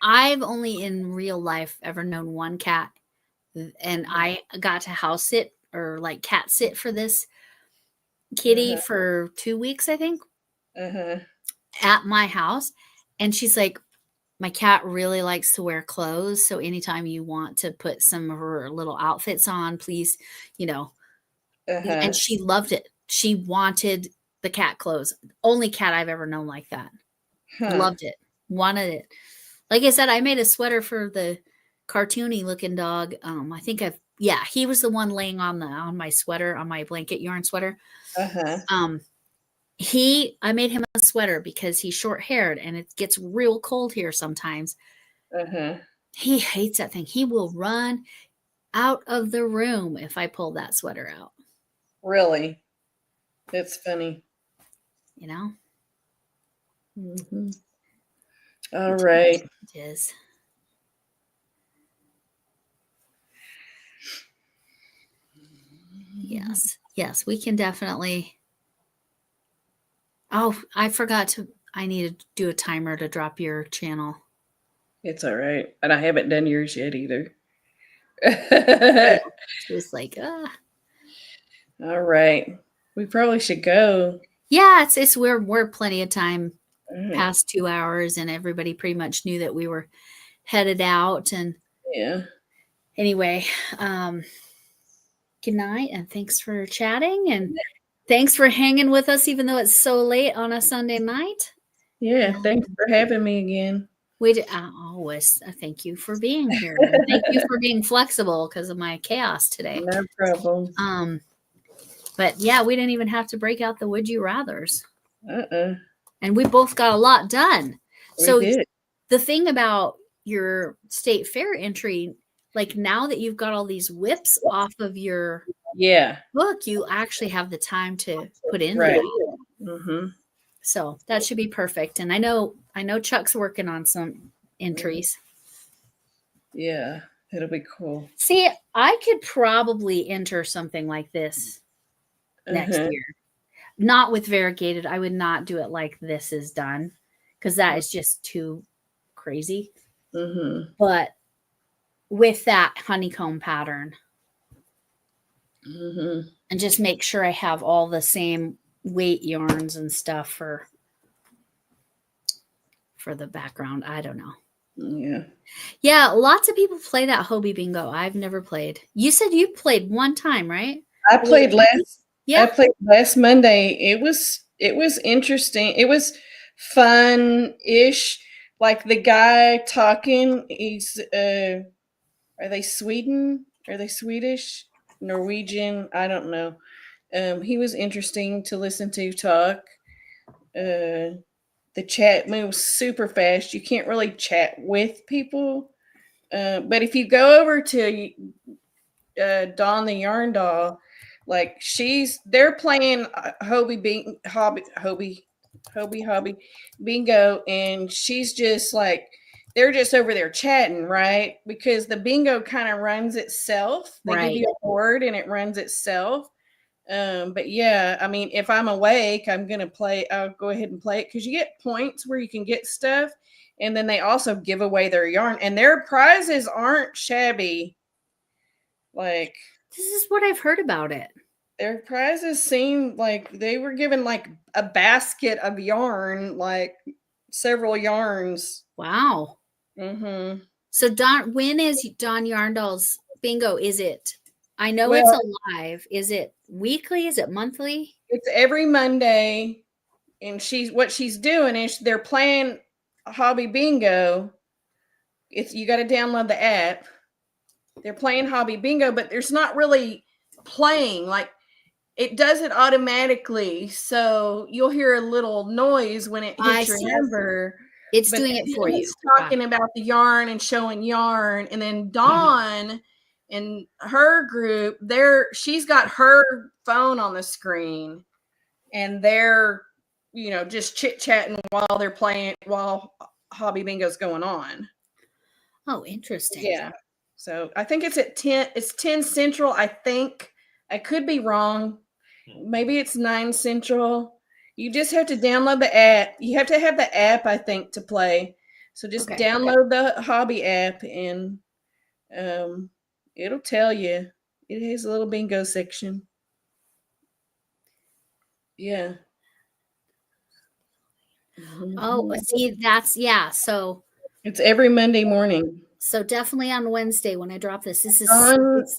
I've only in real life ever known one cat, and I got to house sit or like cat sit for this kitty for 2 weeks, I think, at my house. And she's like, my cat really likes to wear clothes. So anytime you want to put some of her little outfits on, please, and she loved it. She wanted the cat clothes. Only cat I've ever known like that. Loved it. Wanted it. Like I said, I made a sweater for the cartoony looking dog. I think he was the one laying on my sweater, on my blanket yarn sweater. I made him a sweater because he's short haired and it gets real cold here sometimes. He hates that thing. He will run out of the room if I pull that sweater out. Really? That's funny. All right. It is. Yes, we can definitely. Oh, I need to do a timer to drop your channel. It's all right. And I haven't done yours yet either. Just like, All right. We probably should go. Yeah, we're plenty of time past 2 hours, and everybody pretty much knew that we were headed out. And anyway, good night, and thanks for chatting, and thanks for hanging with us, even though it's so late on a Sunday night. Yeah, thanks for having me again. I always thank you for being here. Thank you for being flexible because of my chaos today. No problem. But yeah, we didn't even have to break out the would you rathers. And we both got a lot done. So did. The thing about your state fair entry, like now that you've got all these whips off of your book, you actually have the time to put in that. So that should be perfect. And I know Chuck's working on some entries. Yeah, it'll be cool. See, I could probably enter something like this next year. Not with variegated. I would not do it like this is done because that is just too crazy. But with that honeycomb pattern, and just make sure I have all the same weight yarns and stuff for the background. I don't know. Yeah, lots of people play that Hobie Bingo. I've never played. You said you played one time, right? I played last Monday. It was interesting. It was fun-ish. Like the guy talking, he's are they Sweden? Are they Swedish? Norwegian? I don't know. He was interesting to listen to talk. The chat moves super fast. You can't really chat with people. But if you go over to Dawn the Yarn Doll, like they're playing hobby bingo, and she's just like they're just over there chatting, right? Because the bingo kind of runs itself. They give you a board and it runs itself. But yeah, I mean, if I'm awake, I'll go ahead and play it because you get points where you can get stuff, and then they also give away their yarn, and their prizes aren't shabby. Like, this is what I've heard about it. Their prizes seem like they were given like a basket of yarn, like several yarns. Wow. Mm-hmm. So when is Dawn Yarn Doll's bingo? Is it? I know it's alive. Is it weekly? Is it monthly? It's every Monday, and what she's doing is they're playing Hobby Bingo. You got to download the app. They're playing Hobby Bingo, but there's not really playing. Like, it does it automatically, so you'll hear a little noise when it hits your number. It's doing it for you. It's talking about the yarn and showing yarn, and then Dawn and her group, she's got her phone on the screen, and they're just chit chatting while they're playing, while Hobby Bingo's going on. Oh, interesting. Yeah. So I think it's at 10. It's 10 Central. I think I could be wrong. Maybe it's 9 Central. You just have to download the app. You have to have the app, I think, to play. So just download the Hobby app, and it'll tell you. It has a little bingo section. Yeah. Oh, see, so it's every Monday morning. So definitely on Wednesday when I drop this. This is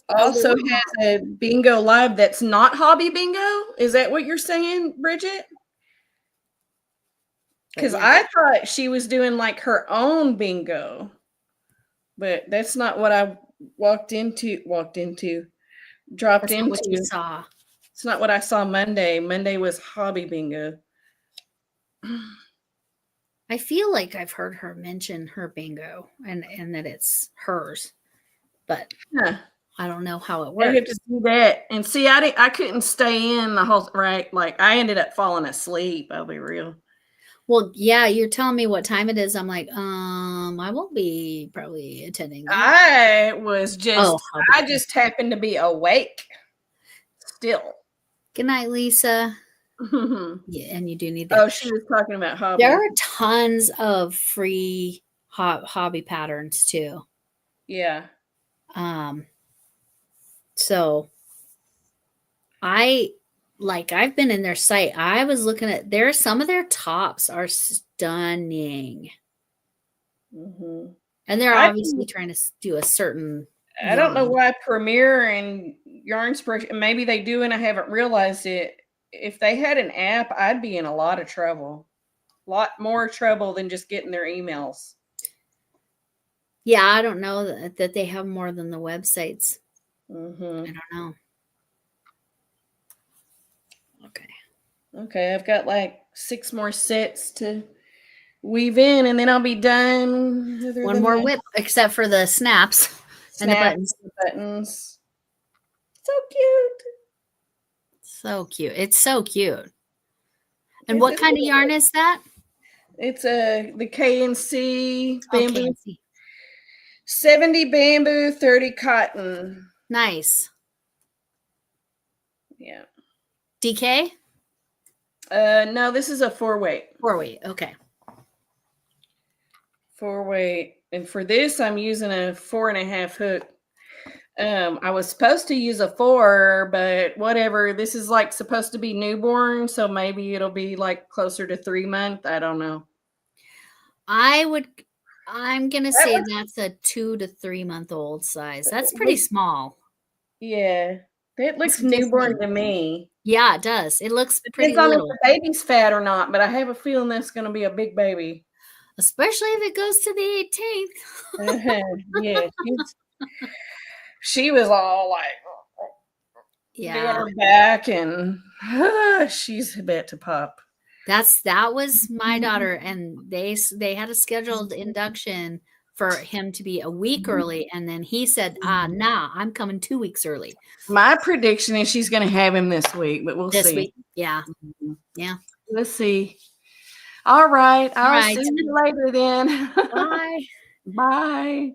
also has a bingo live that's not Hobby Bingo. Is that what you're saying, Bridget? Because I thought she was doing like her own bingo, but that's not what I dropped into. What you saw. It's not what I saw Monday. Monday was Hobby Bingo. I feel like I've heard her mention her bingo and that it's hers, but I don't know how it works. I have to do that, and see, I couldn't stay in the whole right. Like, I ended up falling asleep. I'll be real. Well, yeah, you're telling me what time it is. I'm like, I won't be probably attending that. I just happened to be awake still. Good night, Lisa. Yeah, and you do need that. Oh, she was talking about hobby. There are tons of free hobby patterns too. Yeah. So I've been in their site. I was looking at some of their tops are stunning. Mm-hmm. And they're obviously trying to do a certain I don't know why Premier and Yarnspiration, maybe they do and I haven't realized it. If they had an app, I'd be in a lot of trouble. A lot more trouble than just getting their emails. Yeah, I don't know that they have more than the websites. Mm-hmm. I don't know. Okay, I've got like 6 more sets to weave in, and then I'll be done. One more whip, except for the snaps and the buttons. So cute. So cute. It's so cute. And what kind of yarn is that? It's the K&C bamboo. 70 bamboo, 30 cotton. Nice. Yeah. DK? No, this is a 4-weight. 4-weight, okay. 4-weight. And for this, I'm using a 4.5 hook. I was supposed to use a 4, but whatever. This is like supposed to be newborn, so maybe it'll be like closer to 3 months. I don't know. I'm gonna say that's a 2 to 3 month old size. That's pretty small. Yeah, it looks newborn to me. Yeah, it does. It looks pretty little. little. If the baby's fat or not, but I have a feeling that's going to be a big baby. Especially if it goes to the 18th. Yeah, she was all like, doing Yeah. her back, and she's about to pop. That was my daughter, and they had a scheduled induction for him to be a week early, and then he said, nah, I'm coming 2 weeks early. My prediction is she's going to have him this week, but we'll This see. week. Yeah. Yeah. Let's see. All right. I'll right. see you later then. Bye. Bye.